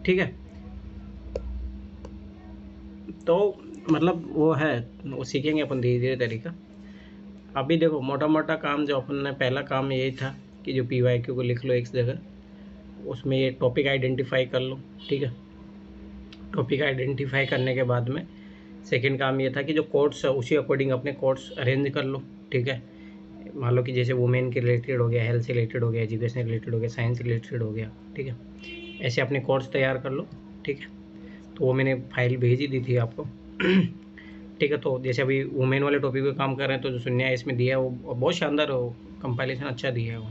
ठीक है। तो मतलब वो है, वो सीखेंगे अपन धीरे धीरे तरीका। अभी देखो मोटा मोटा काम जो अपन ने, पहला काम यही था कि जो PYQ को लिख लो एक जगह, उसमें ये टॉपिक आइडेंटिफाई कर लो, ठीक है। टॉपिक आइडेंटिफाई करने के बाद में सेकंड काम ये था कि जो कोड्स है उसी अकॉर्डिंग अपने कोड्स अरेंज कर लो, ठीक है। मान लो कि जैसे वुमेन के रिलेटेड हो गया, हेल्थ से रिलेटेड हो गया, एजुकेशन रिलेटेड हो गया, साइंस रिलेटेड हो गया, ठीक है। ऐसे अपने कोड्स तैयार कर लो, ठीक है। तो वो मैंने फाइल भेज ही दी थी आपको ठीक है। तो जैसे अभी वुमेन वाले टॉपिक पे काम कर रहे हैं, तो जो शून्य इसमें दिया है वो बहुत शानदार हो, कंपाइलेशन अच्छा दिया है वो।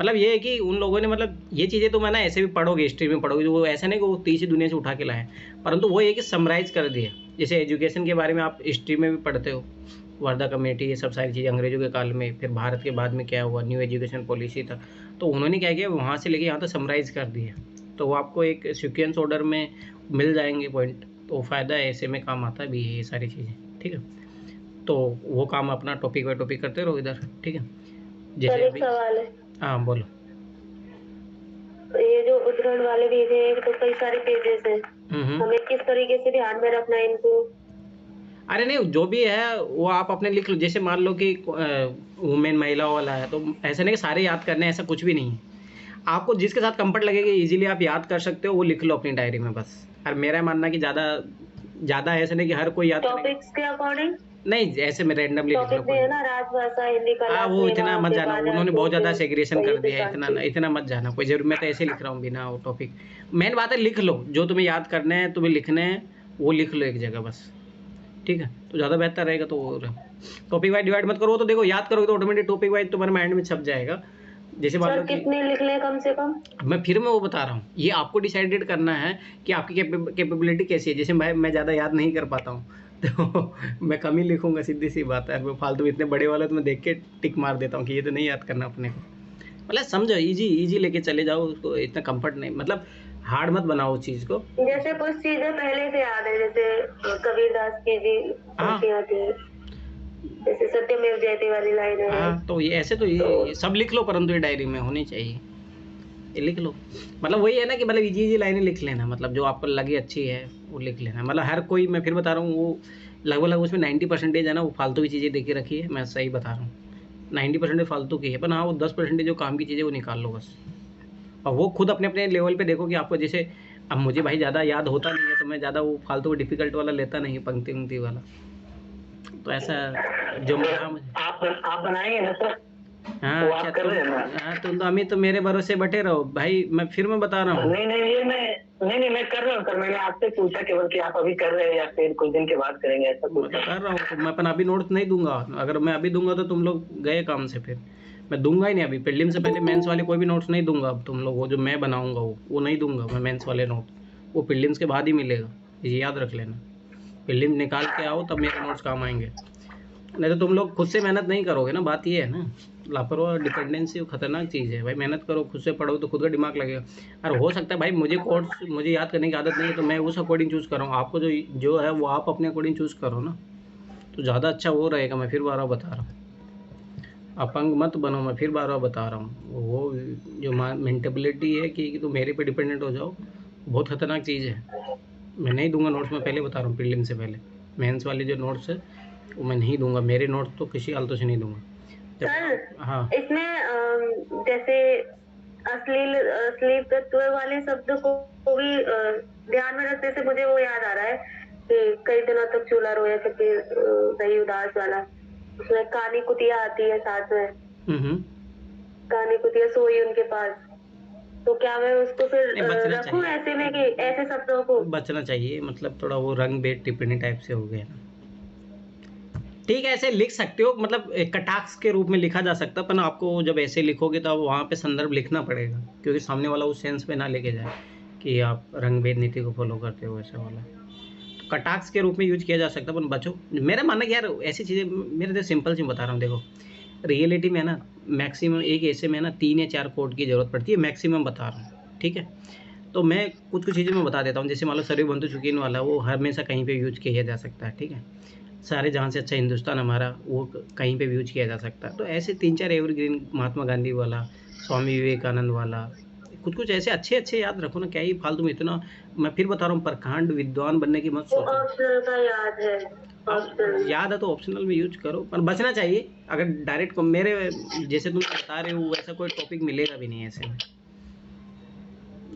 मतलब ये है कि उन लोगों ने, मतलब ये चीज़ें तो मैं ना ऐसे भी पढ़ोगे, हिस्ट्री में पढ़ोगे, तो वो ऐसा नहीं कि वो तीसरी दुनिया से उठा के लाए, परंतु वो ये कि समराइज़ कर दिया। जैसे एजुकेशन के बारे में आप हिस्ट्री में भी पढ़ते हो, वर्धा कमेटी, ये सब सारी चीज़ें अंग्रेजों के काल में, फिर भारत के बाद में क्या हुआ, न्यू एजुकेशन पॉलिसी था, तो उन्होंने क्या किया, वहाँ से लेके यहाँ तक समराइज़ कर दिया। तो वो आपको एक सीक्वेंस ऑर्डर में मिल जाएंगे पॉइंट, तो फ़ायदा है, ऐसे में काम आता भी है ये सारी चीज़ें, ठीक है। तो वो काम अपना टॉपिक बाय टॉपिक करते रहो इधर, ठीक है। जैसे एक अभी, सवाल है, हाँ बोलो। ये जो उद्धरण वाले भेजे हैं तो कई सारे पेजेस हैं, हमें किस तरीके से ध्यान में रखना है इनको? अरे नहीं, जो भी है वो आप अपने लिख लो। जैसे मान लो कि वुमेन, महिला वाला है, तो ऐसा नहीं कि सारे याद करने हैं, ऐसा कुछ भी नहीं है। आपको जिसके साथ कंफर्ट लगेगा, इजीली आप याद कर सकते हो, वो लिख लो अपनी डायरी में बस। और मेरा मानना कि ज़्यादा ज़्यादा ऐसा नहीं कि हर कोई याद करेगा, टॉपिक्स के अकॉर्डिंग नहीं ऐसे में रैंडमली लिख लो टॉपिक भी कोई। है ना, राजभाषा, हिंदी हाँ, कला, वो सेना, इतना मत जाना, विभाजन, उन्होंने बहुत ज़्यादा भोजन, सेग्रीगेशन कर दिया है, इतना शांति। इतना मत जाना कोई जरूर। मैं तो ऐसे लिख रहा हूँ बिना वो टॉपिक। मेन बात है लिख लो, जो तुम्हें याद करने हैं, तुम्हें लिखने हैं, वो लिख लो एक जगह बस, ठीक है। तो ज़्यादा बेहतर रहेगा। तो टॉपिक वाइज डिवाइड मत करो, तो देखो याद करोगे तो ऑटोमेटिक टॉपिक वाइज तुम्हारे माइंड में छप जाएगा। जैसे मान सर लो कि कितने लिख लें कम से कम? मैं वो बता रहा हूँ, ये आपको डिसाइडेड करना है कि आपकी कैपेबिलिटी कैसी है। जैसे मैं ज़्यादा याद नहीं कर पाता हूँ तो मैं कम ही लिखूंगा, सीधी सी बात है। वो फालतू इतने बड़े वाले तो मैं देख के टिक मार देता हूँ कि ये तो नहीं याद करना अपने को। मतलब समझो, इजी इजी लेके चले जाओ उसको, इतना कंफर्ट नहीं, मतलब हार्ड मत बनाओ उस चीज़ को। जैसे कुछ चीजें पहले से याद है, जैसे कबीरदास की जी हाँ पंक्तियां थी, जैसे सत्यमेव जयते वाली लाइन है, हाँ, तो ये ऐसे तो ये सब लिख लो, परंतु ये डायरी में होनी चाहिए, ये लिख लो। मतलब वही है ना कि मतलब इजी इजी लाइनें लिख लेना, मतलब जो आपको लगे अच्छी है वो लिख लेना। मतलब हर कोई, मैं फिर बता रहा हूँ, वो लगभग उसमें 90% है ना, वो फालतू की चीज़ें देके रखी है, मैं सही बता रहा हूँ। 90% फालतू की है, पर हाँ वो 10% जो काम की चीज़ें वो निकाल लो बस। और वो खुद अपने अपने लेवल पे देखो कि आपको, जैसे अब मुझे भाई ज़्यादा याद होता नहीं है, तो मैं ज़्यादा वो फालतू डिफिकल्ट वाला लेता नहीं, पंक्ति उंक्ति वाला। तो ऐसा जो मिला मुझे। आप बनाएंगे ना सर? हाँ वो अच्छा, आप कर तुम, रहे हैं ना? हाँ तुम तो अमित, तो मेरे भरोसे बैठे रहो भाई। मैं बता रहा हूँ, नहीं नहीं, ये मैं कर रहा हूँ सर, मैंने आपसे पूछा केवल कि आप अभी कर रहे हैं या फिर कुछ दिन के बाद करेंगे, ऐसा मैं कुछ तो है। कर रहा हूँ। तो मैं अपन अभी नोट्स नहीं दूंगा, अगर मैं अभी दूंगा तो तुम लोग गए काम से। फिर मैं दूंगा ही नहीं अभी, प्रीलिम से पहले मेंस वाले कोई भी नोट्स नहीं दूंगा अब तुम लोग। वो जो मैं बनाऊंगा वो नहीं दूंगा मैं, मेंस वाले नोट वो प्रीलिम्स के बाद ही मिलेगा, ये याद रख लेना। प्रीलिम निकाल के आओ तब मेरे नोट्स काम आएंगे, नहीं तो तुम लोग खुद से मेहनत नहीं करोगे ना। बात ये है ना, लापरवाह डिपेंडेंसी खतरनाक चीज़ है भाई। मेहनत करो, खुद से पढ़ो, तो खुद का दिमाग लगेगा। और हो सकता है भाई मुझे कोर्स, मुझे याद करने की आदत नहीं है, तो मैं उस अकॉर्डिंग चूज़ कर रहा हूँ। आपको जो जो है वो आप अपने अकॉर्डिंग चूज़ करो ना, तो ज़्यादा अच्छा वो रहेगा। मैं फिर बार बार बता रहा हूँ, अपंग मत बनो। मैं फिर बार बार बता रहा हूँ, वो जो मेंटेबिलिटी है कि तुम मेरे पे डिपेंडेंट हो जाओ, बहुत खतरनाक चीज़ है। मैं नहीं दूंगा नोट्स, मैं पहले बता रहा हूँ, प्रीलिम से पहले। मेंस वाली जो नोट्स है वो मैं नहीं दूंगा, मेरे नोट्स तो किसी हालतों से नहीं दूंगा। सर हाँ इसमें जैसे अश्लील तत्व वाले शब्द को भी ध्यान में रखने से मुझे वो याद आ रहा है कि कई दिनों तक चूल्हा रोया करके दही उदास वाला, उसमें कानी कुतिया आती है साथ में, कानी कुतिया सोई उनके पास, तो क्या मैं उसको फिर नहीं, बचना रखूं चाहिए, ऐसे में कि ऐसे शब्दों को? बचना चाहिए। मतलब थोड़ा वो रंग बेट टिप्पणी टाइप से हो गया ना। ठीक है, ऐसे लिख सकते हो, मतलब एक कटाक्ष के रूप में लिखा जा सकता है, पर आपको जब ऐसे लिखोगे तो वहाँ पे संदर्भ लिखना पड़ेगा, क्योंकि सामने वाला उस सेंस में ना लेके जाए कि आप रंग भेद नीति को फॉलो करते हो, ऐसा वाला। तो कटाक्ष के रूप में यूज किया जा सकता है, पर बचो। मेरा मानना कि यार ऐसी चीज़ें, मेरे तो सिंपल सी बता रहा हूँ, देखो रियलिटी में ना मैक्सिमम एक ऐसे में ना 3 या 4 कोड की ज़रूरत पड़ती है, मैक्सिमम बता रहा हूँ, ठीक है। तो मैं कुछ चीज़ें मैं बता देता हूँ। जैसे मान लो सर्वबंधु सुखीन वाला, वो हमेशा कहीं पे यूज किया जा सकता है, ठीक है। सारे जहाँ से अच्छा हिंदुस्तान हमारा, वो कहीं पे भी यूज किया जा सकता है। तो ऐसे 3-4 एवरग्रीन, महात्मा गांधी वाला, स्वामी विवेकानंद वाला, कुछ कुछ ऐसे अच्छे अच्छे याद रखो ना, क्या ही फालतू में इतना। मैं फिर बता रहा हूँ, प्रखंड विद्वान बनने की मत वो सोचो। ऑप्शनल का याद है, ऑप्शनल। याद है तो ऑप्शनल में यूज करो, पर बचना चाहिए। अगर डायरेक्ट मेरे जैसे तुम बता रहे हो वैसा कोई टॉपिक मिलेगा भी नहीं ऐसे में,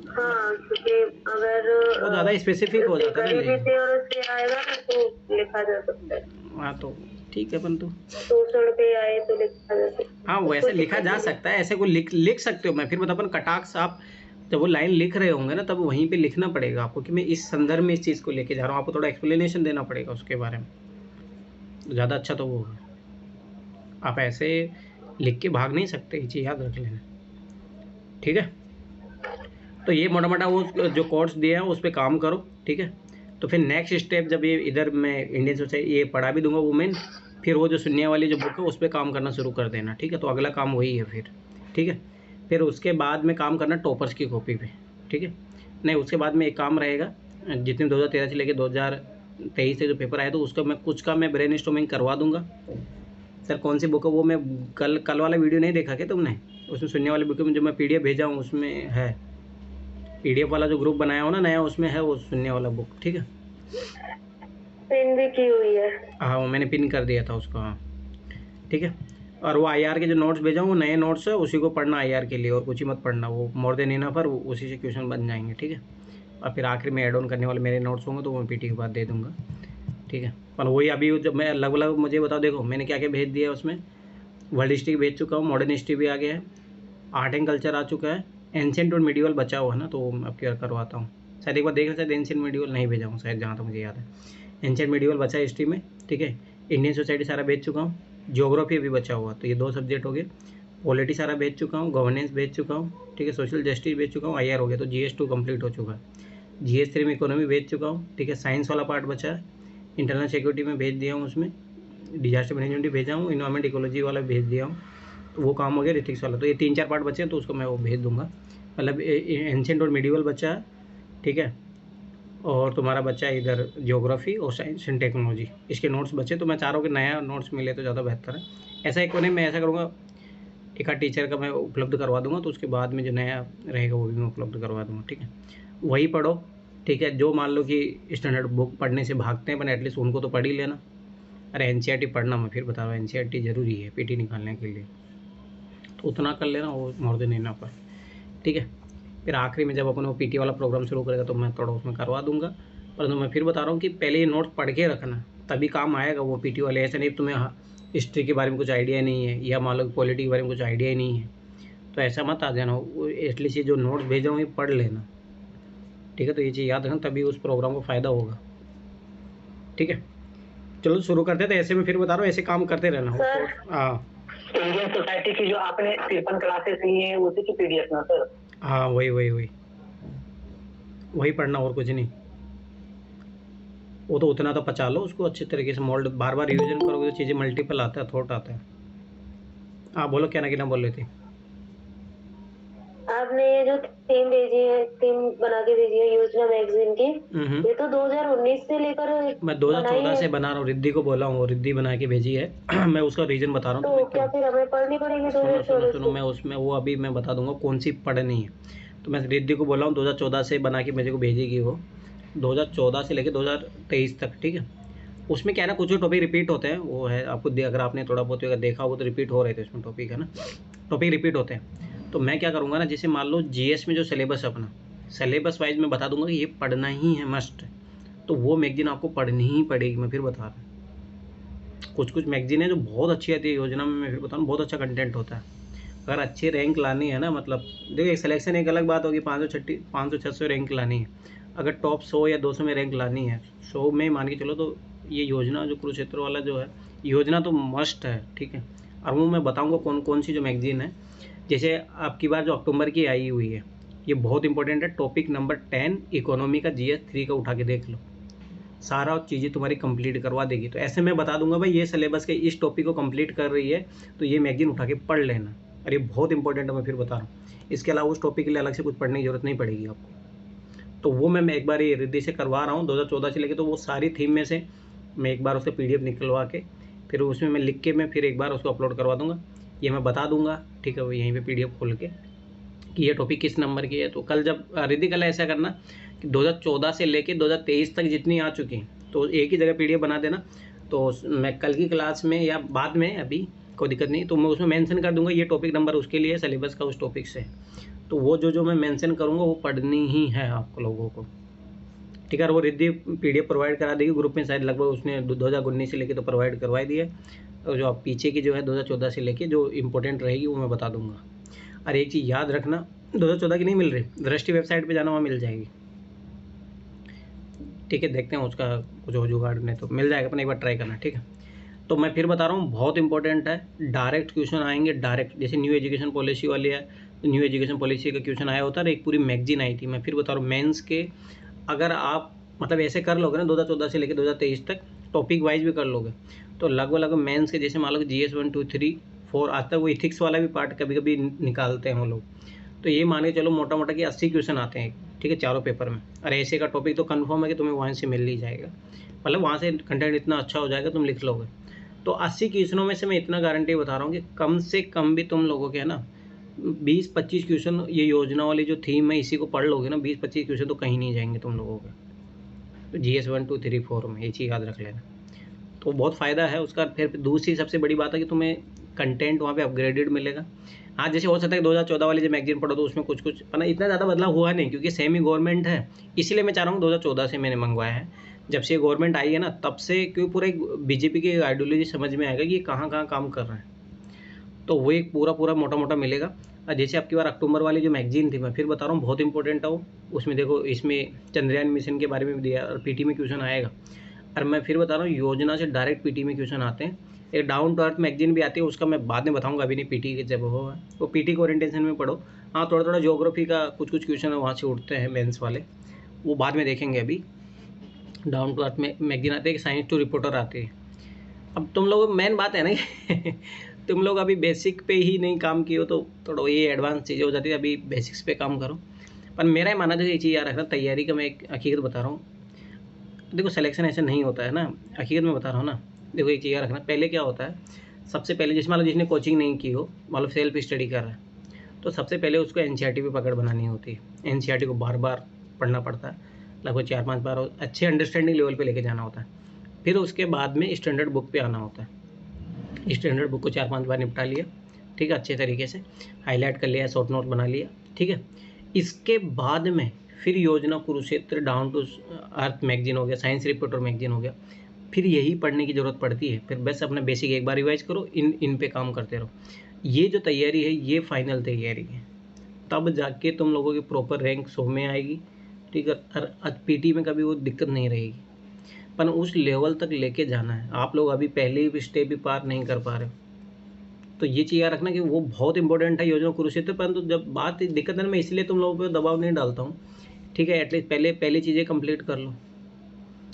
हाँ, क्योंकि अगर वो ज़्यादा स्पेसिफिक हो जाता है ना गरीबी लेकिन। से और उससे आएगा ना तो लिखा जा सकता है। हाँ तो ठीक है, अपन तो शोषण पे आए तो लिखा जा सकता हाँ है, वैसे कोई लिखा दिक्कत जा नहीं है। सकता है, ऐसे को लिख सकते हो। मैं फिर बता, अपन कटाक्ष आप जब वो लाइन लिख रहे होंगे ना, तब वहीं पे लिखना पड़ेगा आपको कि मैं इस संदर्भ में इस चीज़ को लेके जा रहा हूँ। आपको थोड़ा एक्सप्लेनेशन देना पड़ेगा उसके बारे में, ज़्यादा अच्छा तो वो है। आप ऐसे लिख के भाग नहीं सकते, ये चीज़ याद रख लेना, ठीक है। तो ये मोटा मोटा वो जो कोर्स दिया है उस पर काम करो, ठीक है। तो फिर नेक्स्ट स्टेप, जब ये इधर मैं इंडियन सोसाइटी ये पढ़ा भी दूंगा वुमेन, फिर वो जो सुनने वाली जो बुक है उस पर काम करना शुरू कर देना, ठीक है। तो अगला काम वही है फिर, ठीक है। फिर उसके बाद में काम करना टॉपर्स की कॉपी पे, ठीक है। नहीं, उसके बाद में एक काम रहेगा, जितने 2013 से लेकर 2023 से जो पेपर आया तो उसका मैं कुछ का मैं ब्रेन स्टॉर्मिंग करवा दूंगा। सर कौन सी बुक है वो मैं कल वाला वीडियो नहीं देखा क्या तुमने? उसमें सुनने वाली बुक में जो मैं PDF भेजा हूँ उसमें है, PDF वाला जो ग्रुप बनाया हो ना नया, उसमें है वो सुनने वाला बुक, ठीक है। पिन भी की हुई है। हाँ वो मैंने पिन कर दिया था उसको, हाँ ठीक है। और वो IR के जो नोट्स भेजा हूँ वो नए नोट्स है, उसी को पढ़ना IR के लिए, और कुछ ही मत पढ़ना, वो मोर देन इनफ पर उसी से क्वेश्चन बन जाएंगे, ठीक है। और फिर आखिर में ऐड ऑन करने वाले मेरे नोट्स होंगे तो वो PT के बाद दे दूँगा, ठीक है। पर वही अभी जब मैं अलग मुझे बताओ, देखो मैंने क्या क्या भेज दिया है उसमें। वर्ल्ड हिस्ट्री भेज चुका हूँ, मॉडर्न हिस्ट्री भी आ गया है, आर्ट एंड कल्चर आ चुका है, एंशिएंट और मिडिवल बचा हुआ है ना, तो वो अब क्या करवाता हूँ। शायद एक बार देखना, शायद एंशिएंट मिडिवल नहीं भेजा हूँ शायद, जहाँ तक मुझे याद है। एंशिएंट मिडिवल बचा है हिस्ट्री में, ठीक है। इंडियन सोसाइटी सारा भेज चुका हूँ, ज्योग्राफी अभी बचा हुआ, तो ये 2 सब्जेक्ट हो गए। पॉलिटी सारा भेज चुका हूँ, गवर्नेंस भेज चुका हूँ, ठीक है। सोशल जस्टिस भेज चुका हूँ, IR हो गया, तो GS2 कंप्लीट हो चुका है। GS3 में इकोनॉमी भेज चुका हूँ, ठीक है। साइंस वाला पार्ट बचा है, इंटरनल सिक्योरिटी में भेज दिया हूँ, उसमें डिजास्टर मैनेजमेंट भी भेजा हूँ, इन्वायरमेंट इकोलॉजी वाला भेज दिया हूँ, तो वो काम हो गया। रिथिक्स वाला तो ये 3-4 पार्ट बचे हैं, तो उसको मैं वो भेज दूंगा। मतलब एंशिएंट और मिडिवल बचा है, ठीक है। और तुम्हारा बच्चा है इधर ज्योग्राफी और साइंस एंड टेक्नोलॉजी, इसके नोट्स बचे। तो मैं चाह रहा हूँ कि नया नोट्स मिले तो ज़्यादा बेहतर है। ऐसा एक कोने मैं ऐसा करूँगा, एक आध टीचर का मैं उपलब्ध करवा दूंगा, तो उसके बाद में जो नया रहेगा वो भी मैं उपलब्ध करवा दूंगा, ठीक है। वही पढ़ो, ठीक है। जो मान लो कि स्टैंडर्ड बुक पढ़ने से भागते हैं, पर एटलीस्ट उनको तो पढ़ ही लेना। अरे NCERT पढ़ना, मैं फिर बता रहा हूँ NCERT ज़रूरी है PT निकालने के लिए, तो उतना कर लेना, वो मोर देन इनफ पर, ठीक है। फिर आखिरी में जब अपन वो PT वाला प्रोग्राम शुरू करेगा तो मैं थोड़ा उसमें करवा दूंगा। परंतु मैं फिर बता रहा हूँ कि पहले ये नोट्स पढ़ के रखना, तभी काम आएगा वो PT वाले। ऐसा नहीं तुम्हें हिस्ट्री के बारे में कुछ आइडिया नहीं है, या मान लो पॉलिटी के बारे में कुछ आइडिया ही नहीं है, तो ऐसा मत आ जाना। एटलीस्ट ये जो नोट्स भेजा हूँ ये पढ़ लेना, ठीक है। तो ये चीज़ याद रखना, तभी उस प्रोग्राम को फ़ायदा होगा, ठीक है। चलो शुरू करते थे, ऐसे में फिर बता रहा हूँ, ऐसे काम करते रहना। सर, हाँ इंडियन सोसाइटी की जो आपने 53 क्लासेस ली हैं उसी की PDF ना सर? हाँ वही पढ़ना, और कुछ नहीं। वो तो उतना तो पचा लो उसको अच्छे तरीके से, मोल्ड बार बार रिवीजन करोगे तो चीज़ें मल्टीपल आता है, थॉट आता है। हाँ बोलो, क्या ना बोल रहे थे। आपने ये जो थीम भेजी है, थीम बना के भेजी है योजना मैगजीन की, ये तो 2019 से लेकर मैं बनाई 2014 है। से बना रहा हूँ, रिद्धि को बोला हूँ, रिद्धि बना के भेजी है। मैं उसका रीज़न बता रहा हूँ तो तुम्हें क्या क्यों। फिर हमें पढ़नी पड़ेगी सुनो 2014 से? मैं उसमें वो अभी मैं बता दूंगा कौन सी पढ़नी है। तो मैं रिद्धि को बोला हूँ 2014 से बना के मेरे को भेजेगी वो, 2014 से लेकर 2023 तक, ठीक है। उसमें क्या है ना, कुछ टॉपिक रिपीट होते हैं, वो है आपको अगर आपने थोड़ा बहुत अगर देखा हो तो रिपीट हो रहे थे उसमें टॉपिक, है ना, टॉपिक रिपीट होते हैं। तो मैं क्या करूँगा ना, जैसे मान लो GS में जो सिलेबस है अपना, सिलेबस वाइज मैं बता दूंगा कि ये पढ़ना ही है मस्ट, तो वो मैगजीन आपको पढ़नी ही पड़ेगी। मैं फिर बता रहा हूँ, कुछ मैगजीन है जो बहुत अच्छी आती है योजना में, मैं फिर बता रहा हूँ बहुत अच्छा कंटेंट होता है। अगर अच्छी रैंक लानी है ना, मतलब देखो सिलेक्शन एक अलग बात होगी, 500-600 रैंक लानी है। अगर टॉप 100 या 200 में रैंक लानी है, 100 में मान के चलो, तो ये योजना जो कुरुक्षेत्र वाला जो है योजना तो मस्ट है, ठीक है। और वो मैं बताऊंगा कौन कौन सी जो मैगजीन है। जैसे आपकी बार जो अक्टूबर की आई हुई है, ये बहुत इंपॉर्टेंट है। टॉपिक नंबर 10 इकोनॉमी का GS3 का उठा के देख लो, सारा चीज़ें तुम्हारी कंप्लीट करवा देगी। तो ऐसे मैं बता दूंगा भाई ये सिलेबस के इस टॉपिक को कंप्लीट कर रही है, तो ये मैगजीन उठा के पढ़ लेना। और ये बहुत इंपॉर्टेंट है, मैं फिर बता रहा हूँ। इसके अलावा उस टॉपिक के लिए अलग से कुछ पढ़ने की जरूरत नहीं पड़ेगी आपको। तो वो मैं एक बार ये रिद्धि से करवा रहा हूँ 2014 से लेके, तो वो सारी थीम में से मैं एक बार उसका PDF निकलवा के फिर उसमें मैं लिख के मैं फिर एक बार उसको अपलोड करवा दूंगा। ये मैं बता दूंगा, ठीक है। वो यहीं पे PDF खोल के कि ये टॉपिक किस नंबर की है। तो कल जब रिद्धि कल ऐसा करना कि 2014 से लेके 2023 तक जितनी आ चुकी हैं तो एक ही जगह PDF बना देना। तो मैं कल की क्लास में या बाद में, अभी कोई दिक्कत नहीं, तो मैं उसमें मेंशन कर दूंगा ये टॉपिक नंबर उसके लिए, सिलेबस का उस टॉपिक से। तो वो जो मैं मेंशन करूँगा वो पढ़नी ही है आप लोगों को, ठीक है। और वो रिद्धि PDF प्रोवाइड करा देगी ग्रुप में, शायद लगभग उसने 2019 से लेके तो प्रोवाइड करवाई दी है। और जो आप पीछे की जो है 2014 से लेके जो इंपॉर्टेंट रहेगी वो मैं बता दूंगा। और एक चीज़ याद रखना, 2014 की नहीं मिल रही, दृष्टि वेबसाइट पे जाना, वहाँ मिल जाएगी, ठीक है। देखते हैं उसका कुछ हो जुगाड़, नहीं तो मिल जाएगा, अपन एक बार ट्राई करना, ठीक है। तो मैं फिर बता रहा हूँ, बहुत इंपॉर्टेंट है। डायरेक्ट क्वेश्चन आएंगे, डायरेक्ट, जैसे न्यू एजुकेशन पॉलिसी वाली है तो न्यू एजुकेशन पॉलिसी का क्वेश्चन आया होता है, एक पूरी मैगजीन आई थी। मैं फिर बता रहा हूँ, मेंस के अगर आप मतलब ऐसे कर लोगे ना 2014 से लेकर 2023 तक, टॉपिक वाइज भी कर लोगे तो लगभग मेंस के, जैसे मान लो GS 1 2 3 4 आज तक, वो इथिक्स वाला भी पार्ट कभी कभी निकालते हैं वो लोग, तो ये मान के चलो मोटा मोटा कि 80 क्वेश्चन आते हैं, ठीक है, चारों पेपर में। और ऐसे का टॉपिक तो कंफर्म है कि तुम्हें वहाँ से मिल ही जाएगा, मतलब वहाँ से कंटेंट इतना अच्छा हो जाएगा तुम लिख लोगे। तो 80 क्वेश्चनों में से मैं इतना गारंटी बता रहा हूँ कि कम से कम भी तुम लोगों के है ना 20-25 क्वेश्चन, ये योजना वाली जो थीम है इसी को पढ़ लोगे ना, 20-25 क्वेश्चन तो कहीं नहीं जाएंगे तुम लोगों के। तो GS 1 2 3 4 में ये चीज़ याद रख लेना, तो बहुत फ़ायदा है उसका। फिर दूसरी सबसे बड़ी बात है कि तुम्हें कंटेंट वहाँ पे अपग्रेडेड मिलेगा। हाँ, जैसे हो सकता है कि 2014 वाली जो मैगजीन पढ़ो तो उसमें कुछ ना इतना ज़्यादा बदलाव हुआ नहीं, क्योंकि सेमी गवर्नमेंट है, इसीलिए मैं चाह रहा हूँ 2014 से मैंने मंगवाया है। जब से गवर्नमेंट आई है ना तब से, क्योंकि पूरा एक BJP की आइडियोलॉजी समझ में आएगा कि ये कहाँ कहाँ काम कर रहे हैं, तो वो एक पूरा मोटा मोटा मिलेगा। और जैसे आपकी बार अक्टूबर वाली जो मैगजीन थी, मैं फिर बता रहा हूँ बहुत इंपॉर्टेंट है वो। उसमें देखो, इसमें चंद्रयान मिशन के बारे में भी दिया और PT में क्वेश्चन आएगा। और मैं फिर बता रहा हूँ, योजना से डायरेक्ट PT में क्वेश्चन आते हैं। एक डाउन टू अर्थ मैगजीन भी आती है, उसका मैं बाद में बताऊंगा, अभी नहीं, PT के जब हो वो PT को ओरिएंटेशन में पढ़ो। हाँ, थोड़ा थोड़ा ज्योग्राफी का कुछ क्वेश्चन वहाँ से उठते हैं मेंस वाले, वो बाद में देखेंगे। अभी डाउन टू अर्थ में मैगजीन आती है, साइंस टू रिपोर्टर आती है। अब तुम लोग, मेन बात है ना तुम लोग अभी बेसिक पे ही नहीं काम किए हो तो थोड़ा ये एडवांस चीज़ें हो जाती है, अभी बेसिक्स पे काम करो। पर मेरा ही मानना है, ये चीज़ याद रखना, तैयारी का मैं एक हकीकत बता रहा हूँ। देखो, सिलेक्शन ऐसे नहीं होता है ना, हकीकत में बता रहा हूँ ना। देखो, एक चीज़ याद रखना, पहले क्या होता है, सबसे पहले जैसे मान लो जिसने कोचिंग नहीं की हो, मान लो सेल्फ स्टडी कर रहा है, तो सबसे पहले उसको NCERT पे पकड़ बनानी होती है। NCERT को बार बार पढ़ना पड़ता है, लगभग 4-5 बार, अच्छे अंडरस्टैंडिंग लेवल पे लेके जाना होता है। फिर उसके बाद में स्टैंडर्ड बुक पे आना होता है। स्टैंडर्ड बुक को 4-5 बार निपटा लिया, ठीक है, अच्छे तरीके से हाईलाइट कर लिया, शॉर्ट नोट बना लिया, ठीक है। इसके बाद में फिर Yojana, Kurukshetra, down to earth magazine हो गया, साइंस रिपोर्टर मैगजीन हो गया, फिर यही पढ़ने की ज़रूरत पड़ती है। फिर बस अपना बेसिक एक बार रिवाइज करो, इन पे काम करते रहो। ये जो तैयारी है ये फाइनल तैयारी है, तब जाके तुम लोगों की प्रॉपर रैंक 100 में आएगी, ठीक है। और PT में कभी वो दिक्कत नहीं रहेगी, पर उस लेवल तक लेके जाना है। आप लोग अभी पहले ही स्टेप भी पार नहीं कर पा रहे हो, तो ये चीज़ याद रखना कि वो बहुत इंपॉर्टेंट है योजना कुरुक्षेत्र। परंतु जब बात दिक्कत है, मैं इसलिए तुम लोगों पे दबाव नहीं डालता हूँ, ठीक है। एटलीस्ट पहले चीज़ें कंप्लीट कर लो,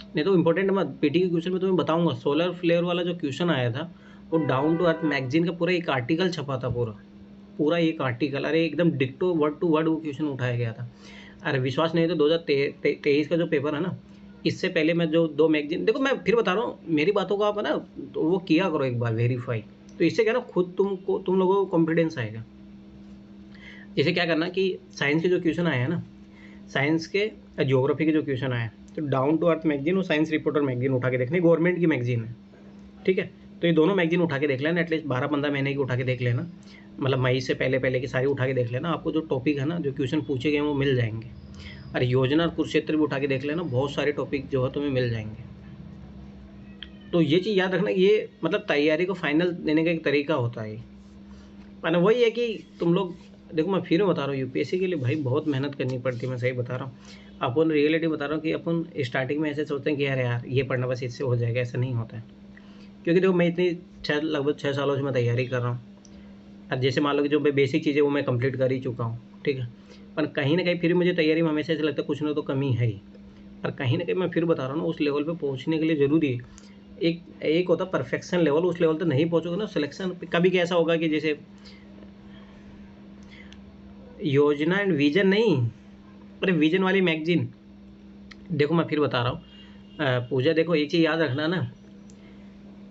नहीं तो इंपॉर्टेंट मत। PT के क्वेश्चन में तुम्हें बताऊंगा, सोलर फ्लेयर वाला जो क्वेश्चन आया था वो डाउन टू अर्थ मैगजीन का पूरा एक आर्टिकल छपा था, पूरा एक आर्टिकल, अरे एकदम डिक्टो वर्ड टू वर्ड वो क्वेश्चन उठाया गया था। अरे विश्वास नहीं तो 2023 का जो पेपर है ना, इससे पहले मैं जो 2 मैगजीन, देखो मैं फिर बता रहा हूँ, मेरी बातों को आप है ना तो वो किया करो एक बार वेरीफाई, तो इससे क्या ना खुद तुम लोगों को कॉन्फिडेंस आएगा। जैसे क्या करना कि साइंस के जो क्वेश्चन आए हैं ना, साइंस के ज्योग्राफी के जो क्वेश्चन आए, तो डाउन टू अर्थ मैगजीन और साइंस रिपोर्टर मैगजीन उठा के देखनी, गवर्नमेंट की मैगजीन है, ठीक है। तो ये दोनों मैगजीन उठा के देख लेना, एटलीस्ट 12-15 महीने की उठा के देख लेना, मतलब मई से पहले की सारी उठा के देख लेना। आपको जो टॉपिक है ना, जो क्वेश्चन पूछे गए वो मिल जाएंगे। और योजना और कुरुक्षेत्र भी उठा के देख लेना, बहुत सारे टॉपिक जो है तुम्हें मिल जाएंगे। तो ये चीज़ याद रखना, ये मतलब तैयारी को फाइनल देने का एक तरीका होता है। पर वही है कि तुम लोग देखो, मैं फिर बता रहा हूँ, UPSC के लिए भाई बहुत मेहनत करनी पड़ती है, मैं सही बता रहा हूँ। अपन रियलिटी बता रहा हूँ कि अपन स्टार्टिंग में ऐसे सोचते हैं कि यार ये पढ़ना बस इससे हो जाएगा, ऐसा नहीं होता है। क्योंकि देखो, मैं इतनी लगभग 6 सालों से मैं तैयारी कर रहा हूँ, और जैसे मान लो कि जो बेसिक चीज़ें वो मैं कंप्लीट कर ही चुका हूँ, ठीक है। पर कहीं ना कहीं फिर मुझे तैयारी में हमेशा ऐसा लगता है कुछ ना तो कमी है ही। पर कहीं ना कहीं मैं फिर बता रहा हूँ ना, उस लेवल पे पहुँचने के लिए ज़रूरी है एक होता परफेक्शन लेवल, उस लेवल तक नहीं पहुँचोगे ना, सिलेक्शन कभी कैसा होगा कि जैसे योजना एंड विजन नहीं, अरे विजन वाली मैगजीन, देखो मैं फिर बता रहा हूँ पूजा, देखो एक चीज़ याद रखना ना,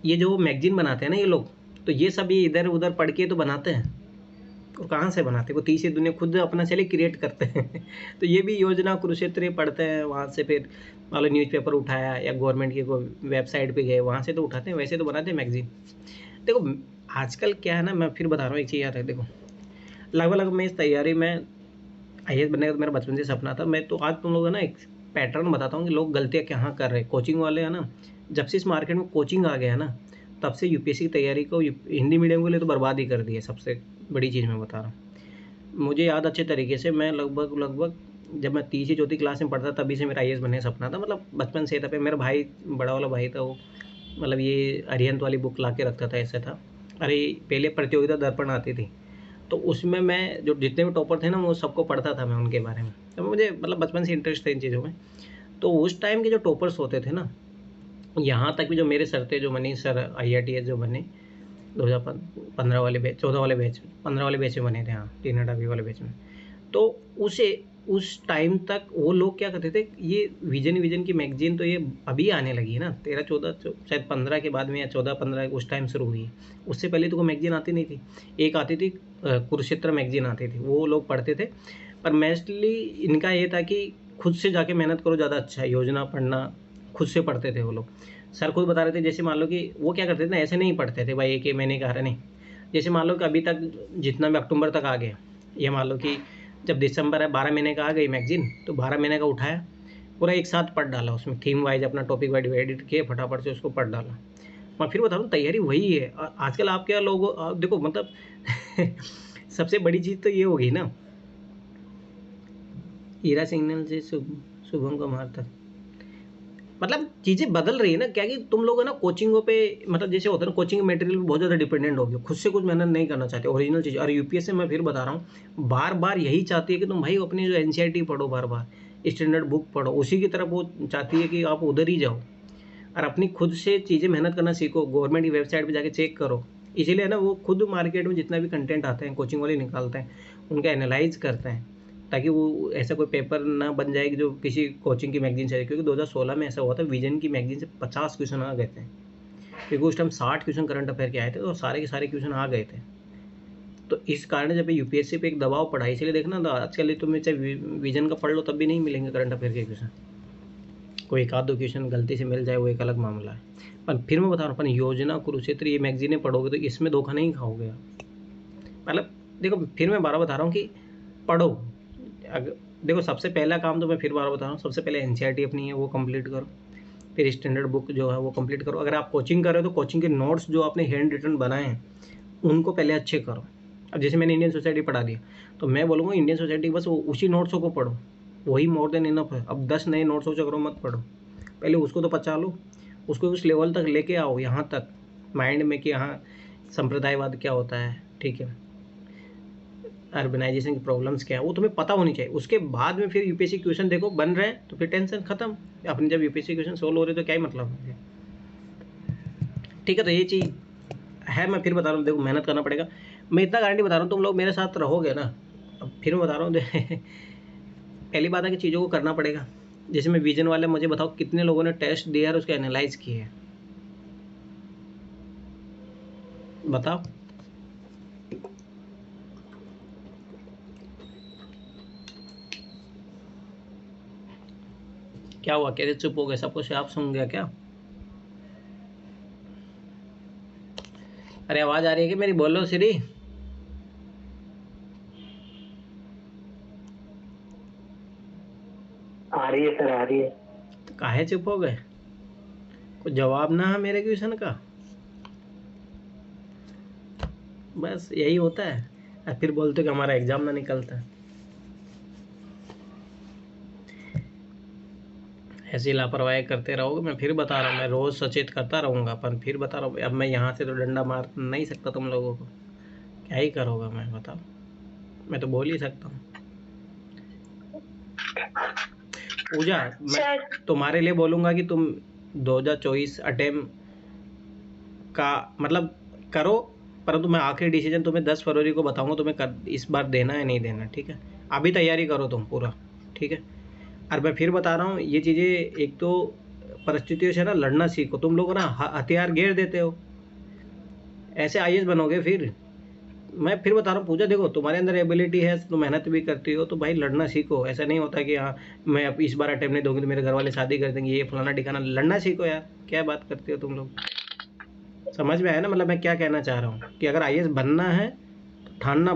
ये जो मैगजीन बनाते हैं ना ये लोग, तो ये सब ये इधर उधर पढ़ के तो बनाते हैं, और कहाँ से बनाते, वो तीसरी दुनिया खुद अपना चले क्रिएट करते हैं। तो ये भी योजना कुरुक्षेत्र पढ़ते हैं, वहाँ से फिर मान लो न्यूज़पेपर उठाया या गवर्नमेंट की कोई वेबसाइट पे गए, वहाँ से तो उठाते हैं, वैसे तो बनाते हैं मैगजीन। देखो आजकल क्या है ना, मैं फिर बता रहा हूँ एक चीज़ याद है, देखो लगभग मैं इस तैयारी में IAS बनने का तो मेरा बचपन से सपना था। मैं तो आज तुम लोग है ना एक पैटर्न बताता हूँ कि लोग गलतियाँ कहाँ कर रहे हैं। कोचिंग वाले है ना, जब से इस मार्केट में कोचिंग आ गया है ना, तब से UPSC की तैयारी को हिंदी मीडियम के लिए तो बर्बाद ही कर दी है। सबसे बड़ी चीज़ मैं बता रहा हूँ, मुझे याद अच्छे तरीके से, मैं लगभग जब मैं तीसरी चौथी क्लास में पढ़ता तभी से मेरा IAS बनने का सपना था। मतलब बचपन से था। फिर मेरा भाई, बड़ा वाला भाई था, वो मतलब ये अरिहंत वाली बुक ला के रखता था, ऐसा था। अरे पहले प्रतियोगिता दर्पण आती थी, तो उसमें मैं जो जितने भी टॉपर थे ना, वो सबको पढ़ता था मैं उनके बारे में। तो मुझे मतलब बचपन से इंटरेस्ट था इन चीज़ों में। तो उस टाइम के जो टॉपर्स होते थे ना, यहाँ तक भी जो मेरे सर थे, जो मनीष सर IITS जो बने 2015 वाले बैच, 14 वाले बैच, 15 वाले बैच में बने थे, हाँ 3 वाले बैच में। तो उस टाइम तक वो लोग क्या करते थे, ये विजन की मैगजीन तो ये अभी आने लगी है ना, 13-14 शायद 15 के बाद में, या 14-15 उस टाइम शुरू हुई है। उससे पहले तो कोई मैगजीन आती नहीं थी। एक आती थी कुरुक्षेत्र मैगजीन आती थी, वो लोग पढ़ते थे। पर मोस्टली इनका ये था कि खुद से जाके मेहनत करो, ज़्यादा अच्छा है। योजना पढ़ना खुद से पढ़ते थे वो लोग। सर खुद बता रहे थे, जैसे मान लो कि वो क्या करते थे ना, ऐसे नहीं पढ़ते थे भाई एक महीने का, नहीं। जैसे मान लो कि अभी तक जितना भी अक्टूबर तक आ गया, ये मान लो कि जब दिसंबर है 12 महीने का आ गई मैगजीन, तो 12 महीने का उठाया, पूरा एक साथ पढ़ डाला। उसमें थीम वाइज अपना टॉपिक वाइज एडिट किए, फटाफट से उसको पढ़ डाला। मैं फिर बता रहा हूँ, तैयारी वही है। आजकल आप क्या लोग देखो मतलब सबसे बड़ी चीज़ तो ये होगी ना, हीरा सिग्नल से शुभम कुमार तक, मतलब चीज़ें बदल रही है ना। क्या कि तुम लोग है ना कोचिंगों पे, मतलब जैसे होता है ना, कोचिंग मटेरियल बहुत ज़्यादा डिपेंडेंट हो गए, खुद से कुछ मेहनत नहीं करना चाहते ओरिजिनल चीज़। और UPSC मैं फिर बता रहा हूँ, बार बार यही चाहती है कि तुम भाई अपनी जो NCERT पढ़ो, बार बार स्टैंडर्ड बुक पढ़ो, उसी की तरफ वो चाहती है कि आप उधर ही जाओ और अपनी खुद से चीज़ें मेहनत करना सीखो। गवर्नमेंट की वेबसाइट पर जाके चेक करो। इसीलिए ना वो खुद मार्केट में जितना भी कंटेंट आते हैं, कोचिंग वाले निकालते हैं, उनका एनालाइज करते हैं, ताकि वो ऐसा कोई पेपर ना बन जाए कि जो किसी कोचिंग की मैगजीन से। क्योंकि 2016 में ऐसा हुआ था, विजन की मैगजीन से 50 क्वेश्चन आ गए थे, क्योंकि उस टाइम 60 क्वेश्चन करंट अफेयर के आए थे, और सारे के सारे क्वेश्चन आ गए थे। तो इस कारण जब UPSC पे एक दबाव पड़ा, इसलिए देखना था आजकल तुम्हें चाहे विजन का पढ़ लो, तब भी नहीं मिलेंगे करंट अफेयर के क्वेश्चन। कोई एक आध दो क्वेश्चन गलती से मिल जाए, वो एक अलग मामला है। पर फिर मैं बता रहा हूँ, अपन योजना, कुरुक्षेत्र, ये मैगजीनें पढ़ोगे तो इसमें धोखा नहीं खाओगे आप। मतलब देखो, फिर मैं 12 बता रहा हूँ कि पढ़ो। देखो सबसे पहला काम तो मैं फिर बार बता रहा हूँ, सबसे पहले NCERT अपनी है वो कंप्लीट करो, फिर स्टैंडर्ड बुक जो है वो कंप्लीट करो। अगर आप कोचिंग कर रहे हो तो कोचिंग के नोट्स जो आपने हैंड रिटन बनाए हैं उनको पहले अच्छे करो। अब जैसे मैंने इंडियन सोसाइटी पढ़ा दिया, तो मैं बोलूँगा इंडियन सोसाइटी बस उसी नोट्सों को पढ़ो, वही मोर देन इनफ है। अब 10 नए नोट्स हो चक्रों मत पढ़ो, पहले उसको तो पचा लो, उसको उस लेवल तक लेके आओ, यहाँ तक माइंड में कि हाँ संप्रदायवाद क्या होता है, ठीक है, अर्बनाइजेशन की प्रॉब्लम्स क्या है, वो तुम्हें पता होनी चाहिए। उसके बाद में फिर UPSC क्वेश्चन देखो बन रहे हैं, तो फिर टेंशन खत्म। अपने जब UPSC क्वेश्चन सोल्व हो रहे तो क्या ही मतलब है, ठीक है। तो ये चीज़ है, मैं फिर बता रहा हूँ, देखो मेहनत करना पड़ेगा। मैं इतना गारंटी बता रहा हूँ, तुम लोग मेरे साथ रहोगे ना। अब फिर मैं बता रहा हूँ पहली बात है कि चीज़ों को करना पड़ेगा। जैसे मैं विजन वाले, मुझे बताओ कितने लोगों ने टेस्ट दिया और उसको एनालाइज किए हैं, बताओ। क्या हुआ, कैसे चुप हो गए, सब कुछ आप सुन गया क्या? अरे आवाज आ रही है कि मेरी, बोलो श्री। आ रही है सर, आ रही है। तो काहे चुप हो गए, कुछ जवाब ना है मेरे क्वेश्चन का? बस यही होता है, और फिर बोलते कि हमारा एग्जाम ना निकलता। ऐसी लापरवाही करते रहोगे, मैं फिर बता रहा हूँ, मैं रोज़ सचेत करता रहूँगा, पर फिर बता रहा हूँ, अब मैं यहाँ से तो डंडा मार नहीं सकता तुम लोगों को, क्या ही करोगे, मैं बताओ, मैं तो बोल ही सकता हूँ। पूजा, मैं तुम्हारे लिए बोलूँगा कि तुम 2024 अटेम्प्ट का मतलब करो, परंतु मैं आखिरी डिसीजन तुम्हें 10 फरवरी को बताऊँगा, तुम्हें इस बार देना है नहीं देना, ठीक है। अभी तैयारी करो तुम पूरा, ठीक है। और मैं फिर बता रहा हूँ, ये चीज़ें एक तो परिस्थितियों से ना लड़ना सीखो। तुम लोग ना हथियार घेर देते हो, ऐसे IAS बनोगे फिर। मैं फिर बता रहा हूँ पूजा, देखो तुम्हारे अंदर एबिलिटी है, तो मेहनत भी करती हो, तो भाई लड़ना सीखो। ऐसा नहीं होता कि हाँ मैं अब इस बार अटेम्प्ट नहीं दूंगी तो मेरे घर वाले शादी कर देंगे, ये फलाना ठिकाना। लड़ना सीखो यार, क्या बात करती हो तुम लोग। समझ में आया ना, मतलब मैं क्या कहना चाह रहा हूँ कि अगर आईएएस बनना है तो ठानना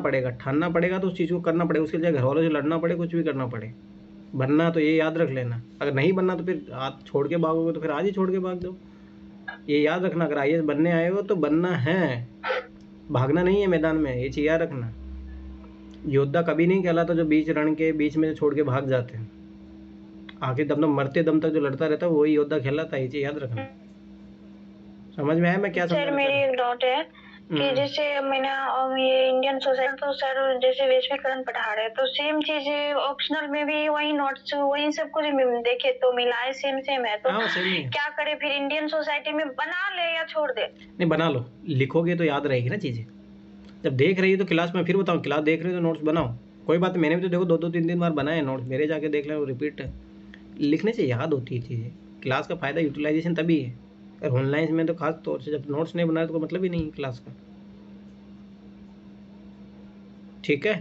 पड़ेगा तो उस चीज़ को करना पड़ेगा, उसके लिए घर वालों से लड़ना पड़े, कुछ भी करना पड़े। बनना तो ये याद रख लेना, अगर नहीं बनना तो फिर हाथ छोड़ के भागोगे तो फिर आज ही छोड़ के भाग दो। ये याद रखना, अगर आईएएस बनने आए हो तो बनना है, भागना नहीं है मैदान में, ये चीज़ याद रखना। योद्धा कभी नहीं कहलाता जो बीच रण के बीच में छोड़ के भाग जाते हैं। आखिर दम तक, मरते दम तक जो लड़ता रहता है वही योद्धा कहलाता है, ये चीज़ याद रखना। समझ में आया मैं क्या सर समझाना मेरी चाह रहा एक डाउट है कि हूँ? जैसे मैंने ये इंडियन सोसाइटी, तो सर जैसे वैश्वीकरण पढ़ा रहे हैं तो सेम चीज ऑप्शनल में भी वही नोट्स वही सब कुछ देखे तो मिला है, सेम सेम है, तो हाँ सेम ही है। क्या करे फिर, इंडियन सोसाइटी में बना ले या छोड़ दे? नहीं बना लो, लिखोगे तो याद रहेगी ना चीज़ें। जब देख रही हो तो क्लास में, फिर बताऊँ, क्लास देख रही हो तो नोट्स बनाओ, कोई बात नहीं। मैंने भी तो देखो 2-2 3 बार बनाए नोट्स, मेरे जाके देख लें, रिपीट लिखने से याद होती है चीज़ें। क्लास का फ़ायदा यूटिलाइजेशन तभी है, और ऑनलाइन में तो खास तौर से जब नोट्स नहीं बनाए तो कोई मतलब ही नहीं है क्लास का। ठीक है।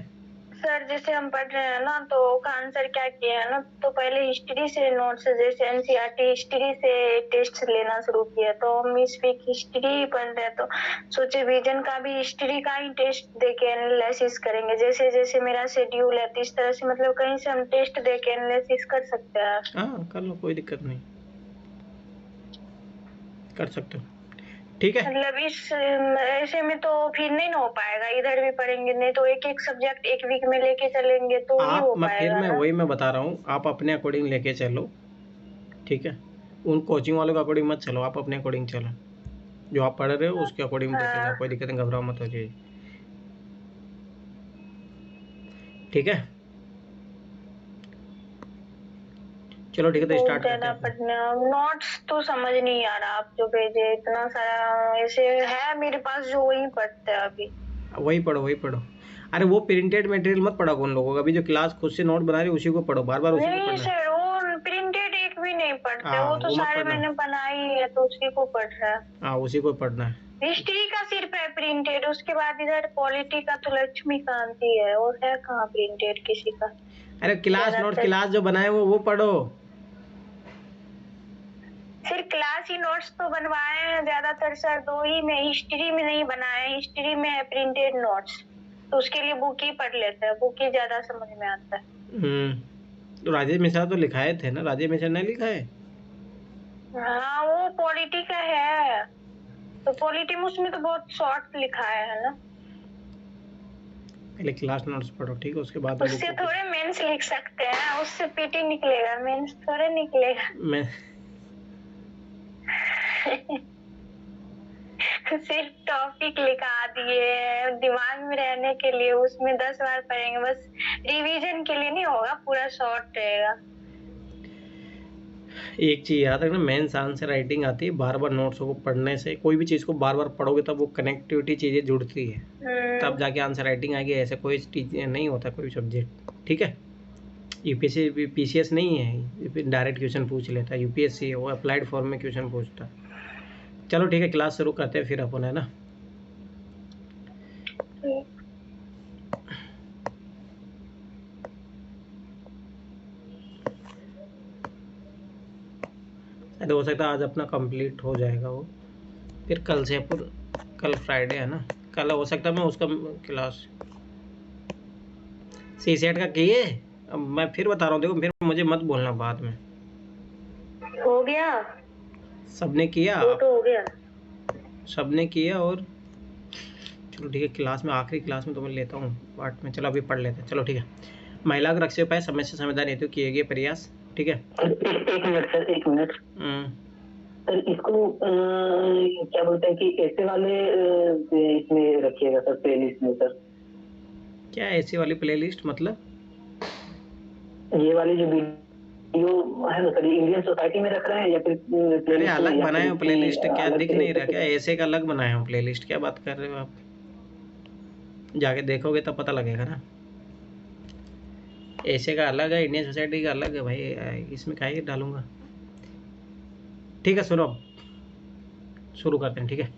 सर जैसे हम पढ़ रहे हैं ना, तो का आंसर क्या किया है ना, तो पहले हिस्ट्री से नोट्स, जैसे एनसीईआरटी हिस्ट्री से टेस्ट लेना शुरू किया, तो हम इस वीक हिस्ट्री पढ़ रहे हैं, तो सोचे विजन का भी हिस्ट्री का ही टेस्ट देके एनालिसिस करेंगे। जैसे जैसे मेरा शेड्यूल है तो इस तरह से, मतलब कहीं से हम टेस्ट देके एनालिसिस कर सकते हैं। हाँ कर लो, कोई दिक्कत नहीं, कर सकते हो। ठीक है। मतलब इस ऐसे में तो फिर नहीं ना हो पाएगा, इधर भी पढ़ेंगे, नहीं तो एक एक सब्जेक्ट एक वीक में लेके चलेंगे तो ही हो पाएगा ना। मैं बता रहा हूँ, आप अपने अकॉर्डिंग लेके चलो, ठीक है। उन कोचिंग वालों के अकॉर्डिंग मत चलो, आप अपने अकॉर्डिंग चलो, जो आप पढ़ रहे हो उसके अकॉर्डिंग लेके जाओ, कोई दिक्कत नहीं, घबराओ मत, हो जाइए। ठीक है, चलो ठीक है, तो बहुत स्टार्ट करते ज्यादा हैं अपन। पढ़ना, नोट्स तो समझ नहीं आ रहा आप जो भेजे, इतना सारा ऐसे है मेरे पास जो वही पढ़ते हैं अभी। वही पढ़ो। अरे वो प्रिंटेड मटेरियल मत पढ़ा उन लोगों का, अभी जो क्लास खुद से नोट बना रही है उसी को पढ़ो, बार बार उसी को नहीं पढ़ना है। सर, वो प्रिंटेड एक भी नहीं पढ़ते, हाँ वो तो वो मत सारे पढ़ना, मैंने बनाई है तो उसी को पढ़ रहा है। हाँ उसी को पढ़ना है। हिस्ट्री का सिर्फ है प्रिंटेड, उसके बाद इधर पॉलिटी का तो लक्ष्मीकांति है, और है कहाँ प्रिंटेड किसी का। अरे क्लास नोट्स, ज्यादातर क्लास जो बनाए वो पढ़ो। सिर्फ क्लास ही नोट्स तो बनवाए हैं ज्यादातर सर, दो ही में, हिस्ट्री में नहीं बनाए, हिस्ट्री में है प्रिंटेड नोट्स, तो उसके लिए बुक ही पढ़ लेते हैं, बुक ही ज्यादा समझ में आता है। तो राजेश मिश्रा तो लिखाए थे ना, राजेश मिश्रा ने लिखा है। हाँ वो पॉलिटी का है, तो पॉलिटी में उसमें तो बहुत शॉर्ट लिखा है ना। पहले क्लास नोट्स पढ़ो, ठीक है, उसके बाद उससे थोड़े मेंस लिख सकते हैं, उससे पीटी निकलेगा, मेंस थोड़े निकलेगा। मैं सिर्फ टॉपिक लिखा दिए दिमाग में रहने के लिए, उसमें 10 बार पढ़ेंगे बस, रिवीजन के लिए नहीं होगा, पूरा शॉर्ट रहेगा। एक चीज़ याद रखना, मेंस आंसर राइटिंग आती है बार बार नोट्स को पढ़ने से, कोई भी चीज़ को बार बार पढ़ोगे तब वो कनेक्टिविटी चीज़ें जुड़ती है, तब जाके आंसर राइटिंग आएगी। ऐसे कोई नहीं होता कोई सब्जेक्ट, ठीक है। यूपीएससी पीसीएस नहीं है, डायरेक्ट क्वेश्चन पूछ लेता है, यूपीएससी है वो अप्लाइड फॉर्म में क्वेश्चन पूछता है। चलो ठीक है, क्लास शुरू करते हैं फिर अपन, है ना। शायद हो सकता है आज अपना कंप्लीट हो जाएगा वो, फिर कल से अपन, कल फ्राइडे है ना, कल हो सकता है मैं उसका क्लास सी सेट का किए। अब मैं फिर बता रहा हूँ, देखो फिर मुझे मत बोलना बाद में। हो गया, सबने किया, वो तो हो गया। सबने किया, और चलो ठीक है, क्लास में आखिरी क्लास में तो मैं लेता हूँ पार्ट में, चलो अभी पढ़ लेते हैं, चलो ठीक है। महिला को रक्षे उपाय समय से समाधान हेतु किए गए प्रयास, ठीक है। एक मिनट सर, एक मिनट सर, इसको क्या बोलते हैं कि ऐसे वाले इसमें रखिएगा सर, प्लेलिस्ट में सर। क्या ऐसी वाली प्लेलिस्ट मतलब? ये वाली जो वीडियो है ना सर, इंडियन सोसाइटी में रख रहे हैं या फिर अरे अलग बनाए हो प्लेलिस्ट, क्या दिख नहीं रहा क्या? ऐसे का अलग बनाए हो प्लेलिस्ट, क्या बात कर रहे हो आप? जाके देखोगे तब पता लगेगा ना। ऐसे का अलग है, इंडियन सोसाइटी का अलग है भाई, इसमें काहे डालूंगा। ठीक है सुनो, शुरू करते हैं, ठीक है।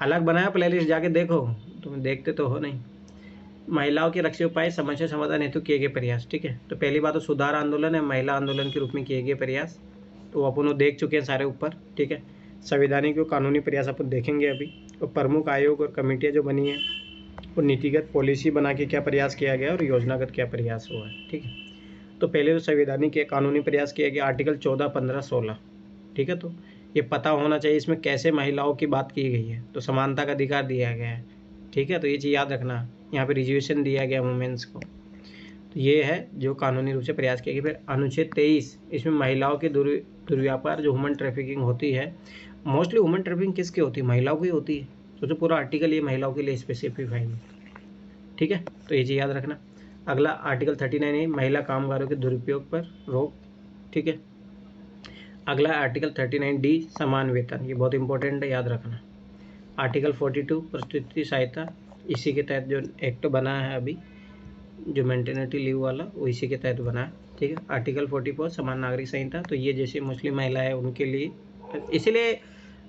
अलग बनाया प्लेलिस्ट, जाके देखो, तुम देखते तो हो नहीं। महिलाओं के रक्षा उपाय समस्या समाधान हेतु किए गए प्रयास। ठीक है, तो पहली बात तो सुधार आंदोलन है, महिला आंदोलन के रूप में किए गए प्रयास, तो अपन वो देख चुके हैं सारे ऊपर। ठीक है, संवैधानिक और कानूनी प्रयास अपन देखेंगे अभी, और प्रमुख आयोग और कमेटियाँ जो बनी हैं, और नीतिगत पॉलिसी बना के क्या प्रयास किया गया और योजनागत क्या प्रयास हुआ है। ठीक है, तो पहले तो संवैधानिक के कानूनी प्रयास किया गया, आर्टिकल 14, 15, 16। ठीक है, तो ये पता होना चाहिए इसमें कैसे महिलाओं की बात की गई है। तो समानता का अधिकार दिया गया है। ठीक है, तो ये चीज़ याद रखना, यहाँ पे रिजर्वेशन दिया गया वुमेन्स को। तो ये है जो कानूनी रूप से प्रयास किया गया। फिर अनुच्छेद 23, इसमें महिलाओं के दुर्व्यापार जो ह्यूमन ट्रैफिकिंग होती है, मोस्टली ह्यूमन ट्रैफिकिंग किसकी होती है? महिलाओं की होती है। तो जो पूरा आर्टिकल ये महिलाओं के लिए स्पेसिफाइड है। ठीक है, तो ये चीज़ याद रखना। अगला आर्टिकल 39 है, महिला कामगारों के दुरुपयोग पर रोक। ठीक है, अगला आर्टिकल 39D, समान वेतन, ये बहुत इंपॉर्टेंट है, याद रखना। आर्टिकल 42, प्रसूति सहायता, इसी के तहत जो एक्ट बना है अभी, जो मेंटर्निटी लीव वाला, वो इसी के तहत बना है। ठीक है, आर्टिकल 44, समान नागरिक संहिता, तो ये जैसे मुस्लिम महिला है उनके लिए, इसीलिए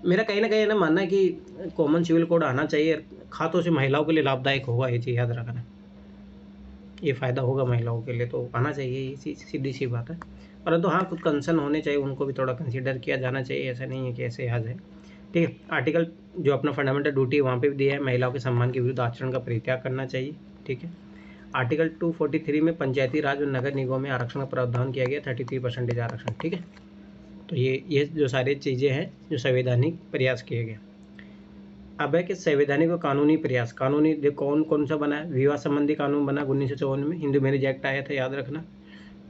मेरा कहीं ना कहीं ना मानना है कि कॉमन सिविल कोड आना चाहिए, खासतौर से महिलाओं के लिए लाभदायक होगा, ये चीज़ याद रखना, ये फ़ायदा होगा महिलाओं के लिए, तो आना चाहिए, ये चीज़ सीधी सी बात है। परंतु हाँ, कुछ कंसर्न होने चाहिए, उनको भी थोड़ा कंसीडर किया जाना चाहिए, ऐसा नहीं है कि ऐसे आ जाए। ठीक है, आर्टिकल जो अपना फंडामेंटल ड्यूटी है वहाँ पे भी दिया है, महिलाओं के सम्मान के विरुद्ध आचरण का परित्याग करना चाहिए। ठीक है, आर्टिकल 243 में पंचायती राज और नगर निगमों में आरक्षण का प्रावधान किया गया, 33% आरक्षण। ठीक है, तो ये जो सारी चीज़ें हैं जो संवैधानिक प्रयास किए गए। अब है कि संवैधानिक और कानूनी प्रयास, कानूनी देखो कौन सा बना है, विवाह संबंधी कानून बना 1954 में, हिंदू मैरिज एक्ट आया था, याद रखना।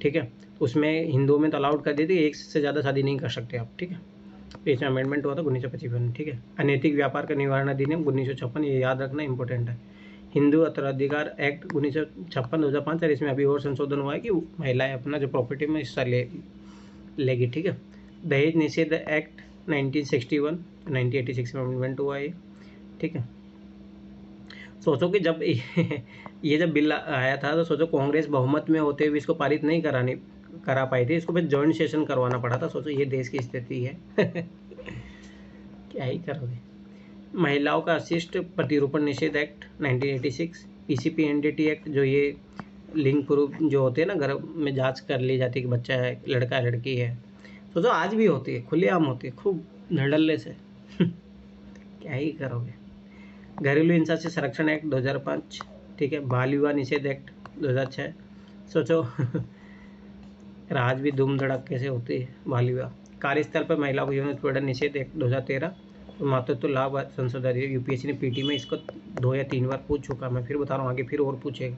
ठीक है, उसमें हिंदुओं में तो अलाउड कर दी थी, एक से ज़्यादा शादी नहीं कर सकते आप। ठीक है, तो इसमें अमेंडमेंट हुआ था 1955 में। ठीक है, अनैतिक व्यापार का निवारण अधिनियम 1956, ये याद रखना इंपॉर्टेंट है। हिंदू उत्तराधिकार एक्ट 1956, 2005, और इसमें अभी और संशोधन हुआ है कि महिलाएं अपना जो प्रॉपर्टी में हिस्सा लेगी। ठीक है, दहेज निषेध एक्ट 1961, 1986 में अमेंडमेंट हुआ है। ठीक है, सोचो कि जब ये जब बिल आया था तो सोचो कांग्रेस बहुमत में होते हुए इसको पारित नहीं करा पाई थी, इसको फिर जॉइंट सेशन करवाना पड़ा था। सोचो ये देश की स्थिति है। क्या ही करोगे। महिलाओं का अशिष्ट प्रतिरूपण निषेध एक्ट 1986, PCPNDT एक्ट, जो ये लिंग प्रूफ जो होते हैं ना, घर में जांच कर ली जाती है कि बच्चा है, लड़का है लड़की है, सोचो आज भी होती है, खुलेआम होती है, खूब धड़ल्ले से। क्या ही करोगे। घरेलू हिंसा से संरक्षण एक्ट 2005। ठीक है, बाल विवाह निषेध एक्ट 2006, सोचो। आज भी धूम धड़ाके से होती है बाल विवाह। कार्यस्थल पर महिलाओं को यौन उत्पीड़न निषेध एक्ट 2013, मातृत्व लाभ संशोधन, यूपीएससी ने पीटी में इसको 2 या 3 बार पूछ चुका, मैं फिर बता रहा हूँ, आगे फिर और पूछेगा,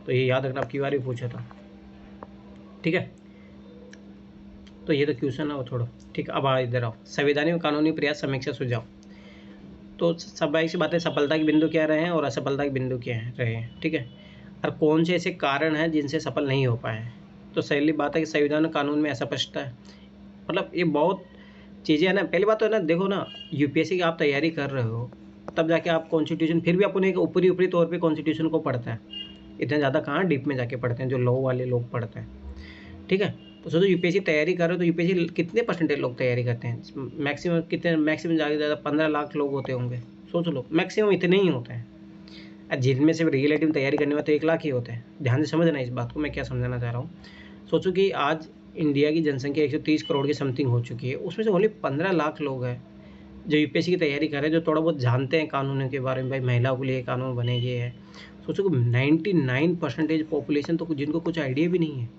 तो ये याद रखना, आपकी बार भी पूछा था। ठीक है, तो ये तो क्वेश्चन है वो छोड़ो। ठीक, अब आ इधर आओ, संवैधानिक और कानूनी प्रयास समीक्षा सुझाव। तो स्वाभाविक सी बात है, सफलता के बिंदु क्या रहे हैं और असफलता के बिंदु क्या रहे हैं। ठीक है, और कौन से ऐसे कारण हैं जिनसे सफल नहीं हो पाए हैं। तो सही बात है कि संविधान और कानून में अस्पष्टता है, मतलब ये बहुत चीज़ें हैं ना। पहली बात तो है ना, देखो ना, यूपीएससी की आप तैयारी कर रहे हो, तब जाके आप कॉन्स्टिट्यूशन, फिर भी अपन एक ऊपरी तौर पे कॉन्स्टिट्यूशन को पढ़ते हैं, इतना ज़्यादा कहाँ डीप में जाके पढ़ते हैं जो लॉ वाले लोग पढ़ते हैं। ठीक है, तो सोचो यूपीएससी तैयारी कर रहे हो, तो यूपीएससी कितने परसेंटेज लोग तैयारी करते हैं? मैक्सिमम कितने, मैक्सिमम ज़्यादा से ज़्यादा 15 लाख लोग होते होंगे, सोच लो, मैक्सिमम इतने ही होते हैं। जिनमें से रिलेटिव तैयारी करने वाले तो 1 लाख ही होते हैं। ध्यान से समझना इस बात को, मैं क्या समझाना चाह रहा हूँ। सोचो कि आज इंडिया की जनसंख्या 130 करोड़ की समथिंग हो चुकी है, उसमें से ओनली 15 लाख लोग हैं जो यूपीएससी की तैयारी कर रहे हैं, जो थोड़ा बहुत जानते हैं कानून के बारे में, भाई महिलाओं के लिए कानून बनेंगे है। सोचो कि 99% पॉपुलेशन तो जिनको कुछ आइडिया भी नहीं है।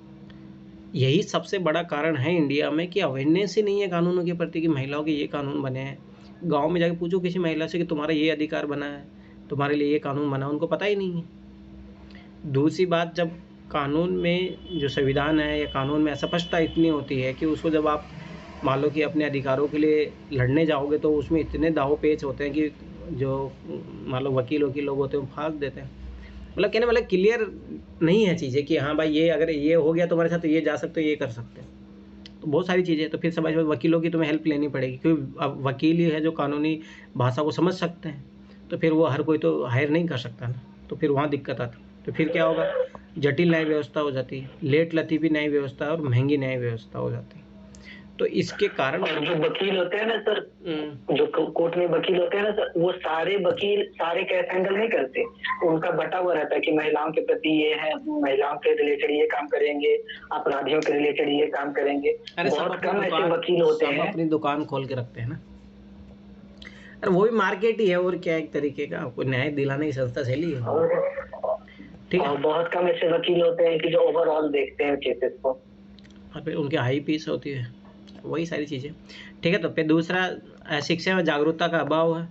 यही सबसे बड़ा कारण है इंडिया में कि अवेयरनेस ही नहीं है कानूनों के प्रति कि महिलाओं के ये कानून बने हैं। गांव में जाके पूछो किसी महिला से कि तुम्हारा ये अधिकार बना है, तुम्हारे लिए ये कानून बना, उनको पता ही नहीं है। दूसरी बात, जब कानून में जो संविधान है या कानून में अस्पष्टता इतनी होती है कि उसको जब आप मान लो कि अपने अधिकारों के लिए लड़ने जाओगे तो उसमें इतने दाव पेच होते हैं कि जो मान लो वकील लोग होते हैं वो फांस देते हैं। मतलब कहने वाला क्लियर नहीं है चीज़ें कि हाँ भाई ये अगर ये हो गया तुम्हारे साथ तो ये जा सकते हो, ये कर सकते हैं, तो बहुत सारी चीज़ें। तो फिर समझ में वकीलों की तुम्हें हेल्प लेनी पड़ेगी, क्योंकि अब वकील ही है जो कानूनी भाषा को समझ सकते हैं, तो फिर वो हर कोई तो हायर नहीं कर सकता ना, तो फिर वहाँ दिक्कत आती। तो फिर क्या होगा, जटिल न्याय व्यवस्था हो जाती है, लेट लतीफ़ी न्याय व्यवस्था और महंगी न्याय व्यवस्था हो जाती है। तो इसके कारण और जो वकील होते हैं ना सर, जो कोर्ट में वकील होते हैं ना सर, वो सारे वकील सारे केस हैंडल नहीं करते। उनका बटा हुआ रहता है कि महिलाओं के प्रति ये है, महिलाओं के रिलेटेड ये काम करेंगे, अपराधियों के रिलेटेड ये काम करेंगे। अरे सब बहुत अपनी कम ऐसे दुकान वकील होते सब हैं। अपनी दुकान खोल के रखते हैं ना। अरे वो भी मार्केट ही है और क्या, एक तरीके का कोई न्याय दिलाने की संस्था शैली है, ठीक है। और बहुत कम ऐसे वकील होते हैं कि जो ओवरऑल देखते हैं केसेस को, और फिर उनकी हाई फीस होती है, वही सारी चीज़ें, ठीक है। तो फिर दूसरा शिक्षा में जागरूकता का अभाव है।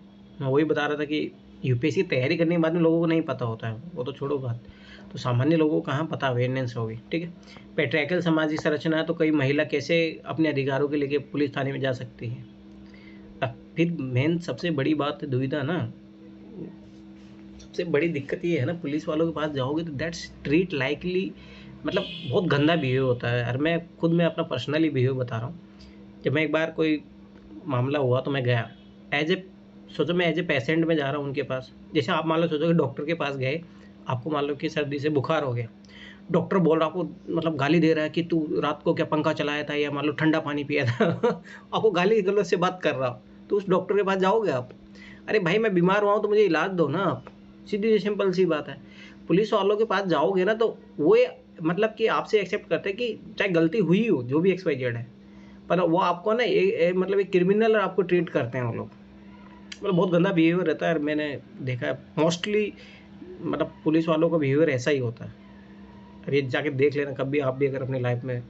मैं वही बता रहा था कि यूपीएससी तैयारी करने के बाद में लोगों को नहीं पता होता है, वो तो छोड़ो बात, तो सामान्य लोगों को कहाँ पता अवेयरनेस होगी, ठीक है। पेट्रियार्कल सामाजिक संरचना है, तो कई महिला कैसे अपने अधिकारों के लेके पुलिस थाने में जा सकती है। अब फिर मेन सबसे बड़ी बात है दुविधा ना, सबसे बड़ी दिक्कत ये है ना, पुलिस वालों के पास जाओगे तो दैट्स ट्रीट लाइकली, मतलब बहुत गंदा बिहेव होता है। और मैं अपना पर्सनली बिहेव बता रहा हूँ। जब मैं एक बार कोई मामला हुआ तो मैं गया सोचो मैं एज ए पेशेंट में जा रहा हूँ उनके पास। जैसे आप मान लो सोचो कि डॉक्टर के पास गए, आपको मान लो कि सर्दी से बुखार हो गया, डॉक्टर बोल रहा, आपको मतलब गाली दे रहा है कि तू रात को क्या पंखा चलाया था या मान लो ठंडा पानी पिया था आपको गाली गलौज से बात कर रहा हो, तो उस डॉक्टर के पास जाओगे आप? अरे भाई मैं बीमार हुआ हूँ तो मुझे इलाज दो ना आप, सीधी सिंपल सी बात है। पुलिस वालों के पास जाओगे ना तो वो मतलब कि आपसे एक्सेप्ट करते हैं कि चाहे गलती हुई हो, जो भी XYZ है, पर वो आपको ना मतलब एक क्रिमिनल आपको ट्रीट करते हैं वो लोग। मतलब बहुत गंदा बिहेवियर रहता है। और मैंने देखा है मोस्टली मतलब पुलिस वालों का बिहेवियर ऐसा ही होता है। और ये जाके देख लेना कभी आप भी अगर अपनी लाइफ में,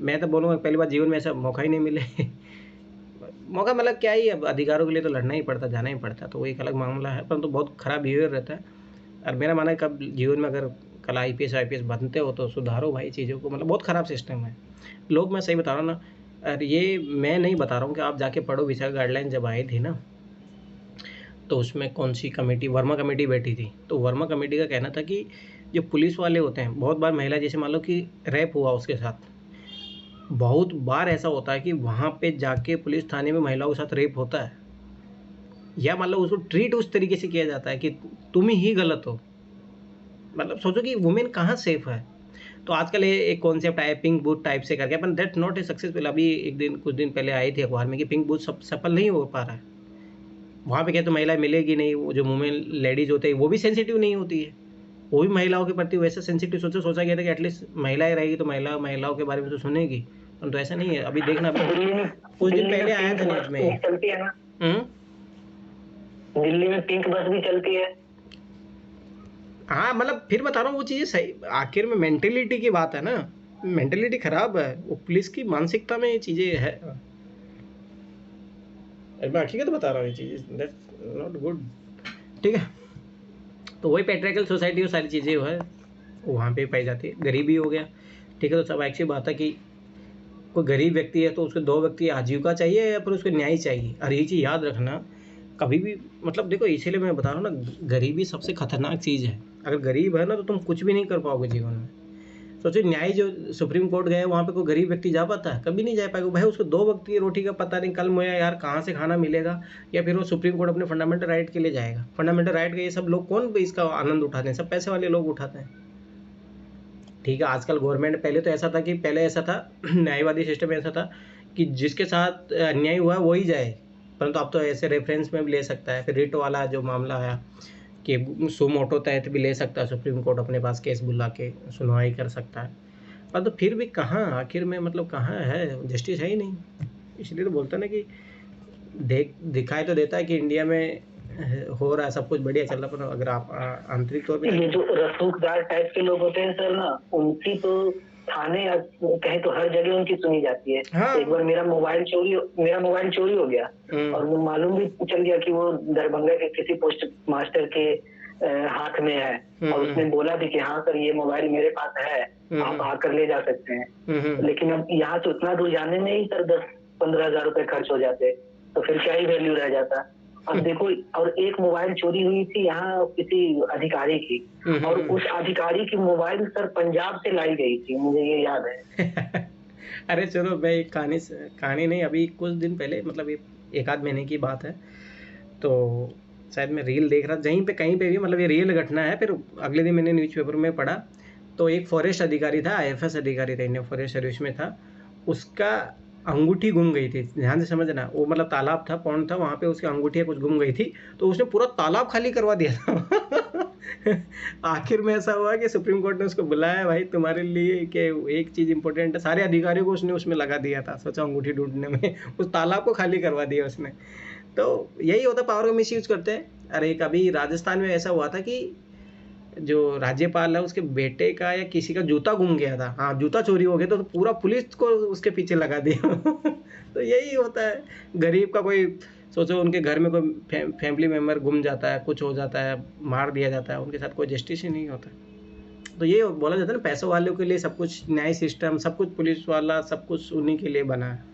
मैं तो बोलूँगा पहली बार जीवन में ऐसा मौका ही नहीं मिले मौका मतलब क्या ही, अब अधिकारों के लिए तो लड़ना ही पड़ता, जाना ही पड़ता, तो वो एक अलग मामला है, परंतु बहुत खराब बिहेवियर रहता है। और मेरा मानना है कब जीवन में अगर कल IPS बनते हो तो सुधारो भाई चीज़ों को, मतलब बहुत ख़राब सिस्टम है लोग, मैं सही बता रहा हूँ ना। और ये मैं नहीं बता रहा हूँ कि आप जाके पढ़ो, विशाखा गाइडलाइन जब आई थी ना, तो उसमें कौन सी कमेटी, वर्मा कमेटी बैठी थी, तो वर्मा कमेटी का कहना था कि जो पुलिस वाले होते हैं, बहुत बार महिला जैसे मान लो कि रेप हुआ उसके साथ, बहुत बार ऐसा होता है कि वहाँ पे जाके पुलिस थाने में महिलाओं के साथ रेप होता है, या मान लो उसको ट्रीट उस तरीके से किया जाता है कि तुम ही गलत हो। मतलब सोचो कि वुमेन कहाँ सेफ है। तो आजकल ये एक कॉन्सेप्ट आया पिंक बूथ टाइप से करके, अपन दैट नॉट ए सक्सेसफुल। अभी कुछ दिन पहले आए थे अखबार में कि पिंक बूथ सब सफल नहीं हो पा रहा है। वहाँ पे क्या तो महिला मिलेगी नहीं, वो जो वुमेन लेडीज होते हैं वो भी सेंसिटिव नहीं होती है, वो भी महिलाओं के प्रति वैसे सेंसिटिव सोचा गया था कि एटलीस्ट महिलाएं रहेगी तो महिलाओं के बारे में तो सुनेगी, परंतु ऐसा नहीं है। अभी देखना, कुछ दिन पहले आया था न्यूज में। चलती है ना, दिल्ली में पिंक बस भी चलती है। हाँ मतलब फिर बता रहा हूँ वो चीज़ें सही, आखिर में मेंटेलिटी की बात है ना, मेंटेलिटी खराब है, वो पुलिस की मानसिकता में ये चीज़ें है। मैं हकीकत बता रहा हूँ ये चीज़, दैट्स नॉट गुड, ठीक है। तो वही पेट्रियार्कल सोसाइटी और सारी चीज़ें जो है वहाँ पे पाई जाती है। गरीबी हो गया, ठीक है, तो सब अच्छी बात है कि कोई गरीब व्यक्ति है तो उसको दो व्यक्ति आजीविका चाहिए या फिर उसको न्याय चाहिए। और ये चीज़ याद रखना कभी भी, मतलब देखो इसीलिए मैं बता रहा हूँ ना, गरीबी सबसे खतरनाक चीज़ है। अगर गरीब है ना तो तुम कुछ भी नहीं कर पाओगे जीवन में। सोचो न्याय जो सुप्रीम कोर्ट गए वहाँ पे कोई गरीब व्यक्ति जा पाता है? कभी नहीं जा पाएगा भाई। उसको दो वक्त की रोटी का पता नहीं, कल मुझे यार कहाँ से खाना मिलेगा, या फिर वो सुप्रीम कोर्ट अपने फंडामेंटल राइट के लिए जाएगा। फंडामेंटल राइट का ये सब लोग कौन इसका आनंद उठाते हैं? सब पैसे वाले लोग उठाते हैं, ठीक है। आजकल गवर्नमेंट, पहले तो ऐसा था कि पहले ऐसा था न्यायवादी सिस्टम ऐसा था कि जिसके साथ अन्याय हुआ वही जाए, परंतु अब तो ऐसे रेफरेंस में भी ले सकता है। फिर रिट वाला जो मामला आया कि सुमोटो तहत भी ले सकता है सुप्रीम कोर्ट, अपने पास केस बुला के सुनवाई कर सकता है। पर तो फिर भी कहाँ आखिर में, मतलब कहाँ है जस्टिस, है ही नहीं। इसलिए तो बोलता ना कि दिखाई तो देता है कि इंडिया में हो रहा है सब कुछ बढ़िया चल रहा, पर अगर आप आंतरिक तौर पे, ये जो रसूखदार टाइप के लोग होते हैं सर ना, उनकी तो थाने या कहीं तो हर जगह उनकी सुनी जाती है। हाँ। एक बार मेरा मोबाइल चोरी हो गया और वो मालूम भी चल गया कि वो दरभंगा के किसी पोस्ट मास्टर के हाथ में है, और उसने बोला भी कि हाँ सर ये मोबाइल मेरे पास है, आप आकर ले जा सकते हैं। लेकिन अब यहाँ से उतना दूर जाने में ही सर 10-15 हजार रुपए खर्च हो जाते, तो फिर क्या ही वैल्यू रह जाता। अब देखो, और एक मोबाइल चोरी हुई थी यहाँ किसी अधिकारी की, और उस अधिकारी की मोबाइल सर पंजाब से लाई गई थी, मुझे ये याद है। अरे चलो, मैं एक कहानी नहीं, अभी कुछ दिन पहले, मतलब ये 1 आध महीने की बात है, तो शायद मैं रील देख रहा, कहीं पे भी, मतलब ये रियल घटना है। फिर अगले दिन मैंने न्यूज़पेपर में पढ़ा, तो एक फॉरेस्ट अधिकारी था, IFS अधिकारी था, इंडियन फॉरेस्ट सर्विस में था, उसका अंगूठी गुम गई थी, ध्यान से समझना। वो मतलब तालाब था, पौंड था, वहाँ पे उसकी अंगूठियाँ कुछ गुम गई थी, तो उसने पूरा तालाब खाली करवा दिया था। आखिर में ऐसा हुआ कि सुप्रीम कोर्ट ने उसको बुलाया, भाई तुम्हारे लिए कि एक चीज़ इंपॉर्टेंट है, सारे अधिकारियों को उसने उसमें लगा दिया था, सोचा अंगूठी ढूंढने में, उस तालाब को खाली करवा दिया उसने। तो यही होता, पावर का मिस यूज करते हैं। अरे कभी राजस्थान में ऐसा हुआ था कि जो राज्यपाल है उसके बेटे का या किसी का जूता गुम गया था, हाँ जूता चोरी हो गया, तो पूरा पुलिस को उसके पीछे लगा दिया। तो यही होता है, गरीब का कोई, सोचो उनके घर में कोई फैमिली मेम्बर गुम जाता है, कुछ हो जाता है, मार दिया जाता है, उनके साथ कोई जस्टिस ही नहीं होता। तो ये बोला जाता है ना, पैसों वालों के लिए सब कुछ, न्याय सिस्टम सब कुछ, पुलिस वाला सब कुछ उन्हीं के लिए बना है।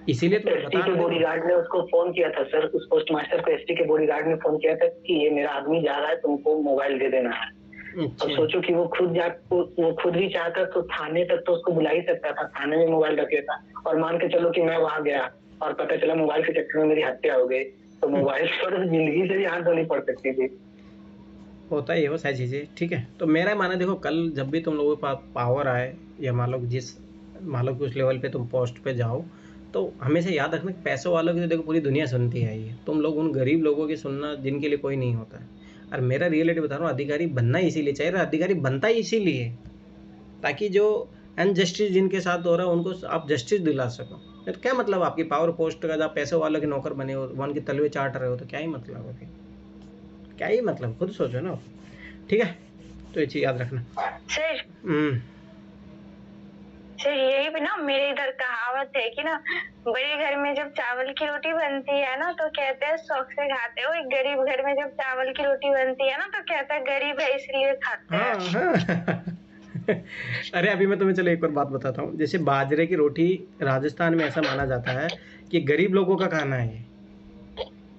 इसीलिए तो एसटी के बॉडीगार्ड ने उसको फोन किया था सर, उस पोस्टमास्टर को एसटी के बॉडीगार्ड ने फोन किया था कि ये मेरा आदमी जा रहा है, तुमको मोबाइल दे देना है। अब सोचो कि वो खुद भी चाहता तो थाने तक तो उसको बुला ही सकता था, थाने में मोबाइल रख लेता। और मान के चलो कि मैं वहां गया और पता चला मोबाइल के चक्कर में मेरी हत्या हो गई, तो मोबाइल पर जिंदगी से भी हाथ धोनी पड़ सकती थी। होता ही है वो सारी चीज़ें, ठीक है। तो मेरा मानना, देखो कल जब भी तुम लोगों के पास पावर आए, या मान लो कि उस लेवल पे तुम पोस्ट पे जाओ, तो हमेशा याद रखना कि पैसों वालों की तो देखो पूरी दुनिया सुनती है, ये तुम लोग उन गरीब लोगों की सुनना जिनके लिए कोई नहीं होता है। और मेरा रियलिटी बता रहा हूँ, अधिकारी बनना इसीलिए चाहिए, अधिकारी बनता ही इसीलिए ताकि जो अनजस्टिस जिनके साथ हो रहा है उनको आप जस्टिस दिला सको। तो क्या मतलब आपकी पावर पोस्ट का, जब पैसों वालों के नौकर बने हो, वन के तलवे चाट रहे हो, तो क्या ही मतलब है, क्या ही मतलब, खुद सोचो ना। ठीक है, तो ये चीज याद रखना सर। सर यही भी ना, मेरे इधर कहावत है कि ना, बड़े घर में जब चावल की रोटी बनती है ना तो कहते हैं शौक से खाते हो, गरीब घर में जब चावल की रोटी बनती है ना तो कहते हैं गरीब है इसलिए खाते हैं। हाँ। अरे अभी मैं तुम्हें चलो एक और बात बताता हूँ। जैसे बाजरे की रोटी राजस्थान में ऐसा माना जाता है कि गरीब लोगों का खाना है ये,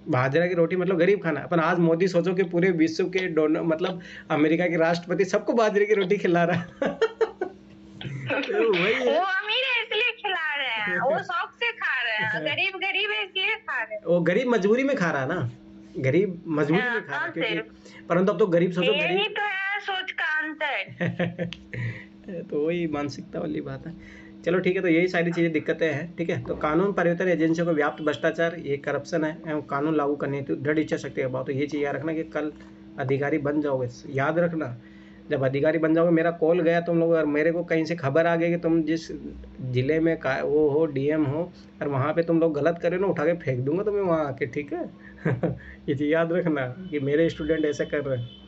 बाजरा की रोटी मतलब गरीब खाना। अपन आज मोदी सोचो कि पूरे विश्व के डोनर, मतलब अमेरिका के राष्ट्रपति सबको बाजरे की रोटी खिला रहा है। तो वही है, वो अमीर है इसलिए खिला रहे हैं, वो शौक से खा रहे हैं, गरीब गरीब है इसलिए खा रहे हैं। वो गरीब मजबूरी में खा रहा है ना, गरीब मजबूरी में खा रहा है, क्योंकि परंतु अब तो गरीब सोचो, यही तो है सोच का अंतर। तो वही मानसिकता वाली बात है। चलो ठीक है, तो यही सारी चीज़ें दिक्कतें हैं, ठीक है। तो कानून परिवर्तन एजेंसियों को व्याप्त भ्रष्टाचार, ये करप्शन है एवं कानून लागू करने हेतु दृढ़ इच्छा शक्ति का अभाव। तो ये चीज़ याद रखना कि कल अधिकारी बन जाओगे, याद रखना जब अधिकारी बन जाओगे, मेरा कॉल गया तुम लोग और मेरे को कहीं से खबर आ गई कि तुम जिस जिले में का वो हो, डीएम हो, और वहाँ पे तुम लोग गलत करे ना, उठा के फेंक दूंगा तुम्हें वहाँ आके, ठीक है। ये चीज़ याद रखना कि मेरे स्टूडेंट ऐसा कर रहे हैं।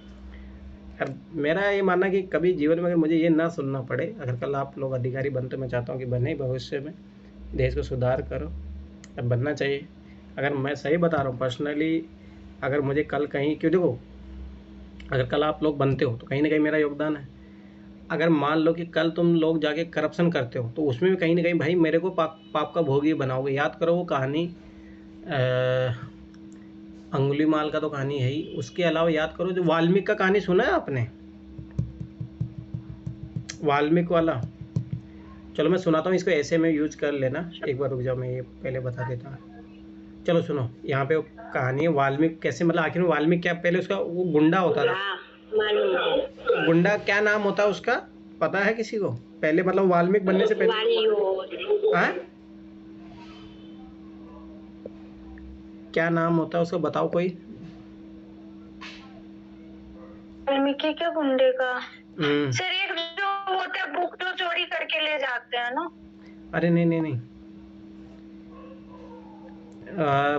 और मेरा ये मानना कि कभी जीवन में अगर मुझे ये ना सुनना पड़े, अगर कल आप लोग अधिकारी बनते, मैं चाहता हूँ कि बने भविष्य में, देश को सुधार करो, अब बनना चाहिए। अगर मैं सही बता रहा हूँ पर्सनली, अगर मुझे कल कहीं, क्यों देखो, अगर कल आप लोग बनते हो तो कहीं ना कहीं मेरा योगदान है। अगर मान लो कि कल तुम लोग जाके करप्शन करते हो तो उसमें भी कहीं ना कहीं भाई मेरे को पाप का भोगी बनाओगे। याद करो वो कहानी, अंगुलीमाल का तो कहानी है ही, उसके अलावा याद करो जो वाल्मीकि का कहानी सुना है आपने, वाल्मीकि वाला। चलो मैं सुनाता हूँ, इसको ऐसे में यूज कर लेना। एक बार रुक जाओ, मैं ये पहले बता देता हूँ। चलो सुनो, यहाँ पे वो कहानी है वाल्मीकि कैसे, मतलब आखिर में वाल्मीकि क्या, पहले उसका वो गुंडा होता था, गुंडा क्या नाम होता है उसका, पता है किसी को? पहले मतलब वाल्मीकि बनने से पहले, हाँ क्या नाम होता है उसका, बताओ कोई। वाल्मीकि के गुंडे का सर, एक जो होता है बुक तो चोरी करके ले जाते हैं ना। अरे नहीं,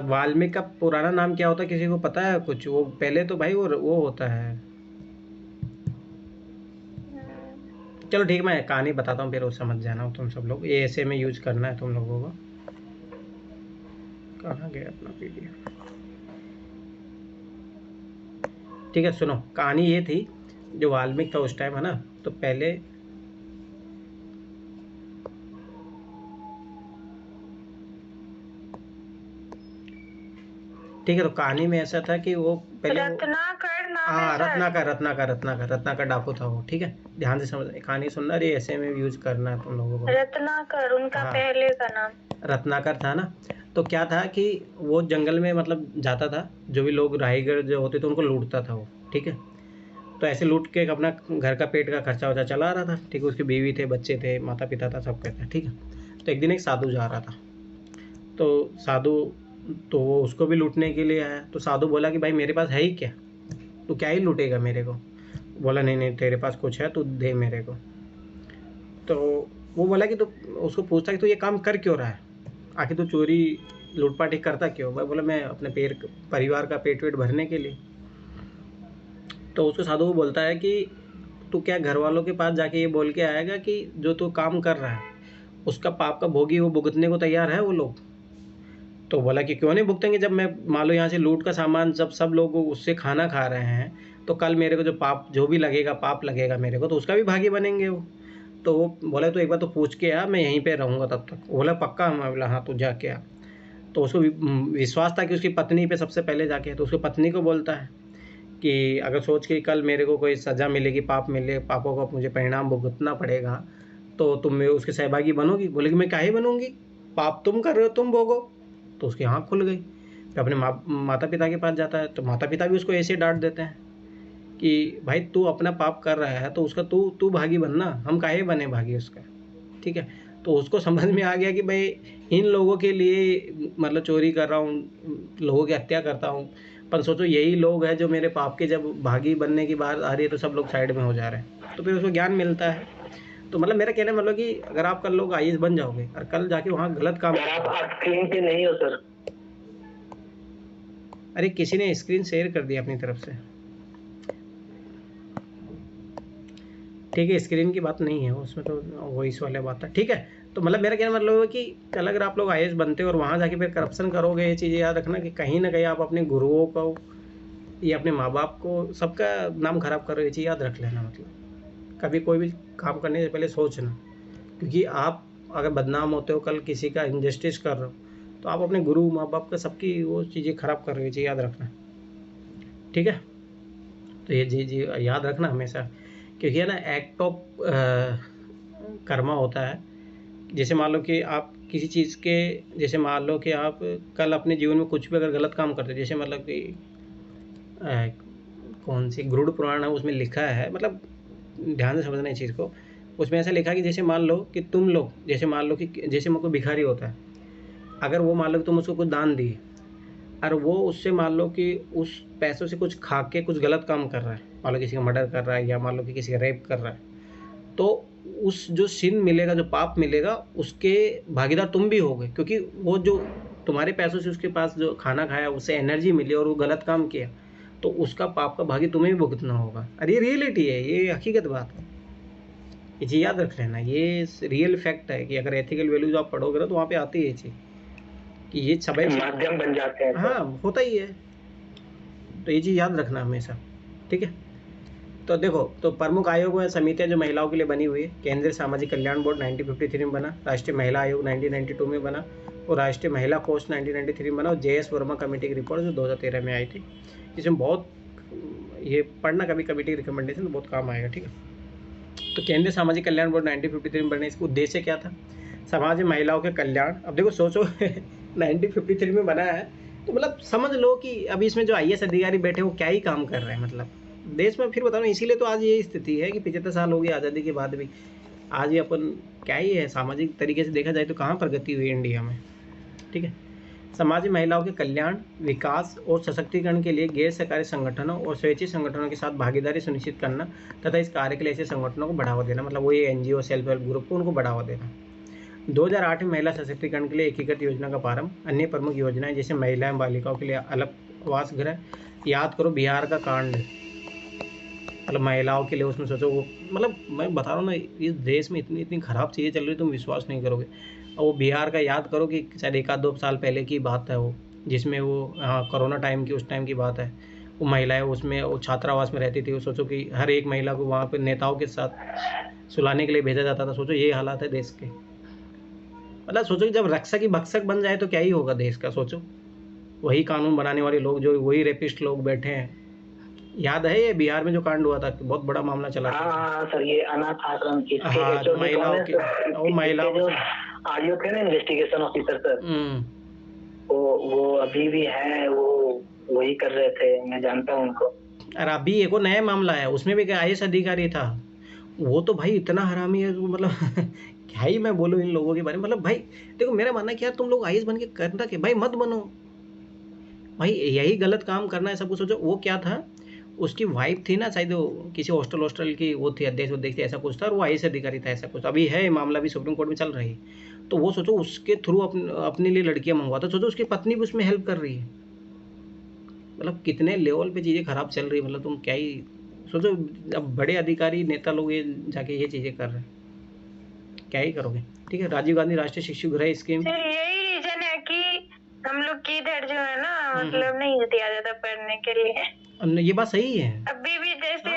वाल्मीकि का पुराना नाम क्या होता है, किसी को पता है कुछ? वो पहले तो भाई वो होता है। चलो ठीक, मैं कहानी बताता हूँ, फिर वो समझ जाना तुम सब लोग। ये ऐसे में यूज करना है तुम लोगों को। कहाँ गया अपना पीडीएफ? ठीक है सुनो, कहानी ये थी, जो वाल्मीकि था उस टाइम है ना, तो पहले ठीक है, तो कहानी में ऐसा था कि वो पहले रत्नाकर नाम हाँ है सर। रत्नाकर डाकू था वो, ठीक है। ध्यान से समझ, कहानी सुनना, ये ऐसे में यूज करना है तुम लोगों को। रत्नाकर उनका पहले का नाम रत्नाकर था ना। तो क्या था कि वो जंगल में मतलब जाता था, जो भी लोग राहीगर जो होते थे उनको लूटता था वो, ठीक है। तो ऐसे लूट के अपना घर का पेट का खर्चा वर्चा चला रहा था, ठीक है। उसकी बीवी थे, बच्चे थे, माता पिता था, सब कहते हैं, ठीक है। तो एक दिन एक साधु जा रहा था, तो साधु तो वो उसको भी लूटने के लिए आया। तो साधु बोला कि भाई मेरे पास है ही क्या, तू क्या ही लूटेगा मेरे को। बोला नहीं नहीं तेरे पास कुछ है, तू दे मेरे को। तो वो बोला कि तू, उसको पूछता कि तू ये काम कर क्यों रहा है, आखिर तू चोरी लूटपाट ही करता क्यों। भाई बोला मैं अपने परिवार का पेट वेट भरने के लिए। तो उसको साधु वो बोलता है कि तू क्या घर वालों के पास जाके ये बोल के आएगा कि जो तू काम कर रहा है उसका पाप का भोगी वो भुगतने को तैयार है वो लोग। तो बोला कि क्यों नहीं भुगतेंगे, जब मैं मान लो यहाँ से लूट का सामान जब सब लोग उससे खाना खा रहे हैं तो कल मेरे को जो पाप जो भी लगेगा पाप लगेगा मेरे को तो उसका भी भागी बनेंगे वो। तो वो बोला तो एक बार तो पूछ के आ, मैं यहीं पे रहूँगा तब तक। वो बोला पक्का। मैं बोला हाँ तू जाके आ। तो उसको विश्वास था कि उसकी पत्नी पे सबसे पहले जाके, तो उसकी पत्नी को बोलता है कि अगर सोच के कल मेरे को कोई सज़ा मिलेगी, पाप मिले, पापों का मुझे परिणाम भुगतना पड़ेगा, तो तुम उसके सहभागी बनोगी। बोले कि मैं काहे बनूंगी, पाप तुम कर रहे हो, तुम भोगो। तो उसकी आँख खुल गई। फिर अपने माता पिता के पास जाता है, तो माता पिता भी उसको ऐसे डांट देते हैं कि भाई तू अपना पाप कर रहा है तो उसका तू भागी बनना, हम काहे बने भागी उसका। ठीक है। तो उसको समझ में आ गया कि भाई इन लोगों के लिए मतलब चोरी कर रहा हूँ, लोगों की हत्या करता हूँ, पर सोचो यही लोग हैं जो मेरे पाप के जब भागी बनने की बात आ रही है तो सब लोग साइड में हो जा रहे हैं। तो फिर उसको ज्ञान मिलता है। तो मतलब मेरा कहना मतलब कि अगर आप कल लोग आईएएस बन जाओगे और कल जाके वहाँ गलत काम, आप स्क्रीन पे नहीं हो सर। अरे किसी ने स्क्रीन शेयर कर दिया अपनी तरफ से। ठीक है, स्क्रीन की बात नहीं है उसमें, तो वॉइस वाले बात है। ठीक है। तो मतलब मेरा कहना मतलब है कि कल अगर आप लोग आईएएस बनते हो और वहाँ जाके फिर करप्शन करोगे, ये चीज़ें याद रखना कि कहीं ना कहीं आप अपने गुरुओं को या अपने माँ बाप को सबका नाम खराब कर रहे हो। ये चीज़ याद रख लेना। मतलब कभी कोई भी काम करने से पहले सोचना, क्योंकि आप अगर बदनाम होते हो, कल किसी का इनजस्टिस कर रहे हो, तो आप अपने गुरु माँ बाप का सबकी वो चीज़ें खराब कर रहे हो। ये चीज़ याद रखना। ठीक है। तो ये जी याद रखना हमेशा, क्योंकि है ना एक्ट ऑफ कर्मा होता है। जैसे मान लो कि आप किसी चीज़ के, जैसे मान लो कि आप कल अपने जीवन में कुछ भी अगर गलत काम करते हो, जैसे मतलब कि कौन सी गरुड़ पुराण है उसमें लिखा है, मतलब ध्यान से समझना इस चीज़ को। उसमें ऐसा लिखा है कि जैसे मान लो कि तुम लोग, जैसे मान लो कि जैसे कोई भिखारी होता है, अगर वो मान लो कि तुम उसको कुछ दान दिए और वो उससे मान लो कि उस पैसों से कुछ खा के कुछ गलत काम कर रहा है, मान लो किसी का मर्डर कर रहा है या मान लो कि किसी का रेप कर रहा है, तो उस जो सिन मिलेगा, जो पाप मिलेगा, उसके भागीदार तुम भी होगे, क्योंकि वो जो तुम्हारे पैसों से उसके पास जो खाना खाया उससे एनर्जी मिली और वो गलत काम किया, तो उसका पाप का भागी तुम्हें भी भुगतना होगा। अरे ये रियलिटी है, ये हकीकत बात है। ये चीज़ याद रख लेना, ये रियल फैक्ट है कि अगर एथिकल वैल्यूज आप पढ़ोगे ना तो वहाँ पे आती है ये चीज़ कि ये सब माध्यम बन जाते हैं। हाँ होता ही है। तो ये चीज़ याद रखना हमेशा। ठीक है। तो देखो, तो प्रमुख आयोग व समितियाँ जो महिलाओं के लिए बनी हुई है, केंद्रीय सामाजिक कल्याण बोर्ड 1953 में बना, राष्ट्रीय महिला आयोग 1992 में बना और राष्ट्रीय महिला कोष 1993 में बना और JS वर्मा कमेटी की रिपोर्ट जो 2013 में आई थी। इसमें बहुत ये पढ़ना कभी कमेटी की रिकमेंडेशन तो बहुत काम आएगा। ठीक है। तो केंद्रीय सामाजिक कल्याण बोर्ड 1953 में बनने, इसका उद्देश्य क्या था, समाज में महिलाओं के कल्याण। अब देखो सोचो 1953 में बना है, तो मतलब समझ लो कि अभी इसमें जो IAS अधिकारी बैठे वो क्या ही काम कर रहे हैं मतलब देश में। फिर बताओ ना, इसीलिए तो आज ये स्थिति है कि 75 साल हो गई आज़ादी के बाद भी आज भी अपन क्या ही है, सामाजिक तरीके से देखा जाए तो कहाँ प्रगति हुई इंडिया में। ठीक है। समाज में महिलाओं के कल्याण, विकास और सशक्तिकरण के लिए गैर सरकारी संगठनों और स्वैच्छिक संगठनों के साथ भागीदारी सुनिश्चित करना तथा इस कार्य के लिए ऐसे संगठनों को बढ़ावा देना, मतलब वही NGO सेल्फ हेल्प ग्रुप को उनको बढ़ावा देना। 2008 में महिला सशक्तिकरण के लिए एकीकृत योजना का प्रारंभ। अन्य प्रमुख योजनाएं जैसे महिलाएं बालिकाओं के लिए अलग आवास गृह। याद करो बिहार का कांड, मतलब महिलाओं के लिए उसमें सोचो वो, मतलब मैं बता रहा हूँ ना, इस देश में इतनी इतनी ख़राब चीज़ें चल रही तुम विश्वास नहीं करोगे। और वो बिहार का याद करो कि शायद 1-2 साल पहले की बात है वो, जिसमें वो हाँ कोरोना टाइम की, उस टाइम की बात है। वो महिलाएं उसमें वो छात्रावास में रहती थी। वो सोचो कि हर एक महिला को वहाँ पर नेताओं के साथ सुलाने के लिए भेजा जाता था। सोचो ये हालात है देश के। मतलब सोचो कि जब रक्षक ही भक्षक बन जाए तो क्या ही होगा देश का। सोचो वही कानून बनाने वाले लोग, जो वही रेपिस्ट लोग बैठे हैं। याद है ये बिहार में जो कांड हुआ था, बहुत बड़ा मामला चला था। हाँ सर, ये अनाथ आश्रम की महिलाओं के, वो महिलाओं जो आरडीओ थे ना, इन्वेस्टिगेशन ऑफिसर सर, वो अभी भी हैं, वो वही कर रहे थे, मैं जानता हूँ उनको। और अभी एक नया मामला है, उसमें भी IAS अधिकारी था, वो तो भाई इतना हरामी है, तो मतलब क्या ही मैं बोलूँ इन लोगों के बारे में। मतलब भाई देखो, मेरा मानना है कि यार तुम लोग आईएएस बन के करना क्या भाई, मत बनो भाई, यही गलत काम करना है सब कुछ। सोचो वो क्या था, उसकी वाइफ थी ना शायद, वो किसी हॉस्टल हॉस्टल की वो थी, अध्यक्ष उध्यक्ष थी, ऐसा कुछ था, और वो आईएएस अधिकारी था, ऐसा कुछ। अभी है मामला, भी सुप्रीम कोर्ट में चल रही है। तो वो सोचो उसके थ्रू अपने लिए लड़कियां मंगवाता, सोचो उसकी पत्नी भी उसमें हेल्प कर रही है। मतलब कितने लेवल पे चीज़ें खराब चल रही है, मतलब तुम क्या ही सोचो। अब बड़े अधिकारी नेता लोग ये जाके ये चीज़ें कर रहे हैं, क्या ही करोगे। ठीक है, राजीव गांधी राष्ट्रीय शिशु गृह स्कीम। सर यही रीजन है कि हम लोग की इधर जो है ना, मतलब नहीं दिया जाता पढ़ने के लिए। ये बात सही है। अभी भी जैसे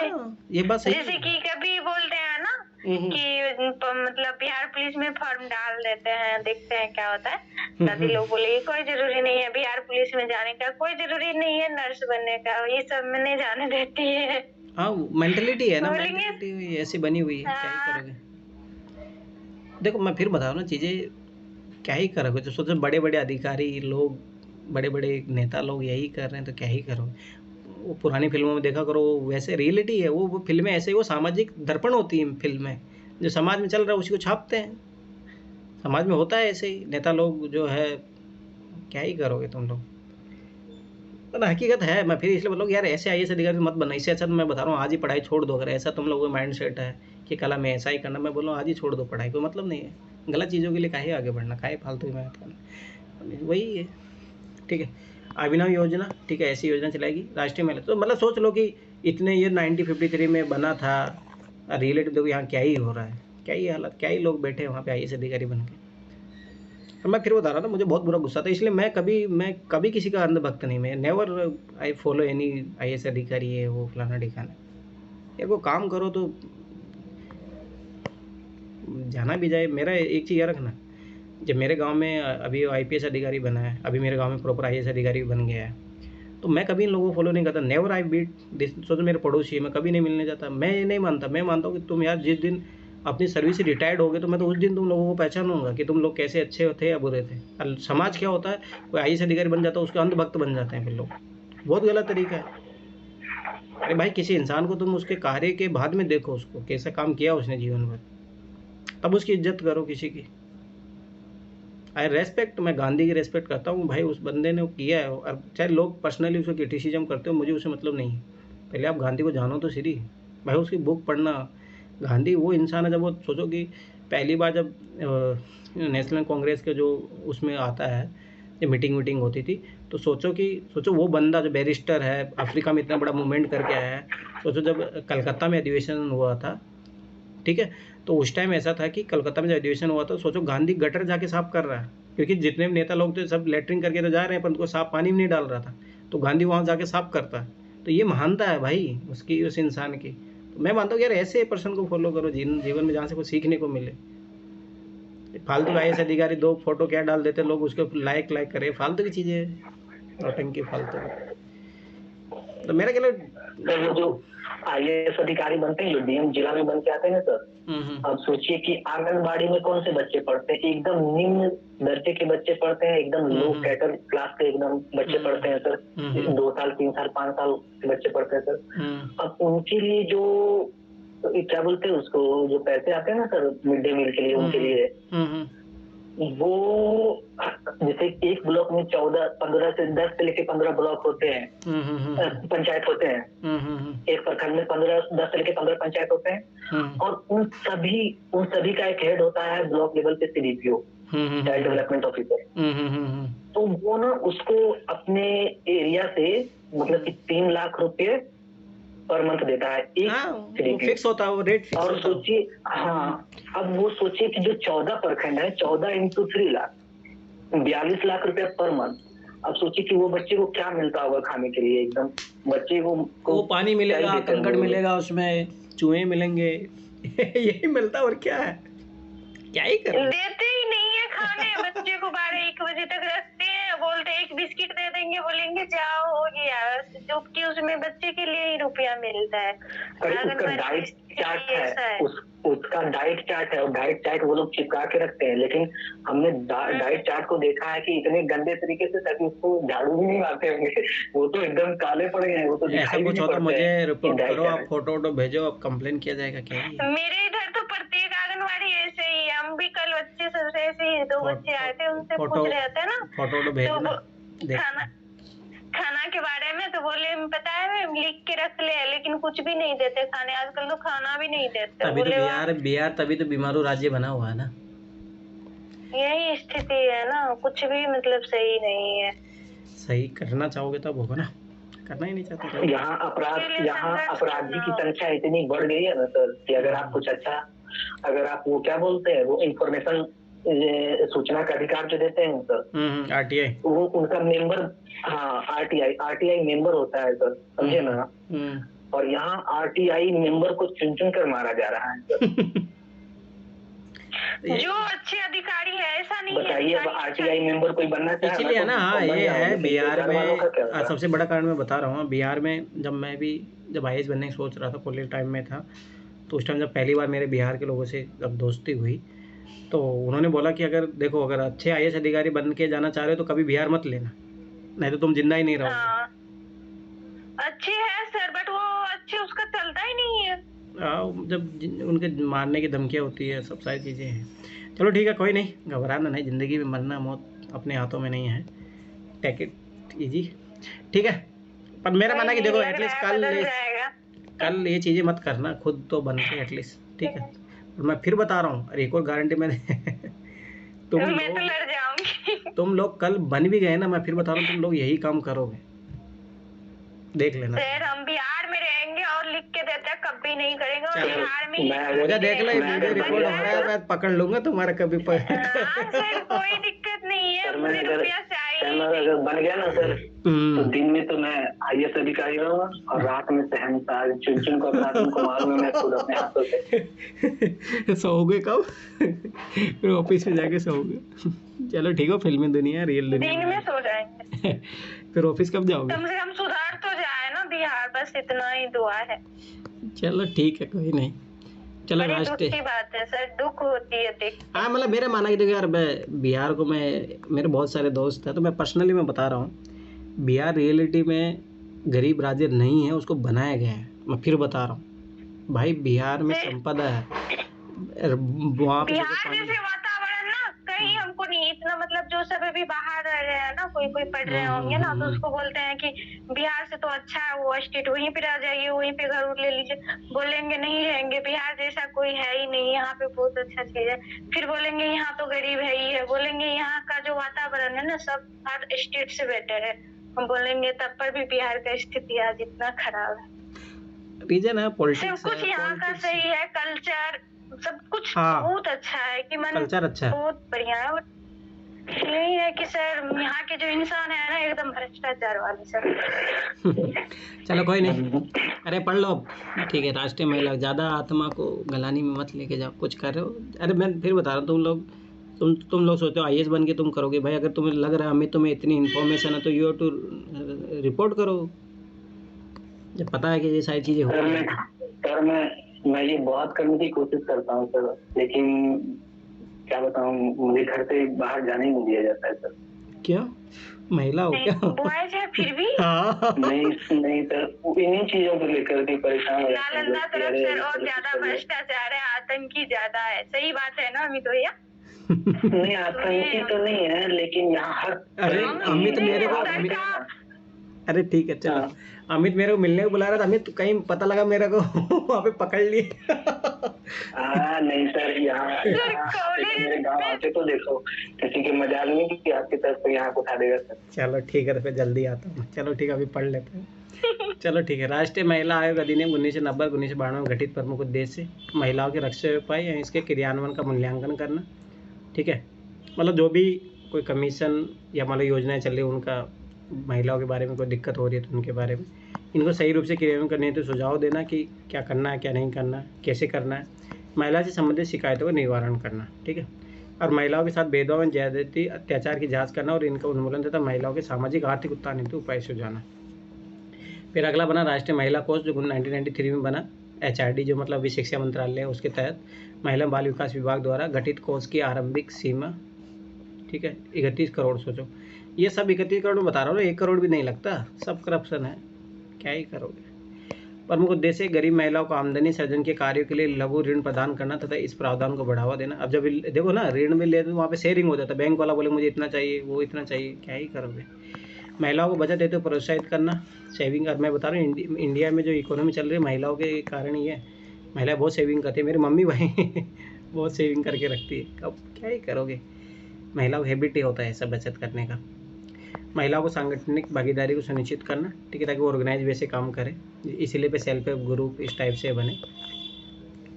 ये बात सही जैसे है। कि कभी बोलते हैं ना कि मतलब बिहार पुलिस में फॉर्म डाल देते हैं, देखते हैं क्या होता है। दादी लोग बोले कोई जरूरी नहीं है बिहार पुलिस में जाने का, कोई जरूरी नहीं है नर्स बनने का, ये सब में नहीं जाने देती है। हाँ, मेंटेलिटी है ना, बोलेंगे मेंटेलिटी ऐसी बनी हुई है, क्या ही करोगे। देखो मैं फिर बता रहा हूँ ना, चीज़ें क्या ही करोगे। तो सोचो बड़े बड़े अधिकारी लोग, बड़े बड़े नेता लोग यही कर रहे हैं, तो क्या ही करोगे। वो पुरानी फिल्मों में देखा करो, वैसे रियलिटी है वो फिल्में ऐसे ही, वो सामाजिक दर्पण होती हैं फिल्में, जो समाज में चल रहा है उसी को छापते हैं। समाज में होता है ऐसे ही, नेता लोग जो है, क्या ही करोगे तुम लोग। पर हकीकत है, मैं फिर इसलिए बोल रहा हूँ यार, ऐसे आईएएस अधिकारी मत बनना। इससे अच्छा तो मैं बता रहा हूँ आज ही पढ़ाई छोड़ दो। अगर ऐसा तुम लोगों का माइंड सेट है कि कला में ऐसा ही करना, मैं बोल रहा हूँ आज ही छोड़ दो पढ़ाई, कोई मतलब नहीं है। गलत चीज़ों के लिए काहे आगे बढ़ना, काहे फालतू की मेहनत करना, वही है। ठीक है, अभिनव योजना, ठीक है, ऐसी योजना चलाएगी राष्ट्रीय महिला। तो मतलब सोच लो कि इतने ये 1953 में बना था, रिलेटिव देखो यहाँ क्या ही हो रहा है, क्या ही हालत, क्या ही लोग बैठे हैं वहाँ पे आईएएस अधिकारी बन के। तो मैं फिर बता रहा था, मुझे बहुत बुरा गुस्सा था, इसलिए मैं कभी किसी का अंधभक्त नहीं। मैं never I follow any IAS अधिकारी है वो फलाना ढिकाना। यार वो काम करो तो जाना भी जाए। मेरा एक चीज़ याद रखना, जब मेरे गांव में अभी आईपीएस अधिकारी बना है, अभी मेरे गांव में प्रॉपर आईएएस अधिकारी बन गया है, तो मैं कभी इन लोगों को फॉलो नहीं करता। Never I beat this. सोचो मेरे पड़ोसी है, मैं कभी नहीं मिलने जाता। मैं ये नहीं मानता, मैं मानता हूँ कि तुम यार जिस दिन अपनी सर्विस से रिटायर्ड हो गए, तो मैं तो उस दिन तुम लोगों को पहचानूंगा कि तुम लोग कैसे अच्छे थे या बुरे थे। और समाज क्या होता है, कोई आईएएस अधिकारी बन जाता है उसके अंधभक्त बन जाते हैं फिर लोग। बहुत गलत तरीका है। अरे भाई, किसी इंसान को तुम उसके कार्य के बाद में देखो, उसको कैसा काम किया उसने जीवन भर, तब उसकी इज्जत करो किसी की। आई रेस्पेक्ट, मैं गांधी की रेस्पेक्ट करता हूँ भाई, उस बंदे ने वो किया है। और चाहे लोग पर्सनली उसको क्रिटिसिज्म करते हो, मुझे उससे मतलब नहीं है। पहले आप गांधी को जानो तो सीधी भाई, उसकी बुक पढ़ना। गांधी वो इंसान है, जब वो सोचो कि पहली बार जब नेशनल कांग्रेस के जो उसमें आता है, जब मीटिंग होती थी, तो सोचो वो बंदा जो बैरिस्टर है, अफ्रीका में इतना बड़ा मूवमेंट करके आया है। सोचो जब कलकत्ता में अधिवेशन हुआ था, ठीक है, तो उस टाइम ऐसा था कि कलकत्ता में जब अधिवेशन हुआ था, सोचो गांधी गटर जाके साफ कर रहा है, क्योंकि जितने भी नेता लोग थे सब लेटरिन करके तो जा रहे हैं, पर उनको साफ पानी भी नहीं डाल रहा था, तो गांधी वहाँ जाके साफ करता है। तो ये महानता है भाई उसकी, उस इंसान की। तो मैं मानता हूँ यार, ऐसे पर्सन को फॉलो करो जीवन में, जहाँ से कुछ सीखने को मिले। फालतू आईएएस अधिकारी 2 फोटो क्या डाल देते लोग, उसके लाइक करे, फालतू की चीज़ें, नौटंकी फालतू की। तो मेरा क्या सर वो जो आईएएस अधिकारी बनते हैं, जो डीएम जिला में बन के आते हैं सर, अब सोचिए कि आंगनबाड़ी में कौन से बच्चे पढ़ते हैं, एकदम निम्न दर्जे के बच्चे पढ़ते हैं, एकदम लो कैटर क्लास के एकदम बच्चे पढ़ते हैं सर। 2 साल 3 साल 5 साल के बच्चे पढ़ते हैं सर। अब उनके लिए जो क्या बोलते हैं उसको, जो पैसे आते हैं ना सर मिड डे मील के लिए, उनके लिए वो जैसे एक ब्लॉक में 14-15 से 10 से लेके 15 ब्लॉक होते हैं, पंचायत होते हैं। एक प्रखंड में 10 से लेके 15 पंचायत होते हैं, और उन सभी का एक हेड होता है ब्लॉक लेवल पे, सीडीपीओ, चाइल्ड डेवलपमेंट ऑफिसर। तो वो ना उसको अपने एरिया से मतलब कि 3 लाख रुपए पर मंथ देता है एक फिक्स होता है वो रेट फिक्स। और सोचिए, हाँ, अब वो सोचिए कि जो 14 प्रखंड है, 14 इंटू 3 लाख, 42 लाख रुपए पर मंथ। अब सोचिए कि वो बच्चे को क्या मिलता होगा खाने के लिए, एकदम बच्चे को पानी मिलेगा, कंकड़ मिलेगा, उसमें चूहे मिलेंगे यही मिलता, और क्या है, क्या ही कर देते ही नहीं है खाने। बच्चे को 12-1 बजे तक रखते हैं, बोलते एक बिस्किट दे देंगे, बोलेंगे जाओ हो गया, जबकि उसमें बच्चे के लिए ही रुपया मिलता है। अरे उसका आंगनबाड़ी डाइट के चार्ट लिए है, ऐसा है। उसका डाइट चार्ट है, और डाइट चार्ट वो लोग चिपका के रखते हैं, लेकिन हमने डाइट चार्ट को देखा है कि इतने गंदे तरीके से ताकि उसको झाड़ू भी नहीं मारते होंगे, वो तो एकदम काले पड़ गए हैं, वो तो ऐसा दिखाई भी कुछ नहीं हो तो पड़ते मुझे हैं कि रिपोर्ट डाइट करो, क्या आप है। फोटो वोटो भेजो, अब कंप्लेन किया जाएगा क्या ही है। मेरे इधर तो प्रत्येक आंगनबाड़ी ऐसे ही है। हम भी कल बच्चे से ऐसे ही 2 बच्चे आए थे, उनसे फोटो पूछ रहे थे ना, फोटो वोटो तो भेजना, वो देखते खाना के बारे में तो बोले पता है मैं लिख के रख ले, लेकिन कुछ भी नहीं देते खाने, आजकल तो खाना भी नहीं देते। तभी तो बोले बिहार तभी तो बीमारू राज्य बना हुआ है ना। यही स्थिति है ना, कुछ भी मतलब सही नहीं है। सही करना चाहोगे तब होगा ना, करना ही नहीं चाहते तो यहाँ संघर्ष अपराधी की करना संख्या इतनी बढ़ गई है ना सर, कि अगर आप कुछ अच्छा, अगर आप वो क्या बोलते हैं, वो इंफॉर्मेशन, सूचना का अधिकार जो देते हैं सर, आरटीआई, वो उनका मेंबर, हाँ आरटीआई मेंबर होता है सर, समझे ना। और यहाँ आरटीआई मेंबर को चुन चुन कर मारा जा रहा है सर। जो अच्छे अधिकारी है, ऐसा नहीं है। बताइए, अब आरटीआई मेंबर कोई बनना चाहे इसीलिए ना, हाँ ये है बिहार में सबसे सबसे बड़ा कारण मैं बता रहा हूँ। बिहार में जब आईएएस बनने की सोच रहा था, कॉलेज टाइम में था, तो उस टाइम जब पहली बार मेरे बिहार के लोगों से जब दोस्ती हुई, तो उन्होंने बोला कि अगर देखो, अगर अच्छे आईएएस अधिकारी बन के जाना चाह रहे हो तो कभी बिहार मत लेना, नहीं तो तुम जिंदा ही नहीं रहोगे। अच्छे है सर, बट वो अच्छे उसका चलता ही नहीं है। जब उनके मारने की धमकियाँ होती है, सब सारी चीज़ें हैं। चलो ठीक है, कोई नहीं, घबराना नहीं, ज़िंदगी में मरना मौत अपने हाथों में नहीं है, टेक इट इजी, ठीक है। पर मेरा मानना कि देखो एटलीस्ट कल ये चीज़ें मत करना, खुद तो बन के एटलीस्ट, ठीक है। और मैं फिर बता रहा हूँ, और एक और गारंटी मैंने मैं तो लड़ जाऊंगी। तुम लोग कल बन भी गए ना, मैं फिर बता रहा हूँ, तुम लोग यही काम करोगे, देख लेना। सर हम बिहार में रहेंगे और लिख के देते हैं, कभी नहीं करेंगे, और बिहार में मुझे देख लो, वीडियो रिकॉर्ड हो रहा है, मैं पकड़ लूंगा तुम्हारा कभी सर कोई दिक्कत नहीं है, मुझे रुपया चाहिए। अगर बन गया ना सर, तो दिन में तो मैं आईएएस अधिकारी रहूंगा, और रात में शहंशाह चुन चुन को अपराध को मारूंगा मैं खुद अपने हाथों से। सोओगे कब? फिर ऑफिस में जाके सोओगे। चलो ठीक हो, फिल्मी दुनिया, रियल दुनिया दिन में सो जाएंगे। फिर ऑफिस कब जाओगे? कम से कम सुधार तो जाए ना बिहार, बस इतना ही दुआ है। चलो ठीक है, कोई नहीं। चलो दुख की बात है सर, दुख होती है देख। हाँ, मतलब मेरा मानना है कि देखो यार, मैं बिहार को, मेरे बहुत सारे दोस्त हैं, तो मैं पर्सनली मैं बता रहा हूँ, बिहार रियलिटी में गरीब राज्य नहीं है, उसको बनाया गया है। मैं फिर बता रहा हूँ भाई, बिहार में संपदा है, वहाँ पे बिहार जैसे वातावरण ना कहीं हमको नहीं इतना, मतलब जो सब अभी बाहर रह रहे हैं ना, कोई पढ़ रहे होंगे ना, तो उसको बोलते हैं कि बिहार से तो अच्छा है वो स्टेट, वहीं पे रह जाइए, वहीं पे घर ले लीजिए, बोलेंगे नहीं रहेंगे, बिहार जैसा कोई है ही नहीं, यहाँ पे बहुत अच्छा चीज है। फिर बोलेंगे यहाँ तो गरीब है ही है, बोलेंगे यहाँ का जो वातावरण है ना, सब हर स्टेट से बेटर है। हम बोलेंगे तब पर भी बिहार का स्थिति आज इतना खराब है। रीजन है पॉलिटिक्स, सब कुछ यहाँ का सही है, कल्चर सब कुछ बहुत अच्छा है, कि मन कल्चर अच्छा है, बहुत बढ़िया है। यही है कि सर यहाँ के जो इंसान है ना, एकदम भ्रष्टाचार वाले सर। चलो कोई नहीं, अरे पढ़ लो, ठीक है। राष्ट्रीय महिला, ज़्यादा आत्मा को गलानी में मत लेके जाओ, कुछ कर रहे हो। अरे मैं फिर बता रहा हूँ, तुम लोग सोचते हो आईएएस बन के तुम करोगे, भाई अगर तुम्हें लग रहा है हमें तुम्हें इतनी इन्फॉर्मेशन है तो यू हैव टू रिपोर्ट करो, जब पता है कि ये सारी चीज़ें हो रही हैं। सर मैं ये बहुत करने की कोशिश करता हूँ सर, लेकिन क्या बताऊँ, मुझे घर से बाहर जाने नहीं दिया जाता है सर। क्यों? महिला हो क्या? बॉयज है फिर भी? नहीं सर, इन्हीं चीजों को लेकर के परेशान हो जाते हैं। नालंदा तरफ सर और ज्यादा भ्रष्टाचार है, आतंकी ज्यादा है, सही बात है ना अमित भैया? नहीं, आतंकी तो नहीं है, लेकिन यहाँ हर, अरे अमित मेरे को, अरे ठीक है चलो, अमित मेरे को मिलने को बुला रहा था, अमित कहीं पता लगा मेरे को वहाँ पे पकड़ लिए। नहीं सर, यहाँ मेरे गाँव आते तो देखो, किसी के मजाल नहीं कि आपकी तरफ से यहाँ उठा देगा सर। चलो ठीक है, तो फिर जल्दी आता हूँ। चलो ठीक है, अभी पढ़ लेते हैं। चलो ठीक है। राष्ट्रीय महिला आयोग अधिनियम 1990-1992 में गठित प्रमुख उद्देश्य महिलाओं की रक्षा उपाय या इसके क्रियान्वयन का मूल्यांकन करना, ठीक है। मतलब जो भी कोई कमीशन या मतलब योजनाएं चल रही है, उनका महिलाओं के बारे में कोई दिक्कत हो रही है तो उनके बारे में इनको सही रूप से क्रियान्वयन करने है तो सुझाव देना कि क्या करना है, क्या नहीं करना, कैसे करना है, महिला से संबंधित शिकायतों का निवारण करना, ठीक है। और महिलाओं के साथ भेदभाव एवं ज्यादती अत्याचार की जांच करना और इनका उन्मूलन तथा महिलाओं के सामाजिक आर्थिक उत्थान हेतु उपाय सुझाना। फिर अगला बना राष्ट्रीय महिला कोष जो 1993 में बना। HRD जो मतलब अभी शिक्षा मंत्रालय है उसके तहत महिला बाल विकास विभाग द्वारा गठित कोष की आरंभिक सीमा, ठीक है, 31 करोड़। सोचो ये सब 31 करोड़ में बता रहा हूँ, 1 करोड़ भी नहीं लगता, सब करप्शन है, क्या ही करोगे। प्रमुख उद्देश्य गरीब महिलाओं को आमदनी सर्जन के कार्यों के लिए लघु ऋण प्रदान करना तथा इस प्रावधान को बढ़ावा देना। अब जब देखो ना ऋण में ले तो वहाँ पे शेयरिंग हो जाता है, बैंक वाला बोले मुझे इतना चाहिए, वो इतना चाहिए, क्या ही करोगे। महिलाओं को बचत हेतु प्रोत्साहित करना, सेविंग। और मैं बता रहा हूँ इंडिया में जो इकोनॉमी चल रही है महिलाओं के कारण ही है। महिलाएं बहुत सेविंग करती है, मेरी मम्मी भाई बहुत सेविंग करके रखती है। अब क्या ही करोगे, महिलाओं का हैबिट ही होता है सब बचत करने का। महिलाओं को सांगठनिक भागीदारी को सुनिश्चित करना, ठीक है, ताकि वो ऑर्गेनाइज वैसे काम करें, इसीलिए पे सेल्फ हेल्प ग्रुप इस टाइप से बने।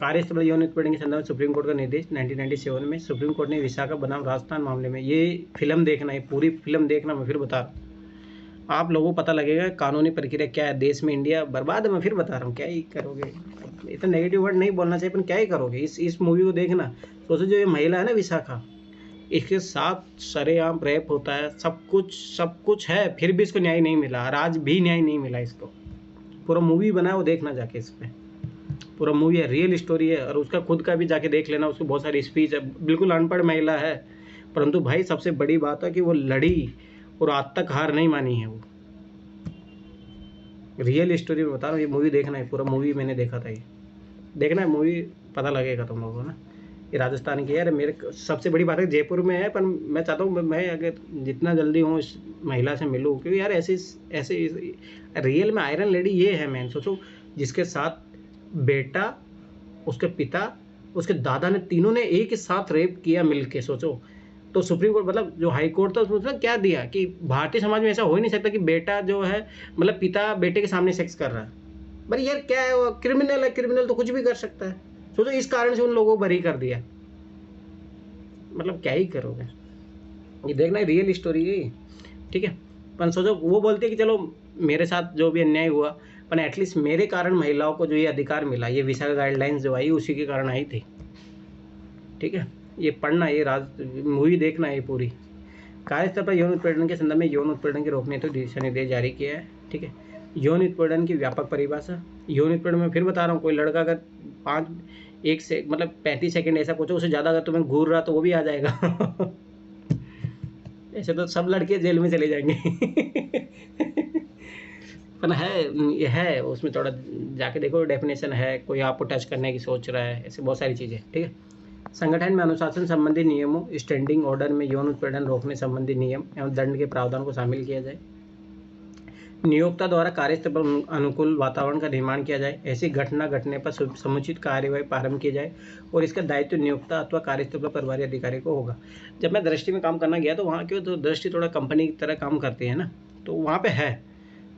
कार्यस्थल यौन उत्पीड़न के संदर्भ में सुप्रीम कोर्ट का निर्देश 1997 में सुप्रीम कोर्ट ने विशाखा बनाम राजस्थान मामले में, ये फिल्म देखना है, पूरी फिल्म देखना, मैं फिर बता रहा हूँ आप लोगों को पता लगेगा कानूनी प्रक्रिया क्या है। देश में इंडिया बर्बाद है, मैं फिर बता रहा हूँ, क्या ही करोगे। इतना नेगेटिव वर्ड नहीं बोलना चाहिए, पर क्या ही करोगे। इस मूवी को देखना। सोचो जो ये महिला है ना विशाखा, इसके साथ सरेआम रेप होता है, सब कुछ है, फिर भी इसको न्याय नहीं मिला, और आज भी न्याय नहीं मिला इसको। पूरा मूवी बना है, वो देखना जाके, इस पर पूरा मूवी है, रियल स्टोरी है, और उसका खुद का भी जाके देख लेना, उसको बहुत सारी स्पीच है। बिल्कुल अनपढ़ महिला है, परंतु भाई सबसे बड़ी बात है कि वो लड़ी और आज तक हार नहीं मानी है। वो रियल स्टोरी में बता रहा हूँ, ये मूवी देखना है, पूरा मूवी मैंने देखा था, ये देखना है मूवी, पता लगेगा तुम लोगों को ना। ये राजस्थान की है, मेरे सबसे बड़ी बात है जयपुर में है, पर मैं चाहता हूँ मैं अगर जितना जल्दी हूँ इस महिला से मिलूँ, क्योंकि यार ऐसे रियल में आयरन लेडी ये है। मैन सोचो जिसके साथ बेटा, उसके पिता, उसके दादा ने, तीनों ने एक ही साथ रेप किया मिलके। सोचो तो सुप्रीम कोर्ट मतलब जो हाई कोर्ट था उसने क्या दिया कि भारतीय समाज में ऐसा हो ही नहीं सकता कि बेटा जो है मतलब पिता बेटे के सामने सेक्स कर रहा है। भाई यार क्या है, वो क्रिमिनल है, क्रिमिनल तो कुछ भी कर सकता है। सोचो इस कारण से उन लोगों को बरी कर दिया, मतलब क्या ही करोगे। ये देखना है, रियल स्टोरी है, ठीक है। पर सोचो वो बोलते हैं कि चलो मेरे साथ जो भी अन्याय हुआ, पर एटलीस्ट मेरे कारण महिलाओं को जो ये अधिकार मिला, ये विशाखा गाइडलाइंस जो आई उसी के कारण आई थी, ठीक है। ये पढ़ना, ये मूवी देखना है पूरी। कार्यस्थल पर यौन उत्पीड़न के संदर्भ में यौन उत्पीड़न के रोकने तो दिशा निर्देश जारी किया है, ठीक है। यौन उत्पीड़न की व्यापक परिभाषा। यौन उत्पीड़न में फिर बता रहा हूँ, कोई लड़का अगर 35 सेकंड ऐसा कुछ, उससे ज़्यादा अगर तुम्हें घूर रहा तो वो भी आ जाएगा ऐसे तो सब लड़के जेल में चले जाएंगे पर है उसमें थोड़ा जाके देखो, डेफिनेशन है, कोई आपको टच करने की सोच रहा है, ऐसे बहुत सारी चीज़ें, ठीक है। संगठन में अनुशासन संबंधी नियमों, स्टैंडिंग ऑर्डर में यौन उत्पीड़न रोकने संबंधी नियम एवं दंड के प्रावधान को शामिल किया जाए। नियोक्ता द्वारा कार्यस्थल पर अनुकूल वातावरण का निर्माण किया जाए। ऐसी घटना घटने पर समुचित कार्यवाही प्रारंभ की जाए और इसका दायित्व नियोक्ता अथवा कार्यस्थल पर प्रभारी अधिकारी को होगा। जब मैं दृष्टि में काम करना गया तो वहाँ क्यों, तो दृष्टि थोड़ा कंपनी की तरह काम करती है ना, तो वहाँ पे है,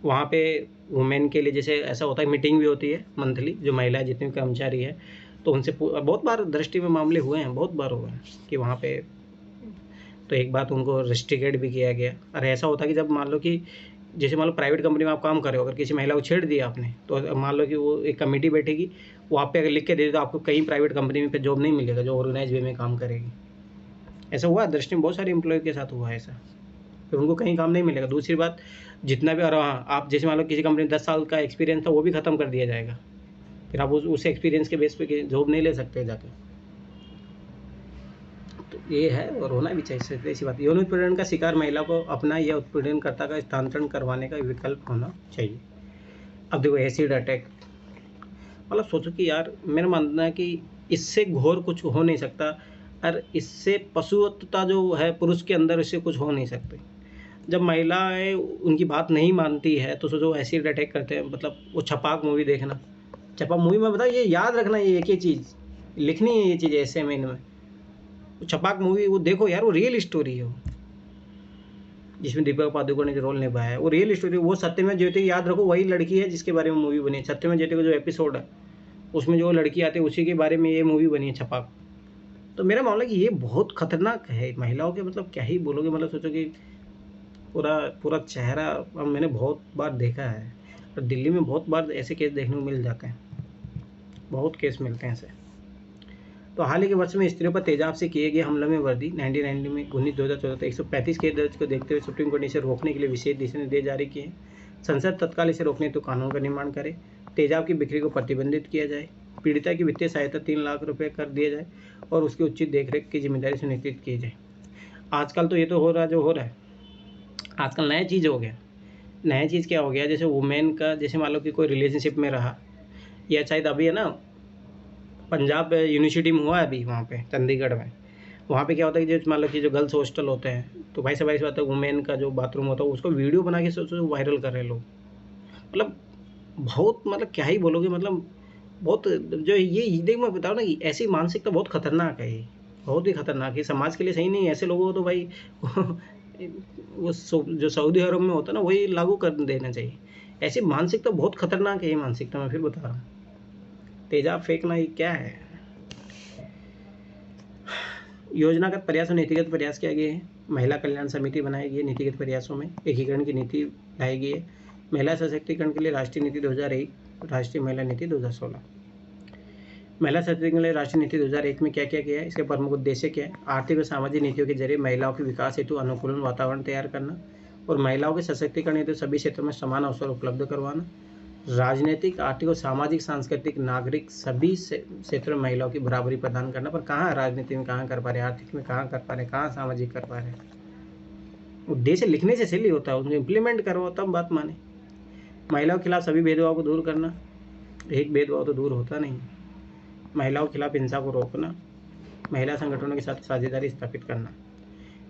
वहाँ पे वुमेन के लिए जैसे ऐसा होता है, मीटिंग भी होती है मंथली, जो महिलाएं जितने भी कर्मचारी है, तो उनसे बहुत बार दृष्टि में मामले हुए हैं, बहुत बार हुए हैं कि वहाँ पे तो एक बात उनको रेस्ट्रिकेट भी किया गया। और ऐसा होता है कि जब मान लो कि जैसे मान लो प्राइवेट कंपनी में आप काम कर रहे हो, अगर किसी महिला को छेड़ दिया आपने, तो मान लो कि वो एक कमेटी बैठेगी, वो आप पे अगर लिख के दे दे तो आपको कहीं प्राइवेट कंपनी में पे जॉब नहीं मिलेगा जो ऑर्गेनाइज वे में काम करेगी। ऐसा हुआ दृष्टि में, बहुत सारे एम्प्लॉय के साथ हुआ है ऐसा, फिर उनको कहीं काम नहीं मिलेगा। दूसरी बात, जितना भी, और हाँ, आप जैसे मान लो किसी कंपनी में 10 साल का एक्सपीरियंस था, वो भी ख़त्म कर दिया जाएगा, फिर आप उस एक्सपीरियंस के बेस पे जॉब नहीं ले सकते जाके। तो ये है, और होना भी चाहिए, ऐसी बात। यौन उत्पीड़न का शिकार महिला को अपना या उत्पीड़नकर्ता का स्थानांतरण करवाने का विकल्प होना चाहिए। अब देखो एसिड अटैक, मतलब सोचो कि यार मेरा मानना है कि इससे घोर कुछ हो नहीं सकता, और इससे पशुत्वता जो है पुरुष के अंदर, इससे कुछ हो नहीं सकते। जब महिलाएं उनकी बात नहीं मानती है तो सोचो एसिड अटैक करते हैं। मतलब वो छपाक मूवी देखना, छपाक मूवी में बताओ, ये याद रखना, ये एक ही चीज़ लिखनी है, ये चीज़ ऐसे में इनमें। छपाक मूवी वो देखो यार, वो रियल स्टोरी है, वो जिसमें दीपिका पादुकोण ने जो रोल निभाया है वो रियल स्टोरी। वो सत्यमेव जयते, याद रखो, वही लड़की है जिसके बारे में मूवी बनी है। सत्यमेव जयते का जो एपिसोड है उसमें जो लड़की आती है उसी के बारे में ये मूवी बनी है, छपाक। तो मेरा मामला कि ये बहुत खतरनाक है महिलाओं के, मतलब क्या ही बोलोगे। मतलब सोचो कि पूरा चेहरा, अब मैंने बहुत बार देखा है, और दिल्ली में बहुत बार ऐसे केस देखने को मिल जाते हैं, बहुत केस मिलते हैं ऐसे। तो हाल ही के वर्ष में स्त्रियों पर तेजाब से किए गए हमलों में वृद्धि 1990 में 2014 तक 135 केस दर्ज को देखते हुए सुप्रीम कोर्ट ने इसे रोकने के लिए विशेष दिशा निर्देश जारी किए हैं। संसद तत्काल इसे रोकने तो कानून का निर्माण करे, तेजाब की बिक्री को प्रतिबंधित किया जाए, पीड़िता की वित्तीय सहायता 3 लाख रुपये कर दिया जाए और उसकी उचित देखरेख की जिम्मेदारी सुनिश्चित की जाए। आजकल तो ये तो हो रहा जो हो रहा है, आजकल नया चीज़ हो गया। नया चीज़ क्या हो गया, जैसे वुमेन का, जैसे मान लो कि कोई रिलेशनशिप में रहा, या शायद अभी है ना पंजाब यूनिवर्सिटी में हुआ है अभी, वहाँ पे चंडीगढ़ में, वहाँ पे क्या होता है कि जो मान लो कि जो गर्ल्स हॉस्टल होते हैं, तो भाई से बात है, वुमेन का जो बाथरूम होता है उसको वीडियो बना के सोचो वायरल कर रहे हैं लोग। मतलब बहुत, मतलब क्या ही बोलोगे, मतलब बहुत जो ये देख, मैं बताऊँ ना कि ऐसी मानसिकता बहुत खतरनाक है, ये बहुत ही खतरनाक है, समाज के लिए सही नहीं है। ऐसे लोगों को तो भाई वो जो सऊदी अरब में होता है ना, वही लागू कर देना चाहिए। ऐसी मानसिकता बहुत खतरनाक है, ये मानसिकता मैं फिर बता रहा हूँ। तेजाब फेंकना ये क्या है। योजनागत प्रयास और नीतिगत प्रयास किया गया है। महिला कल्याण समिति बनाई गई है। नीतिगत प्रयासों में एकीकरण की नीति लाई गई है। महिला सशक्तिकरण के लिए राष्ट्रीय नीति 2001, राष्ट्रीय महिला नीति 2016। महिला सशक्तिकरण के लिए राष्ट्रीय नीति 2001 में क्या क्या किया है, इसके प्रमुख उद्देश्य क्या है। आर्थिक और सामाजिक नीतियों के जरिए महिलाओं के विकास हेतु अनुकूलन वातावरण तैयार करना और महिलाओं के सशक्तिकरण हेतु सभी क्षेत्रों में समान अवसर उपलब्ध करवाना। राजनीतिक, आर्थिक और सामाजिक, सांस्कृतिक, नागरिक सभी क्षेत्रों में महिलाओं की बराबरी प्रदान करना। पर कहाँ राजनीति में कहाँ कर पा रहे, आर्थिक में कहाँ कर पा रहे, कहाँ सामाजिक कर पा रहे। उद्देश्य लिखने से सिली होता है, उसको इम्प्लीमेंट करो तब बात माने। महिलाओं के खिलाफ सभी भेदभाव को दूर करना, एक भेदभाव तो दूर होता नहीं। महिलाओं के खिलाफ हिंसा को रोकना, महिला संगठनों के साथ साझेदारी स्थापित करना।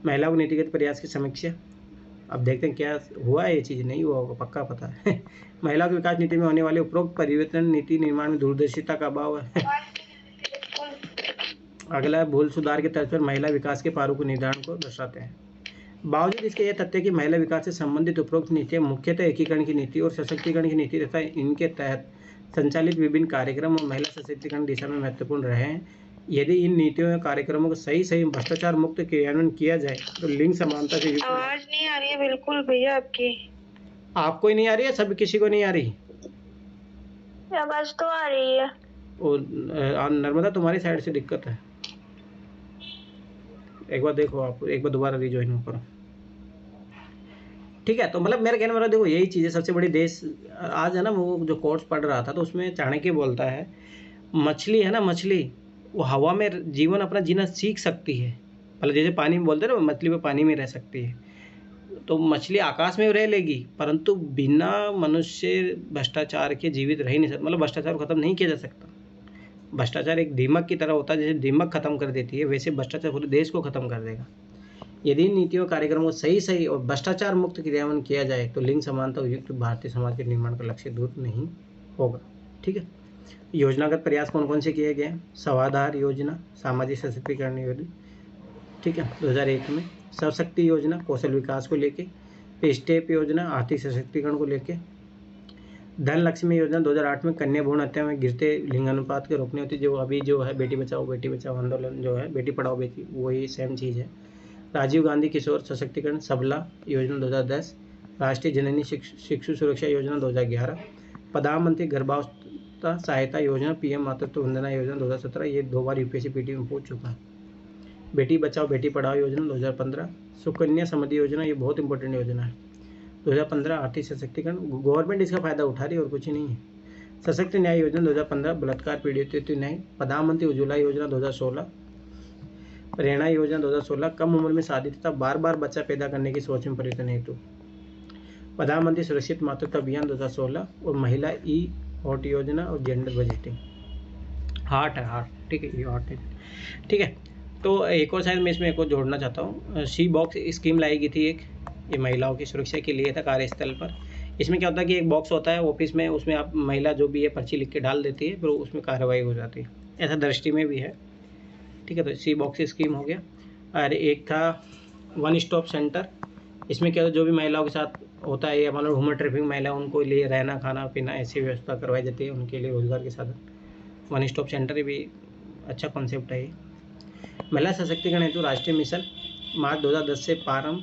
महिलाओं के नीतिगत प्रयास की समीक्षा, अब देखते हैं क्या हुआ है, ये चीज़ नहीं हुआ होगा पक्का पता है। महिलाओं की विकास नीति में होने वाले उपरोक्त परिवर्तन नीति निर्माण में दूरदर्शिता का अभाव है। अगला है भूल सुधार के तर्ज पर महिला विकास के प्रारूप निर्धारण को दर्शाते हैं। बावजूद इसके यह तथ्य कि महिला विकास से संबंधित उपरोक्त नीतियाँ मुख्यतः एकीकरण की नीति और सशक्तिकरण की नीति तथा इनके तहत संचालित विभिन्न कार्यक्रम और महिला सशक्तिकरण दिशा में महत्वपूर्ण रहे हैं, यदि इन नीतियों या कार्यक्रमों को सही भ्रष्टाचार मुक्त क्रियान्वयन किया जाए तो लिंग समानता से युक्त। आवाज नहीं आ रही है बिल्कुल भैया आपकी। आपको ही नहीं आ रही है, सब किसी को नहीं आ रही? आवाज तो आ रही है। और नर्मदा तुम्हारी साइड से दिक्कत है, एक बार देखो, आप एक बार दोबारा रिज्वाइन करो। ठीक है, तो मतलब मेरा कहने वाला देखो यही चीज़ है। सबसे बड़ी देश आज है ना, वो जो कोर्स पढ़ रहा था तो उसमें चाणक्य बोलता है मछली है ना, मछली वो हवा में जीवन अपना जीना सीख सकती है। मतलब जैसे पानी में बोलते हैं ना, मछली वो पानी में रह सकती है, तो मछली आकाश में रह लेगी, परंतु बिना मनुष्य भ्रष्टाचार के जीवित रह ही नहीं सकता। मतलब भ्रष्टाचार को खत्म नहीं किया जा सकता। भ्रष्टाचार एक दीमक की तरह होता है, जैसे दीमक खत्म कर देती है वैसे भ्रष्टाचार पूरे देश को खत्म कर देगा। यदि नीतियों कार्यक्रमों को सही और भ्रष्टाचार मुक्त क्रियान्वयन किया जाए तो लिंग समानता युक्त भारतीय समाज के निर्माण का लक्ष्य दूर नहीं होगा। ठीक है, योजनागत प्रयास कौन कौन से किए गए हैं। स्वाधार योजना, सामाजिक सशक्तिकरण योजना, ठीक है 2001 में। सशक्ति योजना, कौशल विकास को लेके। स्टेप योजना, आर्थिक सशक्तिकरण को लेके। धन लक्ष्मी योजना 2008 में। कन्या भ्रूण हत्या में गिरते लिंगानुपात के रोकने होती, जो अभी जो है बेटी बचाओ आंदोलन जो है, बेटी पढ़ाओ बेटी, वही सेम चीज़ है। राजीव गांधी किशोर सशक्तिकरण सबला योजना 2010। राष्ट्रीय जननी शिशु सुरक्षा योजना 2011। प्रधानमंत्री गर्भावस्था सहायता योजना, पीएम मातृत्व वंदना योजना 2017। ये 2 बार यूपीएससी पीटी में पूछ चुका है। बेटी बचाओ बेटी पढ़ाओ योजना 2015। सुकन्या समृद्धि योजना, ये बहुत इंपॉर्टेंट योजना है 2015। आर्थिक सशक्तिकरण, गवर्नमेंट इसका फायदा उठा रही है और कुछ नहीं है। सशक्त न्याय योजना 2015। बलात्कार पीड़ित न्याय। प्रधानमंत्री उज्ज्वला योजना 2016। प्रेरणा योजना 2016। कम उम्र में शादी तथा बार बच्चा पैदा करने की सोच में परिवर्तन हेतु। प्रधानमंत्री सुरक्षित मातृत्व अभियान 2016 और महिला ई हॉट योजना और जेंडर बजटिंग। हार्ट है, ठीक है, ये हार्ट है, ठीक है। तो एक और शायद मैं इसमें एक और जोड़ना चाहता हूँ। सी बॉक्स स्कीम लाई गई थी एक, ये महिलाओं की सुरक्षा के लिए था कार्यस्थल पर। इसमें क्या होता है कि एक बॉक्स होता है ऑफिस में, उसमें आप महिला जो भी है पर्ची लिख के डाल देती है, फिर उसमें कार्रवाई हो जाती है। ऐसा दृष्टि में भी है, ठीक है। तो सी बॉक्स स्कीम हो गया। और एक था वन स्टॉप सेंटर। इसमें क्या जो भी महिलाओं के साथ होता है, या मान लो ह्यूमन ट्रैफिकिंग महिला, उनको लिए रहना खाना पीना ऐसी व्यवस्था करवाई जाती है, उनके लिए रोजगार के साधन। वन स्टॉप सेंटर भी अच्छा कॉन्सेप्ट है ये। महिला सशक्तिकरण हेतु राष्ट्रीय मिशन, मार्च 2010 से प्रारंभ।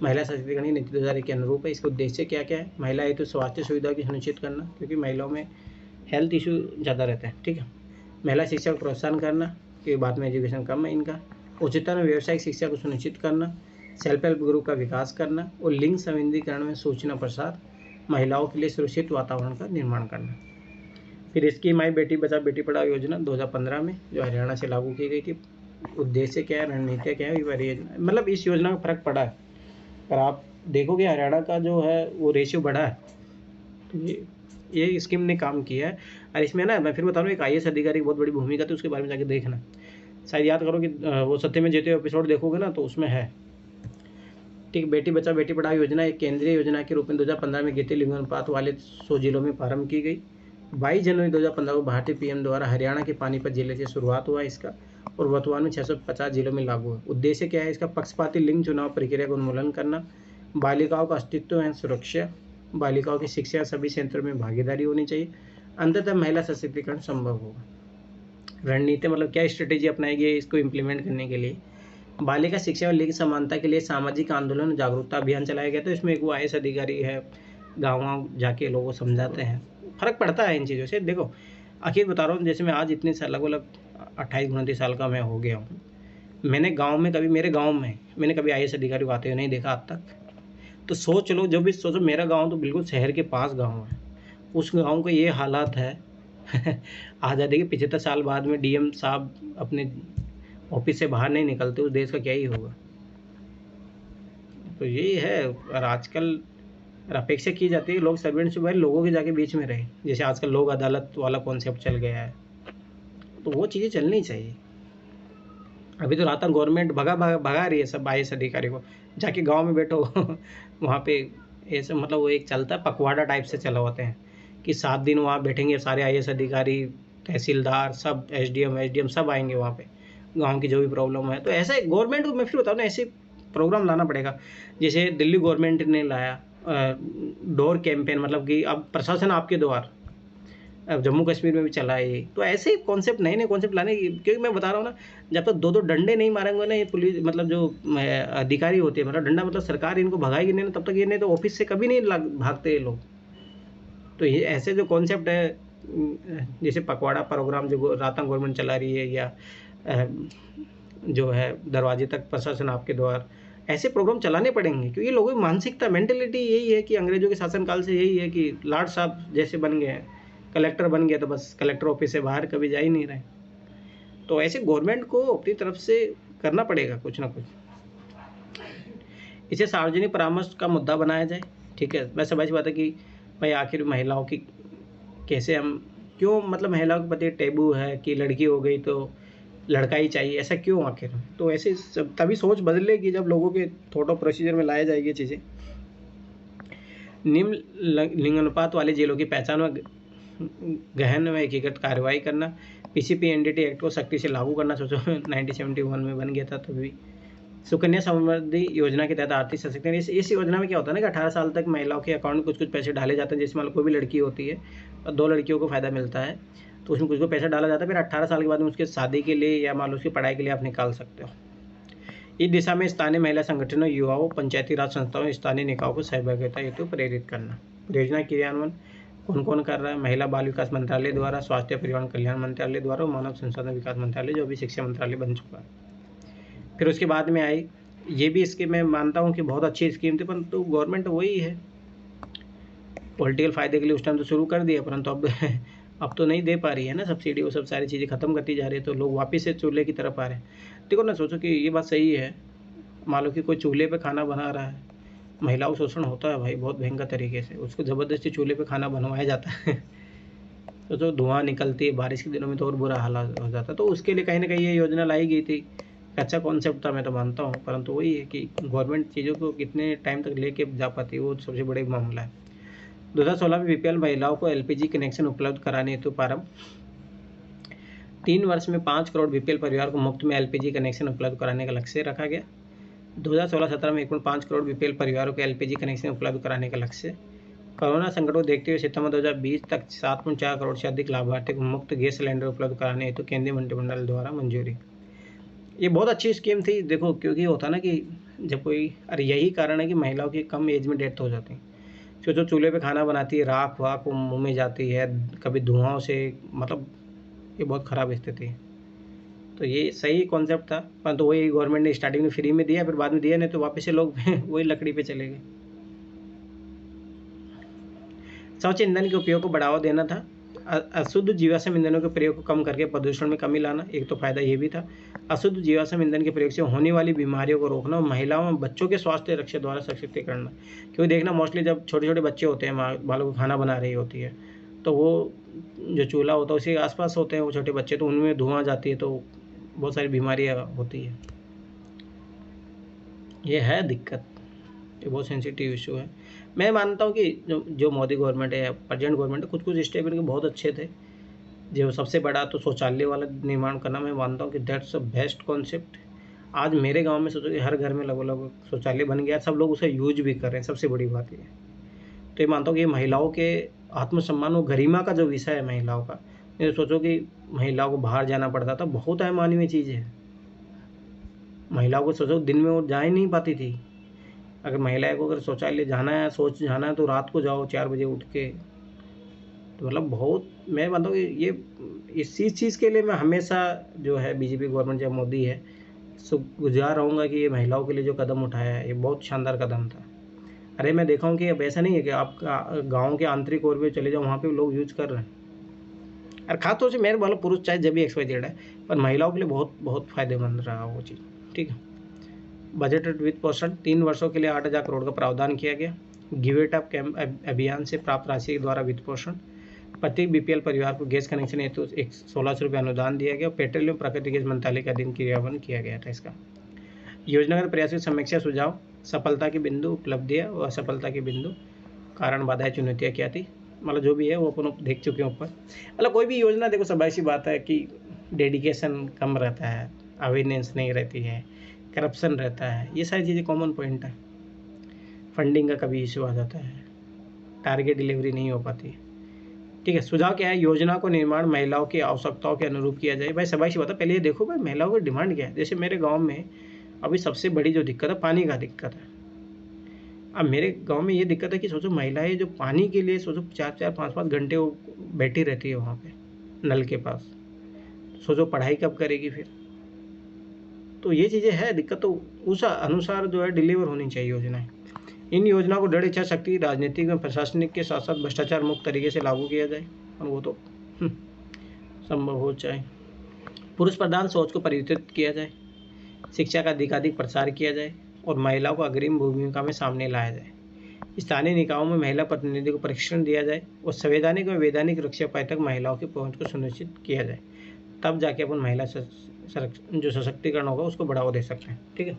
महिला सशक्तिकरण नीति 2001 के अनुरूप है। इसका उद्देश्य क्या क्या है। महिला हेतु स्वास्थ्य सुविधा की सुनिश्चित करना, क्योंकि महिलाओं में हेल्थ इशू ज़्यादा रहते हैं, ठीक है। महिला शिक्षा को प्रोत्साहन करना, कि बाद में एजुकेशन कम है इनका, उच्चतर व्यावसायिक शिक्षा को सुनिश्चित करना, सेल्फ हेल्प ग्रुप का विकास करना और लिंग संवेदीकरण में सूचना प्रसार, महिलाओं के लिए सुरक्षित वातावरण का निर्माण करना। फिर स्कीम आई बेटी बचाओ बेटी पढ़ाओ योजना 2015 में, जो हरियाणा से लागू की गई थी। उद्देश्य क्या है, रणनीतियाँ क्या है, परियोजना, मतलब इस योजना का फर्क पड़ा है। पर आप देखोगे हरियाणा का जो है वो रेशियो बढ़ा है, तो ये स्कीम ने काम किया है। और इसमें ना मैं फिर बता रहा हूँ, एक IAS अधिकारी की बहुत बड़ी भूमिका थी, उसके बारे में जाके देखना। शायद याद करो कि वो सत्यमेव जयते एपिसोड देखोगे ना तो उसमें है। ठीक, बेटी बचाओ बेटी पढ़ाओ योजना एक केंद्रीय योजना के रूप में 2015 में गिरते लिंगानुपात वाले 100 जिलों में प्रारंभ की गई। 22 जनवरी 2015 को भारतीय PM द्वारा हरियाणा के पानीपत जिले से शुरुआत हुआ इसका, और वर्तमान में 650 जिलों में लागू है। उद्देश्य क्या है इसका, पक्षपाती लिंग चुनाव प्रक्रिया का उन्मूलन करना, बालिकाओं का अस्तित्व एवं सुरक्षा, बालिकाओं की शिक्षा सभी क्षेत्रों में भागीदारी होनी चाहिए, अंततः महिला सशक्तिकरण संभव होगा। रणनीति मतलब क्या स्ट्रेटेजी अपनाई गई इसको इम्प्लीमेंट करने के लिए। बालिका शिक्षा और लिंग समानता के लिए सामाजिक आंदोलन और जागरूकता अभियान चलाया गया। तो इसमें एक वो IAS अधिकारी है, गाँव जाके लोगों को समझाते हैं। फर्क पड़ता है इन चीज़ों से। देखो आखिर बता रहा हूँ, जैसे मैं आज इतने साल लगभग 28-29 साल का मैं हो गया हूँ, मैंने गाँव में कभी, मेरे गाँव में मैंने कभी IAS अधिकारी को आते हुए नहीं देखा आज तक। तो सोच लो, जो भी सोचो, मेरा गांव तो बिल्कुल शहर के पास गांव है, उस गांव का ये हालात है आज़ादी के 75 साल बाद में DM साहब अपने ऑफिस से बाहर नहीं निकलते, उस देश का क्या ही होगा। तो यही है। और आजकल अपेक्षा की जाती है लोग सर्वेंट से भाई लोगों के जाके बीच में रहे, जैसे आजकल लोक अदालत वाला कॉन्सेप्ट चल गया है, तो वो चीज़ें चलनी चाहिए। अभी तो राजस्थान गवर्नमेंट भगा रही है सब IAS अधिकारी को, जाके गांव में बैठो वहाँ पे ऐसे, मतलब वो एक चलता है पखवाड़ा टाइप से चला होते हैं कि 7 दिन वहाँ बैठेंगे सारे IAS अधिकारी, तहसीलदार, सब SDM सब आएंगे वहाँ पे, गांव की जो भी प्रॉब्लम है। तो ऐसे गवर्नमेंट को मैं फिर बताऊँ ना, ऐसे प्रोग्राम लाना पड़ेगा। जैसे दिल्ली गवर्नमेंट ने लाया डोर कैंपेन, मतलब कि अब प्रशासन आपके द्वार, अब जम्मू कश्मीर में भी चला है ये। तो ऐसे कॉन्सेप्ट, नए कॉन्सेप्ट लाने की, क्योंकि मैं बता रहा हूँ ना, जब तक 2-2 डंडे नहीं मारेंगे ना ये पुलिस, मतलब जो अधिकारी होते हैं, मतलब डंडा मतलब सरकार इनको भगाएगी नहीं ना, तब तक ये, नहीं तो ऑफिस से कभी नहीं भागते ये लोग। तो ये ऐसे जो कॉन्सेप्ट है, जैसे पखवाड़ा प्रोग्राम जो राजस्थान गवर्नमेंट चला रही है, या जो है दरवाजे तक प्रशासन आपके द्वार, ऐसे प्रोग्राम चलाने पड़ेंगे। क्योंकि लोगों की मानसिकता, मेंटेलिटी यही है कि अंग्रेजों के शासनकाल से यही है कि लाट साहब जैसे बन गए हैं, कलेक्टर बन गया तो बस कलेक्टर ऑफिस से बाहर कभी जा ही नहीं रहे। तो ऐसे गवर्नमेंट को अपनी तरफ से करना पड़ेगा कुछ ना कुछ। इसे सार्वजनिक परामर्श का मुद्दा बनाया जाए। ठीक है, मैं समझ बात है कि भाई आखिर महिलाओं की कैसे हम, क्यों, मतलब महिलाओं के प्रति टेबू है कि लड़की हो गई तो लड़का ही चाहिए, ऐसा क्यों आखिर। तो ऐसे तभी सोच बदलेगी जब लोगों के थॉट ऑफ प्रोसीजर में लाया जाएगी चीज़ें। निम्न लिंगानुपात वाले जेलों की पहचान व गहन व एकीकृत कार्रवाई करना, PCP NDT एक्ट को सख्ती से लागू करना। सोचो 1971 में बन गया था तभी। सुकन्या समृद्धि योजना के तहत आर्थिक सशक्तिकरण, इस योजना में क्या होता है ना कि 18 साल तक महिलाओं के अकाउंट में कुछ पैसे डाले जाते हैं। जैसे मान लो कोई भी लड़की होती है और 2 लड़कियों को फ़ायदा मिलता है, तो उसमें कुछ पैसा डाला जाता है, फिर 18 साल के बाद में उसके शादी के लिए या मान लो उसकी पढ़ाई के लिए आप निकाल सकते हो। इस दिशा में स्थानीय महिला संगठनों, युवाओं, पंचायती राज संस्थाओं, स्थानीय निकायों को सहभागिता हेतु प्रेरित करना। परियोजना क्रियान्वयन कौन कर रहा है, महिला बाल विकास मंत्रालय द्वारा, स्वास्थ्य परिवार कल्याण मंत्रालय द्वारा और मानव संसाधन विकास मंत्रालय, जो अभी शिक्षा मंत्रालय बन चुका है। फिर उसके बाद में आई ये भी स्कीम, मैं मानता हूँ कि बहुत अच्छी स्कीम थी, परंतु गवर्नमेंट वही है, पॉलिटिकल फ़ायदे के लिए उस टाइम तो शुरू कर दिया, परंतु अब तो नहीं दे पा रही है ना सब्सिडी, वो सब सारी चीज़ें ख़त्म करती जा रही है, तो लोग वापस से चूल्हे की तरफ आ रहे हैं। देखो ना, सोचो कि ये बात सही है, मान लो कि कोई चूल्हे पे खाना बना रहा है, महिलाओं शोषण होता है भाई बहुत भयंकर तरीके से, उसको ज़बरदस्ती चूल्हे पे खाना बनवाया जाता है तो जो धुआं निकलती है, बारिश के दिनों में तो और बुरा हाल हो जाता है। तो उसके लिए कहीं ना कहीं ये योजना लाई गई थी, अच्छा कॉन्सेप्ट था, मैं तो मानता हूँ, परंतु वही है कि गवर्नमेंट चीज़ों को कितने टाइम तक लेके जा पाती है, वो सबसे बड़े मामला है। 2016 में BPL महिलाओं को LPG कनेक्शन उपलब्ध कराने हेतु प्रारंभ। 3 वर्ष में 5 करोड़ BPL परिवार को मुफ्त में LPG कनेक्शन उपलब्ध कराने का लक्ष्य रखा गया। 2016-17 में 1.5 करोड़ BPL परिवारों को LPG कनेक्शन उपलब्ध कराने का लक्ष्य। कोरोना संकट को देखते हुए सितंबर 2020 तक 7.4 करोड़ से अधिक लाभार्थी को मुफ्त गैस सिलेंडर उपलब्ध कराने हेतु केंद्रीय मंत्रिमंडल द्वारा मंजूरी। ये बहुत अच्छी स्कीम थी। देखो, क्योंकि होता ना कि जब कोई, अरे यही कारण है कि महिलाओं की कम एज में डेथ हो जाती है। जो चूल्हे पे खाना बनाती है, राख वाख मुँह में जाती है, कभी धुआं से, मतलब ये बहुत ख़राब स्थिति है। तो ये सही कॉन्सेप्ट था, पर तो वही गवर्नमेंट ने स्टार्टिंग में फ्री में दिया, फिर बाद में दिया नहीं तो वापस से लोग वही लकड़ी पे चले गए। स्वच्छ ईंधन के उपयोग को बढ़ावा देना था, अशुद्ध जीवाश्म ईंधनों के प्रयोग को कम करके प्रदूषण में कमी लाना, एक तो फायदा ये भी था। अशुद्ध जीवाश्म ईंधन के प्रयोग से होने वाली बीमारियों को रोकना और महिलाओं और बच्चों के स्वास्थ्य रक्षा द्वारा सशक्तिकरण। क्योंकि देखना मोस्टली जब छोटे छोटे बच्चे होते हैं, माँ बालों को खाना बना रही होती है, तो वो जो चूल्हा होता है उसी के आसपास होते हैं वो छोटे बच्चे, तो उनमें धुआं जाती है, तो बहुत सारी बीमारियाँ होती है। ये है दिक्कत, ये बहुत सेंसिटिव इशू है। मैं मानता हूँ कि जो मोदी गवर्नमेंट है या प्रेजेंट गवर्नमेंट है, कुछ स्टेप इनके बहुत अच्छे थे। जो सबसे बड़ा तो शौचालय वाला निर्माण करना, मैं मानता हूँ कि दैट्स अ बेस्ट कॉन्सेप्ट। आज मेरे गांव में सोचो कि हर घर में लगभग शौचालय बन गया, सब लोग उसे यूज भी कर रहे हैं, सबसे बड़ी बात ये है। तो ये मानता हूँ कि ये महिलाओं के आत्मसम्मान और गरिमा का जो विषय है महिलाओं का, ये सोचो कि महिलाओं को बाहर जाना पड़ता था, बहुत अमानवीय चीज़ है। महिलाओं को सोचो दिन में वो जा ही नहीं पाती थी। अगर महिलाएं को अगर शौचालय जाना है, जाना है तो रात को जाओ 4 बजे उठ के। तो मतलब बहुत, मैं मानता हूँ कि ये इसी चीज़ के लिए मैं हमेशा जो है बीजेपी गवर्नमेंट जब मोदी है शुक्रगुजार रहूँगा कि ये महिलाओं के लिए जो कदम उठाया है ये बहुत शानदार कदम था। अरे मैं देखा हूँ कि अब ऐसा नहीं है कि आप गाँव के आंतरिक ओर पे चले जाओ, वहाँ पे लोग यूज कर रहे हैं। और खासतौर से मेरे वाला पुरुष चाहे जब भी XYZ है, पर महिलाओं के लिए बहुत बहुत फायदेमंद रहा वो चीज़। ठीक है। बजटेड वित्त पोषण 3 वर्षों के लिए 8,000 करोड़ का प्रावधान किया गया। गिव इट अप अभियान से प्राप्त राशि के द्वारा वित्त पोषण। प्रत्येक BPL परिवार को गैस कनेक्शन हेतु 1600 रुपये अनुदान दिया गया। पेट्रोलियम प्राकृतिक गैस मंत्रालय का दिन क्रियान्वयन किया गया था इसका। योजनागत प्रयास की समीक्षा सुझाव, सफलता की बिंदु, उपलब्धियाँ और असफलता की बिंदु, कारण बाधाएं चुनौतियाँ क्या थी, मतलब जो भी है वो अपन देख चुके हैं ऊपर। मतलब कोई भी योजना देखो, सब ऐसी बात है कि डेडिकेशन कम रहता है, अवेयरनेस नहीं रहती है, करप्शन रहता है, ये सारी चीज़ें कॉमन पॉइंट है। फंडिंग का कभी इशू आ जाता है, टारगेट डिलीवरी नहीं हो पाती। ठीक है। सुझाव क्या है, योजना को निर्माण महिलाओं की आवश्यकताओं के अनुरूप किया जाए। भाई सबाई सी बात है, पहले ये देखो भाई महिलाओं की डिमांड क्या है। जैसे मेरे गांव में अभी सबसे बड़ी जो दिक्कत है पानी का दिक्कत है। अब मेरे गांव में ये दिक्कत है कि सोचो महिलाएं जो पानी के लिए सोचो 4-4, 5-5 घंटे वो बैठी रहती है वहाँ पे नल के पास, सोचो पढ़ाई कब करेगी फिर। तो ये चीज़ें है दिक्कत, तो उस अनुसार जो है डिलीवर होनी चाहिए योजनाएं। इन योजनाओं को दृढ़ इच्छा शक्ति, राजनीतिक और प्रशासनिक के साथ साथ भ्रष्टाचार मुक्त तरीके से लागू किया जाए, और वो तो संभव हो जाए। पुरुष प्रधान सोच को परिवर्तित किया जाए, शिक्षा का अधिकाधिक प्रसार किया जाए और महिलाओं को अग्रिम भूमिका में सामने लाया जाए। स्थानीय निकायों में महिला प्रतिनिधि को प्रशिक्षण दिया जाए और संवैधानिक और वैधानिक रक्षा उपाय तक महिलाओं की पहुंच को सुनिश्चित किया जाए। तब जाके अपन महिला जो सशक्तिकरण होगा उसको बढ़ावा दे सकते हैं। ठीक है।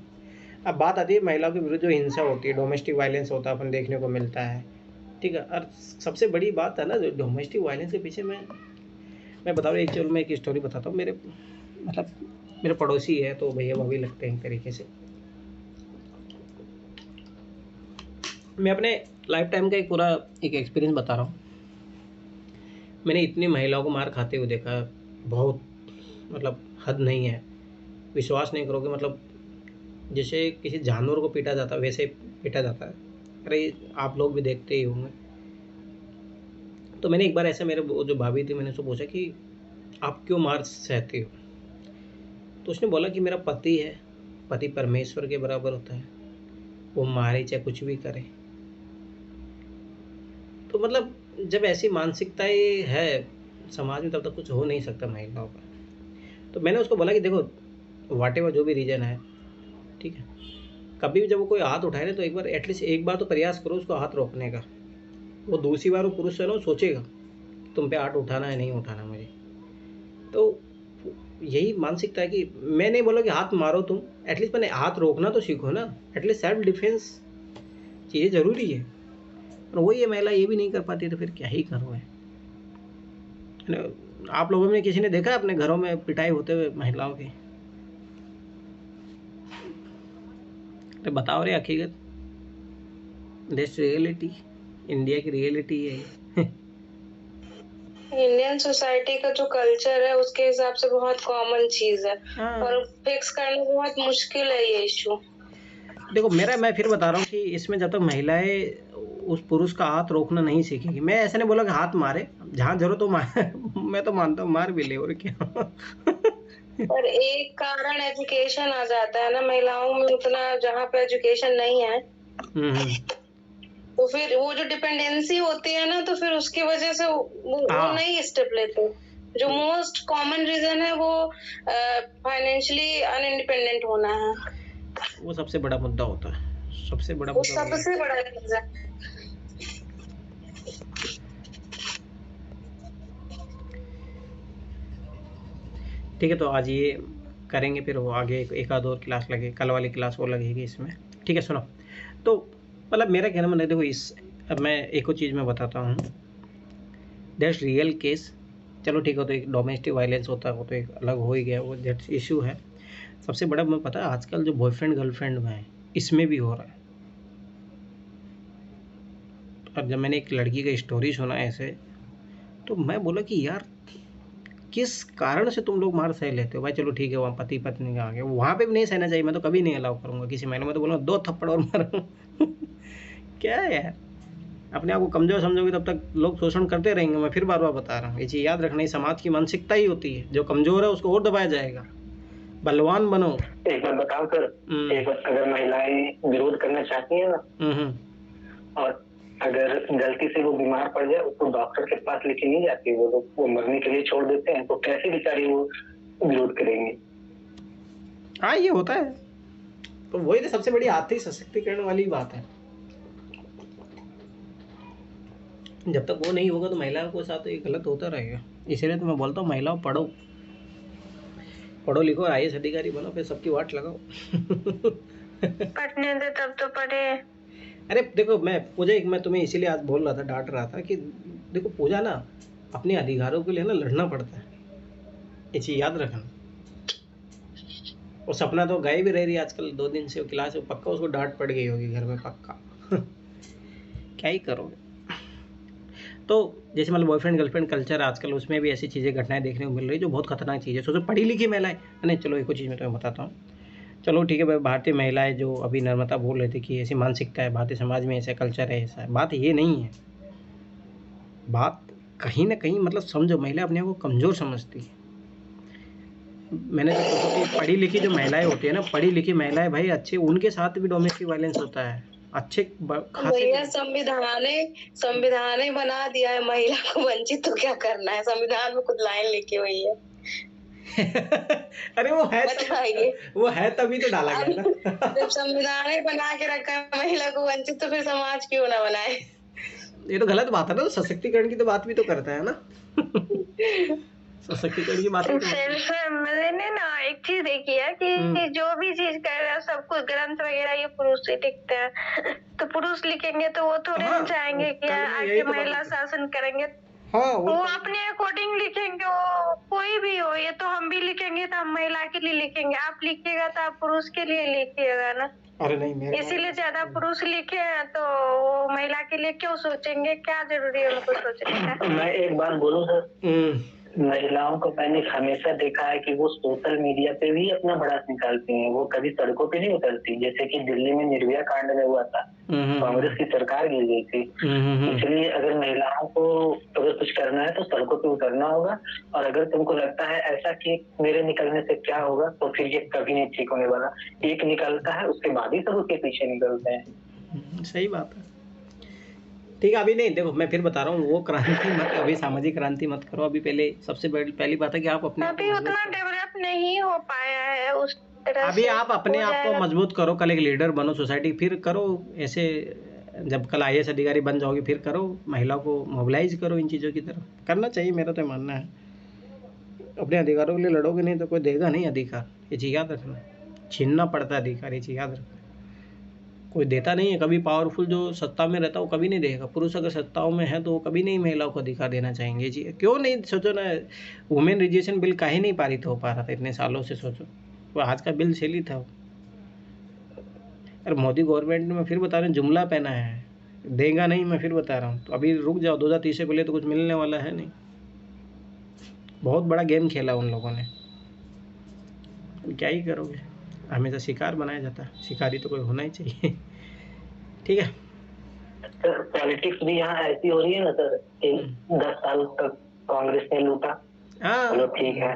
अब बात आती है महिलाओं के विरुद्ध जो हिंसा होती है, डोमेस्टिक वायलेंस होता है, अपन देखने को मिलता है। ठीक है। और सबसे बड़ी बात है ना, जो डोमेस्टिक वायलेंस के पीछे मैं बता रहा हूँ, चलो मैं एक स्टोरी बताता हूँ। मेरे पड़ोसी है, तो भैया भाभी लगते हैं एक तरीके से। मैं अपने लाइफ टाइम का एक पूरा एक्सपीरियंस बता रहा हूँ। मैंने इतनी महिलाओं को मार खाते हुए देखा, बहुत मतलब हद नहीं है, विश्वास नहीं करोगे। मतलब जैसे किसी जानवर को पीटा जाता है वैसे पीटा जाता है। अरे आप लोग भी देखते ही होंगे। तो मैंने एक बार ऐसे, मेरे वो जो भाभी थी, मैंने उसको पूछा कि आप क्यों मार सहते हो। तो उसने बोला कि मेरा पति है, पति परमेश्वर के बराबर होता है, वो मारे चाहे कुछ भी करे। तो मतलब जब ऐसी मानसिकताएं है समाज में, तब तक कुछ हो नहीं सकता महिलाओं का। तो मैंने उसको बोला कि देखो व्हाटएवर जो भी रीजन है, ठीक है, कभी भी जब वो कोई हाथ उठाए ना, तो एक बार एटलीस्ट एक बार तो प्रयास करो उसको हाथ रोकने का। वो दूसरी बार वो पुरुष है ना, सोचेगा तुम पे हाथ उठाना है नहीं उठाना मुझे। तो यही मानसिकता है कि मैं नहीं बोला कि हाथ मारो तुम, एटलीस्ट मैंने हाथ रोकना तो सीखो ना। एटलीस्ट सेल्फ डिफेंस चीज़ें ज़रूरी है। और वही ये महिला ये भी नहीं कर पाती, तो फिर क्या ही करो है। आप लोगों में किसी ने देखा है अपने घरों में पिटाई होते हुए महिलाओं की? तो बताओ रे हकीकत, दिस रियलिटी, इंडिया की रियलिटी है। इंडियन सोसाइटी का जो कल्चर है उसके हिसाब से बहुत कॉमन चीज है। हाँ। और फिक्स करना बहुत मुश्किल है ये इशू। देखो मैं फिर बता रहा हूँ कि इसमें जब तक महिलाएं उस पुरुष का हाथ रोकना नहीं सीखेगी, मैं ऐसा नहीं बोला कि हाथ मारे, जहाँ जरूरत हो मार मैं तो मानता हूँ मार भी ले, और क्या। पर एक कारण एजुकेशन आ जाता है ना, महिलाओं में उतना जहाँ पे एजुकेशन नहीं है, तो फिर वो जो डिपेंडेंसी होती है ना, तो फिर उसकी वजह से वो हाँ नहीं स्टेप लेते। जो मोस्ट कॉमन रीजन है वो फाइनेंशियली अनइंडिपेंडेंट होना है, वो सबसे बड़ा मुद्दा होता है, सबसे बड़ा वो मुद्दा वही है। सबसे बड़ा रीजन। ठीक है, तो आज ये करेंगे, फिर वो आगे एक आध और क्लास लगे, कल वाली क्लास वो लगेगी इसमें। ठीक है, सुनो, तो मतलब मेरा कहना मतलब देखो, इस अब मैं एक और चीज़ मैं बताता हूँ, दैट्स रियल केस। चलो ठीक है, तो एक डोमेस्टिक वायलेंस होता है, वो तो एक अलग हो ही गया, वो दैट्स इशू है। सबसे बड़ा मैं पता है आजकल जो बॉयफ्रेंड गर्लफ्रेंड में है, इसमें भी हो रहा है। और जब मैंने एक लड़की का स्टोरी सुना ऐसे, तो मैं बोला कि यार किस कारण से तुम लोग मार सह लेते हो भाई। चलो ठीक है, वहाँ पति पत्नी का आ गया, वहाँ पे भी नहीं सहना चाहिए, मैं तो कभी नहीं अलाउ करूँगा किसी महिला में, तो बोलूँगा 2 थप्पड़ और मारूँ। क्या है यार, अपने आप को कमज़ोर समझोगे तब तक लोग शोषण करते रहेंगे। मैं फिर बार बार बता रहा हूँ, ये चीज़ याद रखना, ये समाज की मानसिकता ही होती है, जो कमज़ोर है उसको और दबाया जाएगा। बलवान बनो। एक बात बताओ सर, एक बात, अगर महिलाएं विरोध करना चाहती है ना, और अगर गलती से वो बीमार पड़ जाए, उसको डॉक्टर के पास लेके नहीं जाती, वो मरने के लिए छोड़ देते हैं, तो कैसे बेचारी वो विरोध करेंगे। हाँ, ये होता है, तो वही तो सबसे बड़ी आर्थिक सशक्तिकरण वाली बात है। जब तक वो नहीं होगा तो महिलाओं के साथ ये गलत होता रहेगा। इसीलिए तो मैं बोलता हूँ, महिलाओं पढ़ो, पढ़ो लिखो, IAS अधिकारी बनो, फिर सबकी वाट लगाओ। पढ़ने दे तब तो पढ़े। अरे देखो, मैं तुम्हें इसीलिए आज बोल रहा था, डांट रहा था कि देखो पूजा ना, अपने अधिकारों के लिए ना लड़ना पड़ता है, ये चीज़ याद रखना। और सपना तो गायब भी रह रही है आजकल, 2 दिन से क्लास में, पक्का उसको डांट पड़ गई होगी घर में, पक्का। क्या ही करोगे। तो जैसे मतलब बॉयफ्रेंड गर्लफ्रेंड कल्चर आजकल, उसमें भी ऐसी चीज़ें घटनाएं देखने को मिल रही है जो बहुत खतरनाक चीज़ है। सोचो पढ़ी लिखी महिलाएं, नहीं चलो एक और चीज़ मैं तुम्हें बताता हूँ। चलो ठीक है, भारतीय महिलाएं जो अभी नर्मदा बोल रहे थे कि ऐसी मानसिकता है भारतीय समाज में, ऐसा कल्चर है, ऐसा है, बात ये नहीं है। बात कहीं ना कहीं मतलब समझो, महिला अपने आप को कमज़ोर समझती है। मैंने तो सोचो कि पढ़ी लिखी जो महिलाएं होती है ना, पढ़ी लिखी महिलाएं भाई अच्छे, उनके साथ भी डोमेस्टिक वायलेंस होता है, अच्छे खासे। भैया संविधान ही बना दिया है महिला को वंचित, तो क्या करना है, संविधान में खुद लाइन लिखी हुई है। अरे वो है बताइए, वो है तभी तो डाला गया ना। जब संविधान ही बना के रखा है महिला को वंचित, तो फिर समाज क्यों ना बनाए। ये तो गलत बात है ना, तो सशक्तिकरण की तो बात भी तो करता है ना। सशक्तिकरण की बात मैंने ना एक चीज देखी है कि जो भी चीज कर रहे हैं सब कुछ ग्रंथ वगैरह ये पुरुष से लिखते हैं, तो पुरुष लिखेंगे तो वो थोड़े हाँ, नहीं चाहेंगे कि आगे महिला शासन करेंगे। हाँ, वो अपने अकॉर्डिंग लिखेंगे, वो कोई भी हो, ये तो हम भी लिखेंगे तो हम महिला के लिए लिखेंगे, आप लिखिएगा तो आप पुरुष के लिए लिखिएगा ना। अरे नहीं, इसीलिए ज्यादा पुरुष लिखे हैं, तो वो महिला के लिए क्यों सोचेंगे, क्या जरूरी है उनको सोचने का। मैं एक बात बोलूं सर, महिलाओं को मैंने हमेशा देखा है कि वो सोशल मीडिया पे भी अपना भड़ास निकालती हैं, वो कभी सड़कों पे नहीं उतरती। जैसे कि दिल्ली में निर्भया कांड में हुआ था, कांग्रेस की सरकार गिर गई थी, इसलिए अगर महिलाओं को अगर कुछ करना है तो सड़कों पे उतरना होगा। और अगर तुमको लगता है ऐसा कि मेरे निकलने से क्या होगा, तो फिर ये कभी नहीं ठीक होने वाला। एक निकलता है, उसके बाद ही सब उसके पीछे निकलते हैं। सही बात है। ठीक है, अभी नहीं, देखो मैं फिर बता रहा हूँ, वो क्रांति मत, अभी सामाजिक क्रांति मत करो। अभी पहले सबसे पहली बात है कि आप अपने अभी उतना डेवलप नहीं हो पाया है उस तरह अभी से, आप अपने आप को मजबूत करो, कल एक लीडर बनो सोसाइटी, फिर करो ऐसे। जब कल IAS अधिकारी बन जाओगे फिर करो, महिलाओं को मोबिलाइज करो इन चीज़ों की तरफ, करना चाहिए, मेरा तो मानना है। अपने अधिकारों के लिए लड़ोगे नहीं तो कोई देगा नहीं अधिकार, ये चीज़ याद रखना। छीनना पड़ता है अधिकार, ये चीज़ याद रखना। कोई देता नहीं है कभी, पावरफुल जो सत्ता में रहता है वो कभी नहीं देगा। पुरुष अगर सत्ताओं में है तो वो कभी नहीं महिलाओं को अधिकार देना चाहेंगे जी। क्यों नहीं, सोचो ना, वुमेन रिजर्वेशन बिल काहे नहीं पारित हो पा रहा था इतने सालों से, सोचो वो आज का बिल सेल ही था। अरे मोदी गवर्नमेंट ने, मैं फिर बता रहा हूँ, जुमला पहना है, देगा नहीं, मैं फिर बता रहा हूँ। तो अभी रुक जाओ, 2030 से पहले तो कुछ मिलने वाला है नहीं। बहुत बड़ा गेम खेला उन लोगों ने, क्या ही करोगे, हमेशा शिकार बनाया जाता है, शिकारी तो कोई होना ही चाहिए। ठीक है सर, पॉलिटिक्स भी यहाँ ऐसी हो रही है ना सर कि 10 साल तक कांग्रेस ने लूटा, हाँ चलो ठीक है,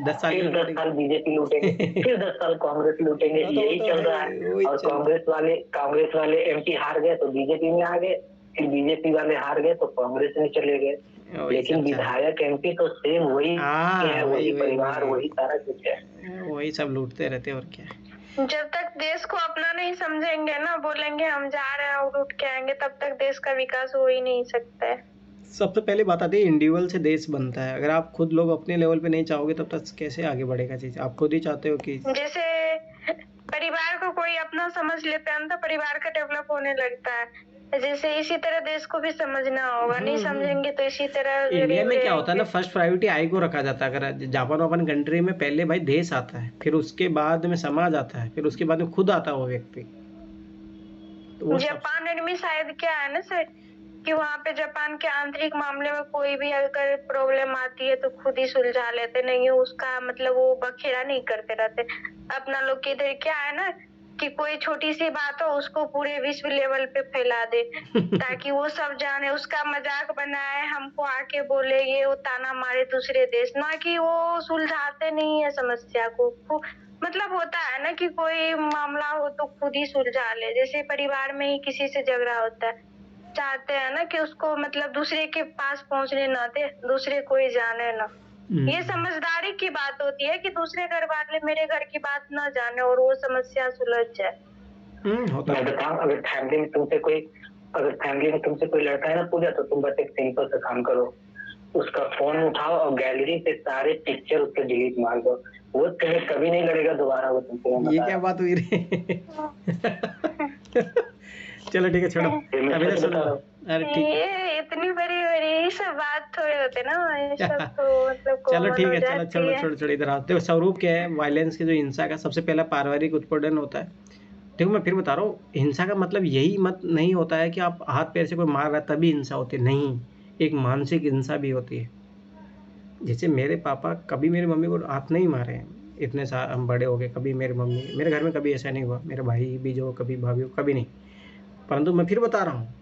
10 साल फिर 10 साल बीजेपी लूटेंगे, फिर 10 साल कांग्रेस लूटेंगे, हाँ, तो वो यही तो चल रहा है, है। वही और चल कांग्रेस वाले एमपी हार गए तो बीजेपी में आ गए, फिर बीजेपी वाले हार गए तो कांग्रेस में चले गए। वही लेकिन सब चल विधायक एमपी तो सेम वही के हाँ हैं, वही वही वही परिवार, वही वही सारा कुछ है। वही सब लूटते रहते और क्या। जब तक देश को अपना नहीं समझेंगे ना, बोलेंगे हम जा रहे हैं और उठ के आएंगे, तब तक देश का विकास हो ही नहीं सकता है। सबसे पहले बात आती है इंडिविजुअल से देश बनता है। अगर आप खुद लोग अपने लेवल पे नहीं चाहोगे तब तक कैसे आगे बढ़ेगा चीज़। आप खुद ही चाहते हो कि जैसे परिवार को कोई अपना समझ लेता है ना, तो परिवार का डेवलप होने लगता है। जैसे इसी तरह देश को भी समझना होगा, नहीं समझेंगे तो इसी तरह इंडिया गरीब में क्या होता है ना, रहेंगे। फर्स्ट प्रायोरिटी आई को रखा जाता है। अगर जापान वापन कंट्री में पहले भाई देश आता है, फिर उसके बाद में समाज आता है, फिर उसके बाद में खुद आता है वो व्यक्ति। तो वो सब जापान में शायद क्या है ना सर, कि वहाँ पे जापान के आंतरिक मामले में कोई भी अगर प्रॉब्लम आती है तो खुद ही सुलझा लेते, नहीं उसका मतलब वो बखेड़ा नहीं करते रहते। अपना लोग के इधर क्या है ना, कि कोई छोटी सी बात हो उसको पूरे विश्व लेवल पे फैला दे ताकि वो सब जाने, उसका मजाक बनाए, हमको आके बोले, ये वो ताना मारे दूसरे देश, ना कि वो सुलझाते नहीं है समस्या को। मतलब होता है ना कि कोई मामला हो तो खुद ही सुलझा ले। जैसे परिवार में ही किसी से झगड़ा होता है, चाहते हैं ना कि उसको मतलब दूसरे के पास पहुंचने ना दे, दूसरे कोई जाने ना। ये समझदारी की बात होती है कि दूसरे घर वाले मेरे घर की बात ना जाने और वो समस्या सुलझ जाए। होता मैं है। बताऊं, अगर फैमिली में तुमसे कोई लड़ता है ना पूजा, तो तुम बस एक सिंपल सा काम करो, उसका फोन उठाओ और गैलरी से सारे पिक्चर उसके डिलीट मार दो। वो तुम्हें कभी नहीं लड़ेगा दोबारा, वो तुमको मैं ये बता क्या रहा बात हुई रे। चलो ठीक है छोड़ो, हूं। मैं अभी तो सच सुन बता लो। रहा हूँ। अरे ठीक ये इतनी बड़ी बड़ी ये सब बात थोड़े होते ना, ये सब तो मतलब चलो कॉमन ठीक हो है, चलो जाती छोड़ो है। छोड़ो छोड़ो, इधर आओ। देखो स्वरूप क्या है वायलेंस की, जो हिंसा का सबसे पहला पारिवारिक उत्पीड़न होता है। देखो मैं फिर बता रहा हूँ, हिंसा का मतलब यही मत नहीं होता है कि आप हाथ पैर से कोई मार रहा है तभी हिंसा होती है, नहीं। एक मानसिक हिंसा भी होती है। जैसे मेरे पापा कभी मेरी मम्मी को हाथ नहीं मारे हैं, इतने साल हम बड़े हो गए, कभी मेरी मम्मी, मेरे घर में कभी ऐसा नहीं हुआ, मेरे भाई भी जो कभी भाभी हो कभी नहीं। परंतु मैं फिर बता रहा हूँ,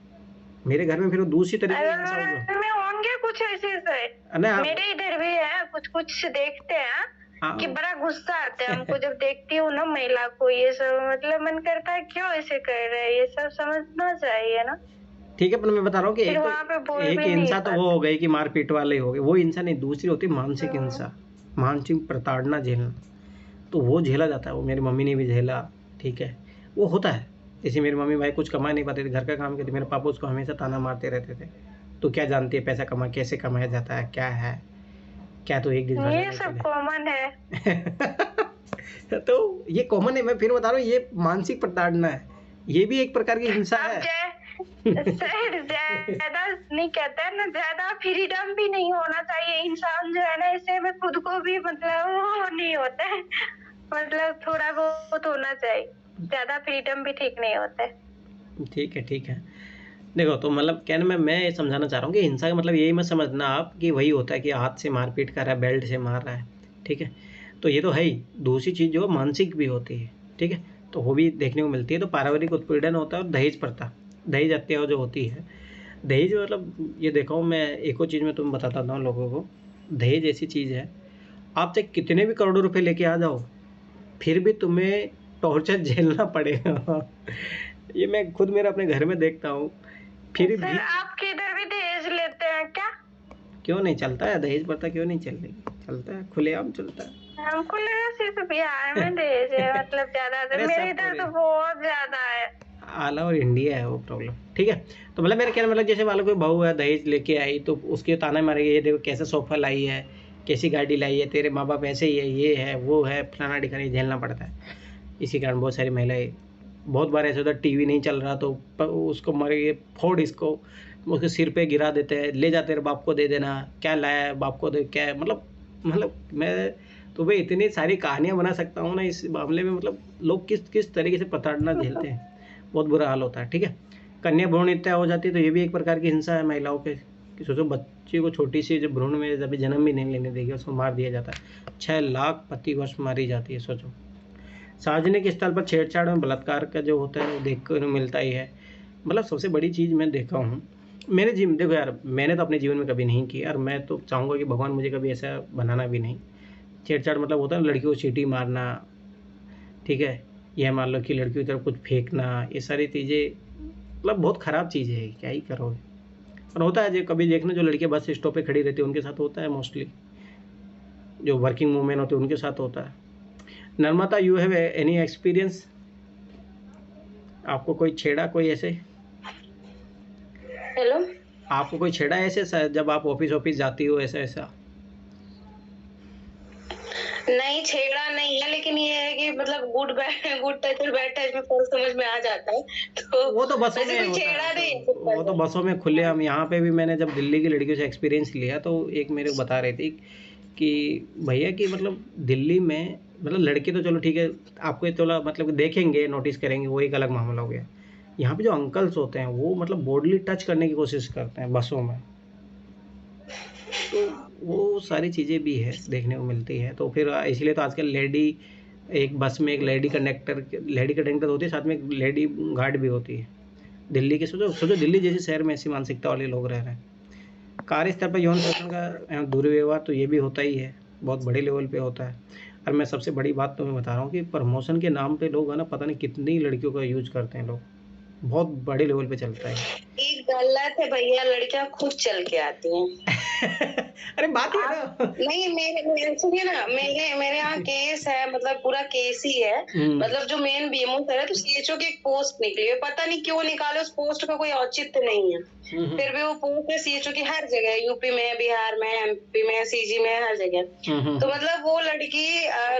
मेरे घर में फिर दूसरी तरीके की हिंसा हुआ अगर में होंगे कुछ ऐसे से, ना आप। मेरे इधर भी है, कुछ कुछ देखते हैं कि हाँ बड़ा गुस्सा आता है हमको जब देखती हूँ ना महिला को, ये सब मतलब मन करता है क्यों ऐसे कर रहे हैं, ये सब समझना चाहिए ना। ठीक है, पर मैं बता रहा हूँ कि फिर एक वहाँ पे तो बोल एक भी नहीं हिंसा तो वो पाते। हो गई कि मारपीट वाले हो गए, वो हिंसा नहीं। दूसरी होती है मानसिक हिंसा, मानसिक प्रताड़ना झेलना। तो वो झेला जाता है, वो मेरी मम्मी ने भी झेला। ठीक है, वो होता है। जैसे मेरी मम्मी भाई कुछ कमा नहीं पाते थे, घर का काम करते, मेरे पापा उसको हमेशा ताना मारते रहते थे, तो क्या जानती है पैसा कैसे कमाया जाता है, क्या है क्या, तो एक दिन घर ये में सब चले। कॉमन है। तो ये कॉमन है, मैं फिर बता रहा हूँ, ये मानसिक प्रताड़ना है, ये भी एक प्रकार की हिंसा अब है। सर ज्यादा नहीं कहते हैं ना, ज्यादा फ्रीडम भी नहीं होना चाहिए। इंसान जो है ना, इससे में खुद को भी मतलब वो नहीं होता है, मतलब थोड़ा बहुत होना चाहिए, ज्यादा फ्रीडम भी ठीक नहीं होता है। ठीक है ठीक है। देखो तो मतलब कहने में मैं ये समझाना चाह रहा हूँ कि हिंसा का मतलब यही मत समझना आप कि वही होता है कि हाथ से मारपीट कर रहा है, बेल्ट से मार रहा है। ठीक है, तो ये तो है ही। दूसरी चीज़ जो मानसिक भी होती है, ठीक है, तो वो भी देखने को मिलती है। तो पारिवारिक उत्पीड़न होता है और दहेज प्रथा, दहेज हत्या जो होती है। दहेज मतलब ये देखो, मैं एक और चीज़ में तुम बताता हूँ लोगों को। दहेज ऐसी चीज़ है, आप चाहे कितने भी करोड़ों रुपए लेके आ जाओ, फिर भी तुम्हें टॉर्चर झेलना पड़ेगा। ये मैं खुद मेरा अपने घर में देखता हूँ। फिर सर भी आपके इधर भी दहेज लेते हैं क्या? क्यों नहीं चलता है, दहेज प्रथा क्यों नहीं चल रही, चलता है, खुलेआम चलता है। हमको लगा सिर्फ बिहार में दहेज है, मतलब ज्यादा। अरे मेरे सब इधर पूरे तो बहुत ज्यादा है। ऑल ओवर इंडिया है वो प्रॉब्लम। ठीक है, तो मतलब मेरे कहने मतलब जैसे मान लो कोई बहू है दहेज लेके आई, तो उसके ताना मारेंगे, ये देखो कैसा सोफा लाई है, कैसी गाड़ी लाई है, तेरे माँ बाप ऐसे ही है, ये है वो है, फलाना ढिकाना, झेलना पड़ता है। इसी कारण बहुत सारी महिलाएं, बहुत बार ऐसा होता है टीवी नहीं चल रहा तो उसको मारे, फोड़ इसको, उसके सिर पे गिरा देते हैं, ले जाते हैं बाप को दे देना, क्या लाया है बाप को दे, क्या है मतलब मैं तो भाई इतनी सारी कहानियाँ बना सकता हूँ ना इस मामले में। मतलब लोग किस किस तरीके से प्रताड़ना झेलते हैं, बहुत बुरा हाल होता है। ठीक है, कन्या भ्रूण हत्या हो जाती है, तो ये भी एक प्रकार की हिंसा है महिलाओं के। कि सोचो बच्ची को छोटी सी जो भ्रूण में अभी जन्म भी नहीं लेने देगी, उसको मार दिया जाता है। 6 लाख प्रति वर्ष मारी जाती है, सोचो। सार्वजनिक स्थल पर छेड़छाड़ में बलात्कार का जो होता है वो देखने को मिलता ही है। मतलब सबसे बड़ी चीज़ मैं देखा हूँ मैंने जिम देखो यार, मैंने तो अपने जीवन में कभी नहीं किया और मैं तो चाहूँगा कि भगवान मुझे कभी ऐसा बनाना भी नहीं। छेड़छाड़ मतलब होता है ना, लड़कियों को चींटी मारना, ठीक है, यह मान लो कि लड़कियों की तरफ कुछ फेंकना, ये सारी चीज़ें मतलब बहुत ख़राब चीज़ें है, क्या ही करोगे। और होता है जो कभी देखना, जो लड़कियाँ बस स्टॉप पे खड़ी रहती है उनके साथ होता है मोस्टली, जो वर्किंग वूमेन होते हैं उनके साथ होता है। Narmada, you have any experience? आपको कोई छेड़ा, कोई ऐसे, हेलो। आपको कोई छेड़ा ऐसे जब आप ऑफिस जाती हो, ऐसा ऐसा? नहीं, छेड़ा नहीं है, लेकिन ये है कि मतलब गुड टच और बैड टच में फर्क समझ में आ जाता है। तो वो तो बसों वैसे में कोई होता छेड़ा है, नहीं है वो तो बसों में खुलेआम। यहाँ पे भी मैंने जब दिल्ली की लड़कियों से एक्सपीरियंस लिया तो एक मेरे को बता रही थी कि भैया कि मतलब दिल्ली में मतलब लड़के तो चलो ठीक है, आपको चलो मतलब देखेंगे, नोटिस करेंगे, वो एक अलग मामला हो गया। यहाँ पे जो अंकल्स होते हैं वो मतलब बॉडली टच करने की कोशिश करते हैं बसों में, तो वो सारी चीज़ें भी है, देखने को मिलती है। तो फिर इसलिए तो आजकल लेडी, एक बस में एक लेडी कंडक्टर होती है, साथ में एक लेडी गार्ड भी होती है। दिल्ली के सोचो सोचो, दिल्ली जैसे शहर में ऐसी मानसिकता वाले लोग रह रहे हैं। कार्य स्तर पर यौन शोषण का दुर्व्यवहार तो ये भी होता ही है, बहुत बड़े लेवल पे होता है। और मैं सबसे बड़ी बात तो मैं बता रहा हूँ कि प्रमोशन के नाम पे लोग है ना, पता नहीं कितनी लड़कियों का यूज करते हैं लोग, बहुत बड़े लेवल पे चलता है। एक गलत है भैया, लड़कियां खुद चल के आती हैं। अरे बात है ना। नहीं, मेरे सुनिए ना, मेरे यहाँ केस है, मतलब पूरा केस ही है। मतलब जो मेन बीएमओ सर है, तो सीएचओ की एक पोस्ट निकली है, पता नहीं क्यों निकाले, उस पोस्ट का कोई औचित्य नहीं है। फिर भी वो पोस्ट है सीएचओ की हर जगह, यूपी में, बिहार में, एमपी में, सीजी में, हर जगह। तो मतलब वो लड़की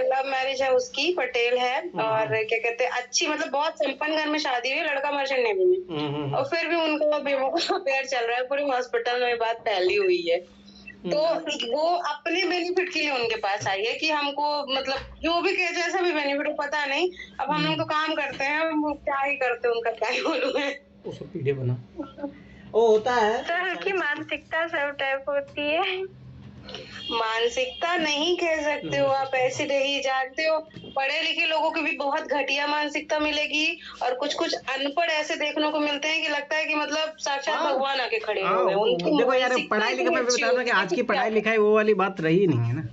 लव मैरिज है उसकी, पटेल है, और क्या कहते हैं, अच्छी मतलब बहुत संपन्न घर में शादी हुई, लड़का मर्चेंट नेवी में, और फिर भी उनका बीएमओ का अफेयर चल रहा है, पूरे हॉस्पिटल में बात फैली हुई है। तो वो अपने बेनिफिट के लिए उनके पास आई है कि हमको मतलब जो भी कहे, जैसा भी बेनिफिट हो पता नहीं, अब हम लोग तो काम करते हैं, वो क्या ही करते हैं, उनका क्या ही बोलूं मैं। उसको पीढ़े बना, वो होता है सर की मानसिकता सब टाइप होती है। मानसिकता नहीं कह सकते हो आप, ऐसे नहीं जानते हो, पढ़े लिखे लोगों की भी बहुत घटिया मानसिकता मिलेगी, और कुछ कुछ अनपढ़ ऐसे देखने को मिलते हैं कि लगता है कि मतलब साक्षात भगवान आके खड़े हुए हैं। उनकी देखो यार, पढ़ाई लिखाई में बता रहा कि आज की पढ़ाई लिखाई वो वाली बात रही नहीं है ना,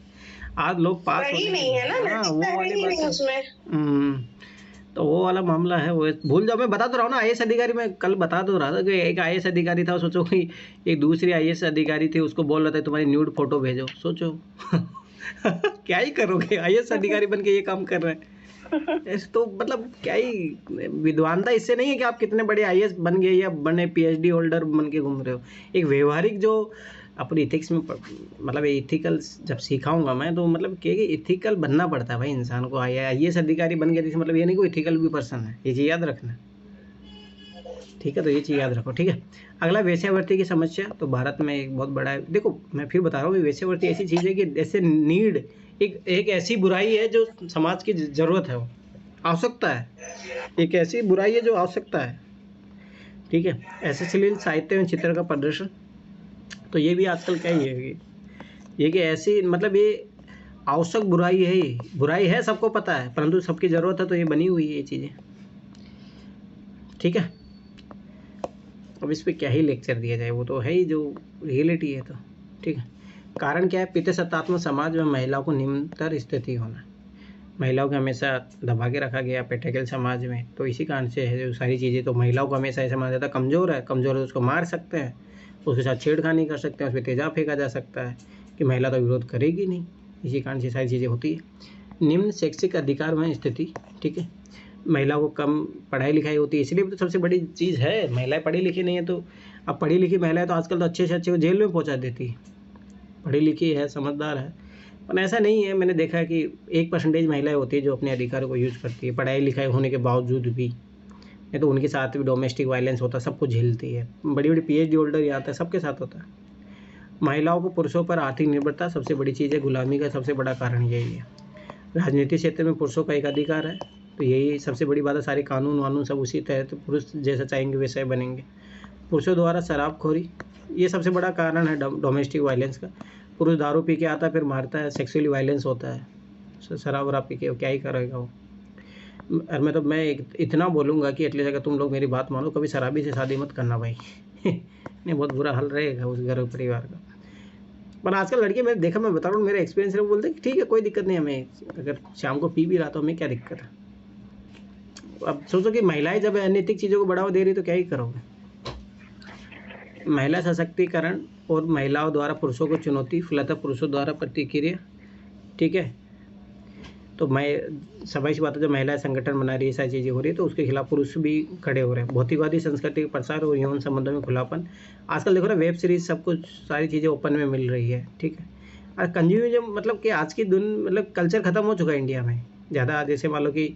आज लोग पास रही नहीं है ना, वो वाली बात उसमें। तो वो वाला मामला है, वो भूल जाओ। मैं बता तो रहा हूँ ना, आईएएस अधिकारी, मैं कल बता तो रहा था कि एक आईएएस अधिकारी था, सोचो कि एक दूसरी आईएएस अधिकारी थी, उसको बोल रहा था तुम्हारी न्यूड फोटो भेजो, सोचो। क्या ही करोगे, आईएएस अधिकारी बन के ये काम कर रहे हैं। ऐसे तो मतलब क्या ही विद्वानता इससे नहीं है कि आप कितने बड़े आईएएस बन गए या बने पीएचडी होल्डर बन के घूम रहे हो। एक व्यवहारिक जो अपनी इथिक्स में मतलब इथिकल जब सिखाऊंगा मैं, तो मतलब कि इथिकल बनना पड़ता है भाई इंसान को। आईएएस अधिकारी बन गया मतलब ये नहीं कोई इथिकल भी पर्सन है, ये चीज़ याद रखना, ठीक है। तो ये चीज़ याद रखो, ठीक है। अगला वेश्यावृत्ति की समस्या, तो भारत में एक बहुत बड़ा है। देखो मैं फिर बता रहा हूँ, वेश्यावृत्ति ऐसी चीज़ है कि ऐसे नीड, एक ऐसी बुराई है जो समाज की ज़रूरत है, वो आवश्यकता है, एक ऐसी बुराई है जो आवश्यकता है, ठीक है। ऐसे अश्लील साहित्य में चित्र का प्रदर्शन, तो ये भी आजकल क्या ही है, ये कि ऐसी मतलब ये आवश्यक बुराई है, बुराई है, सबको पता है, परंतु सबकी ज़रूरत है, तो ये बनी हुई है ये चीज़ें, ठीक है। अब इस पर क्या ही लेक्चर दिया जाए, वो तो है ही जो रियलिटी है, तो ठीक है। कारण क्या है, पितृसत्तात्मक समाज में महिलाओं को निम्नतर स्थिति होना, महिलाओं को हमेशा दबा के रखा गया पेट्रियार्कल समाज में, तो इसी कारण से है जो सारी चीज़ें। तो महिलाओं को हमेशा ऐसा माना जाता है कमज़ोर है तो उसको मार सकते हैं, उसके साथ छेड़खानी कर सकते हैं, उस पर तेजाब फेंका जा सकता है कि महिला तो विरोध करेगी नहीं, इसी कारण से सारी चीज़ें होती है। निम्न शैक्षिक अधिकार में स्थिति, ठीक है, महिला को कम पढ़ाई लिखाई होती है, इसलिए तो सबसे बड़ी चीज़ है, महिलाएं पढ़ी लिखी नहीं है, तो अब पढ़ी लिखी महिलाएं तो आजकल तो अच्छे से अच्छे को जेल में पहुंचा देती है, पढ़ी लिखी है, समझदार है। पर ऐसा नहीं है, मैंने देखा है कि 1% महिलाएं होती है जो अपने अधिकारों को यूज़ करती है, पढ़ाई लिखाई होने के बावजूद भी, नहीं तो उनके साथ भी डोमेस्टिक वायलेंस होता है, सब कुछ झेलती है। बड़ी बड़ी पीएचडी होल्डर यहाँ आता है, सबके साथ होता है। महिलाओं को पुरुषों पर आर्थिक निर्भरता सबसे बड़ी चीज़ है, गुलामी का सबसे बड़ा कारण यही है। राजनीतिक क्षेत्र में पुरुषों का एक अधिकार है, तो यही सबसे बड़ी बात है, सारे कानून वानून सब उसी तहत, तो पुरुष जैसा चाहेंगे वैसा ही बनेंगे। पुरुषों द्वारा शराबखोरी, ये सबसे बड़ा कारण है डोमेस्टिक वायलेंस का। पुरुष दारू पी के आता है, फिर मारता है, सेक्सुअली वायलेंस होता है, शराब वराब पी के क्या ही करेगा वो। और मैं इतना बोलूँगा कि एटलीस्ट अगर तुम लोग मेरी बात मानो, कभी शराबी से शादी मत करना भाई। नहीं, बहुत बुरा हाल रहेगा उस घर परिवार का। पर आजकल लड़के मैं देखा, मैं बता रहा हूँ मेरा एक्सपीरियंस है, वो बोलते हैं कि ठीक है कोई दिक्कत नहीं, हमें अगर शाम को पी भी रहा तो हमें क्या दिक्कत है। अब सोचो कि महिलाएं जब अनैतिक चीज़ों को बढ़ावा दे रही तो क्या ही करोगे। महिला सशक्तिकरण और महिलाओं द्वारा पुरुषों को चुनौती, फलतः पुरुषों द्वारा प्रतिक्रिया। ठीक है, तो मैं सभी बात है, जब महिला संगठन बना रही है, सारी चीज़ें हो रही है, तो उसके खिलाफ पुरुष भी खड़े हो रहे हैं। भौतिकवादी संस्कृति का प्रसार और यौन संबंधों में खुलापन। आजकल देखो ना, वेब सीरीज सब कुछ सारी चीज़ें ओपन में मिल रही है। ठीक है, और कंज्यूमरिज्म मतलब कि आज की मतलब कल्चर ख़त्म हो चुका है इंडिया में ज़्यादा। जैसे मान लो कि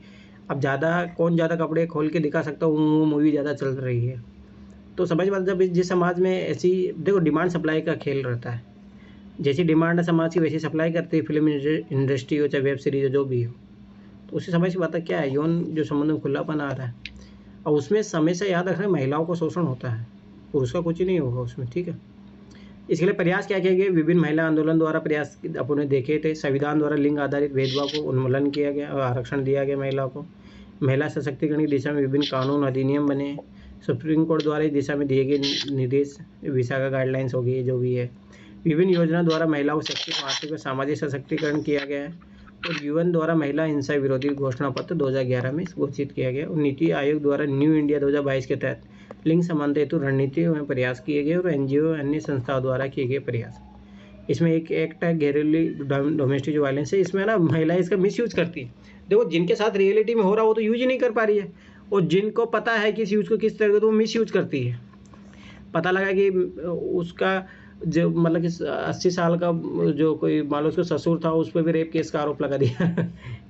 अब ज़्यादा कौन ज़्यादा कपड़े खोल के दिखा सकता हूँ, वो मूवी ज़्यादा चल रही है। तो समझ बात, जब जिस समाज में ऐसी देखो डिमांड सप्लाई का खेल रहता है, जैसी डिमांड है समाज की वैसी सप्लाई करती है फिल्म इंडस्ट्री हो चाहे वेब सीरीज हो जो भी हो। तो उसी समझ की बात है क्या है, यौन जो संबंध में खुलापन आ रहा है, और उसमें समय से याद रखना महिलाओं को शोषण होता है, पुरुष का कुछ ही नहीं होगा उसमें। ठीक है, इसके लिए प्रयास क्या किए गए, विभिन्न महिला आंदोलन द्वारा प्रयास अपने देखे थे। संविधान द्वारा लिंग आधारित भेदभाव को उन्मूलन किया गया और आरक्षण दिया गया महिलाओं को। महिला सशक्तिकरण की दिशा में विभिन्न कानून अधिनियम बने। सुप्रीम कोर्ट द्वारा इस दिशा में दिए गए निर्देश, विशाखा गाइडलाइंस हो गई जो भी है। विभिन्न योजना द्वारा महिलाओं को शक्ति, आर्थिक व सामाजिक सशक्तिकरण किया गया है। और यूएन द्वारा महिला हिंसा विरोधी घोषणा पत्र 2011 में घोषित किया गया। और नीति आयोग द्वारा न्यू इंडिया 2022 के तहत लिंग समानता हेतु रणनीतियों में प्रयास किए गए। और एनजीओ अन्य संस्थाओं द्वारा किए गए प्रयास। इसमें एक एक्ट है घरेलू डोमेस्टिक वायलेंस है, इसमें ना महिलाएं इसका मिसयूज करती है। देखो जिनके साथ रियलिटी में हो रहा हो तो यूज ही नहीं कर पा रही है, और जिनको पता है कि इस यूज को किस तरह का, तो वो मिसयूज करती है। पता लगा कि उसका जो मतलब कि 80 साल का जो कोई मान लो उसका ससुर था, उस पर भी रेप केस का आरोप लगा दिया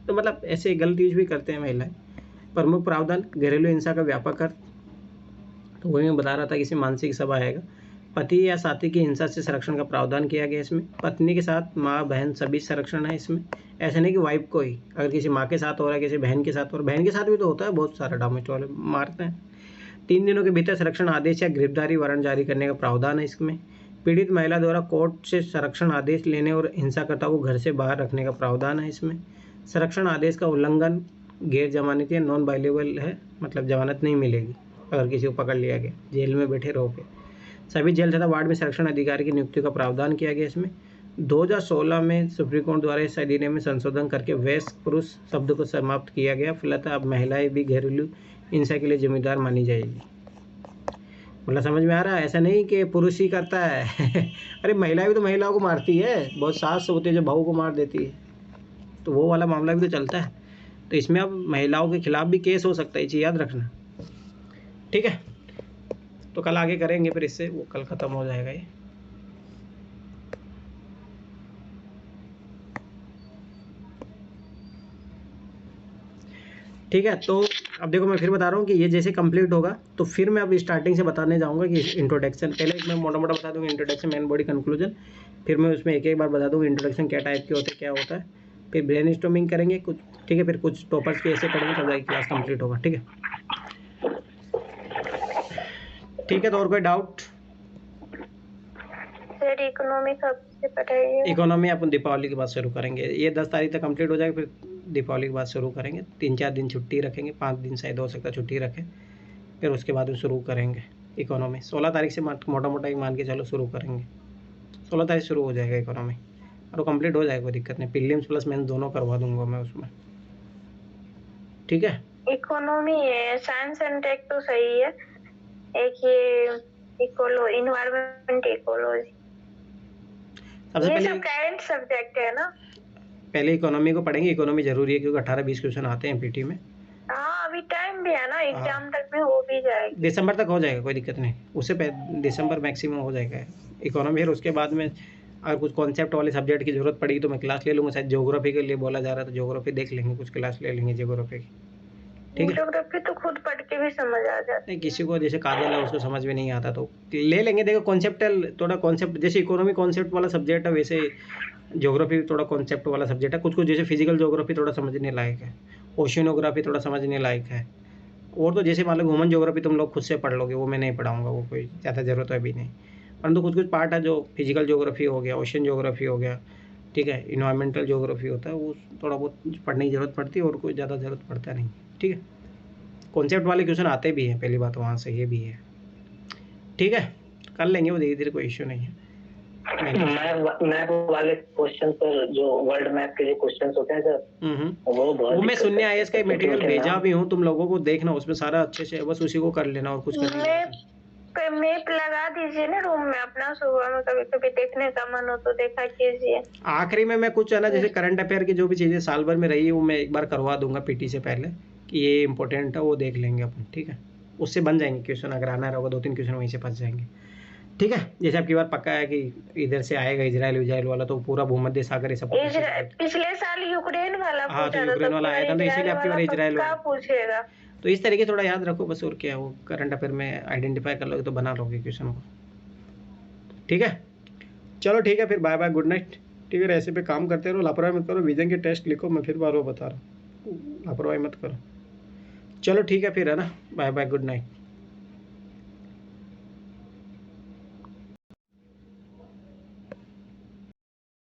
तो मतलब ऐसे गलत यूज भी करते हैं महिलाएं। प्रमुख प्रावधान, घरेलू हिंसा का व्यापक अर्थ, तो वही मैं बता रहा था कि इसमें मानसिक सभा आएगा। पति या साथी की हिंसा से संरक्षण का प्रावधान किया गया इसमें। पत्नी के साथ माँ बहन सभी संरक्षण है इसमें। ऐसा नहीं कि वाइफ को ही, अगर किसी माँ के साथ हो रहा है, किसी बहन के साथ, और बहन के साथ भी तो होता है, बहुत सारा डोमेस्टिक वाले मारते हैं। 3 दिनों के भीतर संरक्षण आदेश या गिरफ्तारी वारंट जारी करने का प्रावधान है इसमें। पीड़ित महिला द्वारा कोर्ट से संरक्षण आदेश लेने और हिंसाकर्ता को घर से बाहर रखने का प्रावधान है इसमें। संरक्षण आदेश का उल्लंघन गैर जमानती या नॉन बाइलेबल है, मतलब जमानत नहीं मिलेगी अगर किसी को पकड़ लिया गया, जेल में बैठे रहोगे। सभी जेल तथा वार्ड में संरक्षण अधिकारी की नियुक्ति का प्रावधान किया गया इसमें। 2016 में सुप्रीम कोर्ट द्वारा इस अधिनियम में संशोधन करके वयस्क पुरुष शब्द को समाप्त किया गया। फलतः अब महिलाएं भी घरेलू हिंसा के लिए जिम्मेदार मानी जाएगी। मतलब समझ में आ रहा है, ऐसा नहीं कि पुरुष ही करता है अरे महिलाएं भी तो महिलाओं को मारती है, बहुत सास होती है जो बहू को मार देती है, तो वो वाला मामला भी तो चलता है। तो इसमें अब महिलाओं के खिलाफ भी केस हो सकता है, ये चीज़ याद रखना। ठीक है, तो कल आगे करेंगे फिर इससे, वो कल ख़त्म हो जाएगा ये। ठीक है, तो अब देखो मैं फिर बता रहा हूँ कि ये जैसे कंप्लीट होगा तो फिर मैं अब स्टार्टिंग से बताने जाऊँगा कि इंट्रोडक्शन, पहले मैं मोटा मोटा बता दूँगा इंट्रोडक्शन, मेन बॉडी कंक्लूजन, फिर मैं उसमें एक एक बार बता दूँगा इंट्रोडक्शन क्या टाइप के होते हैं, क्या होता है, फिर ब्रेन स्टॉर्मिंग करेंगे कुछ। ठीक है, फिर कुछ टॉपर्स के ऐसे पढ़ेंगे तब जाके क्लास कंप्लीट होगा। ठीक है, ठीक है, तो और कोई डाउट? सर इकोनॉमी कब से पढ़ाइए? इकोनॉमी अपन दीपावली के बाद शुरू करेंगे, ये 10 तारीख तक कंप्लीट हो जाएगा, फिर दीपावली के बाद शुरू करेंगे। 3-4 दिन छुट्टी रखेंगे, 5 दिन शायद हो सकता है छुट्टी रखें, फिर उसके बाद शुरू करेंगे इकोनॉमी। 16 तारीख से मोटा मोटा मान के चलो शुरू करेंगे, 16 तारीख शुरू हो जाएगा इकोनॉमी, और वो कंप्लीट हो जाएगा, कोई दिक्कत नहीं। प्रीलिम्स प्लस मेंस दोनों करवा दूंगा मैं उसमें। ठीक है, इकोनॉमी है, साइंस एंड टेक तो सही है, एक ये इन्वायरमेंट इकोलॉजी, सबसे ये पहले सब करंट सब्जेक्ट है ना। पहले इकोनॉमी को पढ़ेंगे, इकोनॉमी जरूरी है क्योंकि 18-20 क्वेश्चन आते हैं पीटी में। हाँ अभी टाइम भी है ना, एग्जाम तक में हो भी जाएगी। दिसंबर तक हो जाएगा, कोई दिक्कत नहीं, उससे दिसंबर मैक्सिमम हो जाएगा इकोनॉमी। फिर उसके बाद में अगर कुछ कॉन्सेप्ट वाले सब्जेक्ट की जरूरत पड़ी तो मैं क्लास ले लूँगा, शायद ज्योग्राफी के लिए बोला जा रहा है तो ज्योग्राफी देख लेंगे, कुछ क्लास ले लेंगे ज्योग्राफी की। ठीक है, ज्योग्राफी तो खुद पढ़ के भी समझ आ जाती है। नहीं किसी को जैसे काजल है उसको समझ में नहीं आता तो ले लेंगे। देखो कॉन्सेप्टल थोड़ा कॉन्सेप्ट, जैसे इकोनॉमी कॉन्सेप्ट वाला सब्जेक्ट है वैसे ज्योग्राफी थोड़ा कॉन्सेप्ट वाला सब्जेक्ट है। कुछ कुछ जैसे फिजिकल ज्योग्राफी थोड़ा समझने लायक है, ओशियनोग्राफी थोड़ा समझने लायक है, और तो जैसे मान लो ह्यूमन ज्योग्राफी तुम लोग खुद से पढ़ लोगे, वो मैं नहीं पढ़ाऊँगा, वो कोई ज़्यादा ज़रूरत है अभी नहीं। परंतु कुछ कुछ पार्ट है जो फिजिकल ज्योग्राफी हो गया, ओशियन ज्योग्राफी हो गया, ठीक है, इन्वायरमेंटल ज्योग्राफी होता है, वो थोड़ा बहुत पढ़ने की ज़रूरत पड़ती है और कोई ज़्यादा ज़रूरत पड़ता नहीं। ठीक है, कॉन्सेप्ट वाले क्वेश्चन आते भी हैं, पहली बात वहाँ से ये भी है। ठीक है, कर लेंगे वो धीरे धीरे, कोई इश्यू नहीं है। मैप वाले क्वेश्चन पर जो वर्ल्ड मैप के जो क्वेश्चन होते हैं सर, वो मैं शून्य आईएएस का मटेरियल भेजा भी हूँ तुम लोगों को, देखना उसमें सारा अच्छे से, बस उसी को कर लेना और कुछ करना। मैप लगा दीजिए ना रूम में अपना, सुबह में कभी कभी देखने का मन हो तो देखा कीजिए। आखिरी में मैं कुछ है ना, जैसे करंट अफेयर की जो भी चीज़ें साल भर में रही है वो मैं एक बार करवा दूंगा पीटी से पहले, कि ये इंपॉर्टेंट है, वो देख लेंगे अपन, ठीक है। उससे बन जाएंगे क्वेश्चन, अगर आना रहेगा 2-3 क्वेश्चन वहीं से फंस जाएंगे, ठीक है। जैसे आपकी बार पक्का है कि इधर से आएगा इजराइल वाला, तो पूरा भूमध्य सागर ये सब पिछले साल यूक्रेन वाला, हाँ तो यूक्रेन वाला आया था, तो इसीलिए आपकी बार इजराइल वाला पूछेगा। तो इस तरीके थोड़ा याद रखो बस, और क्या, वो करंट अफेयर में आइडेंटिफाई कर लोगे तो बना लोगे क्वेश्चन को, ठीक है। चलो ठीक है फिर, बाय बाय, गुड नाइट, ठीक है। ऐसे पे काम करते रहो, लापरवाही मत करो, विजन के टेस्ट लिखो, मैं फिर बार वो बता रहा हूँ, लापरवाही मत करो। चलो ठीक है फिर, है ना, बाय बाय, गुड नाइट।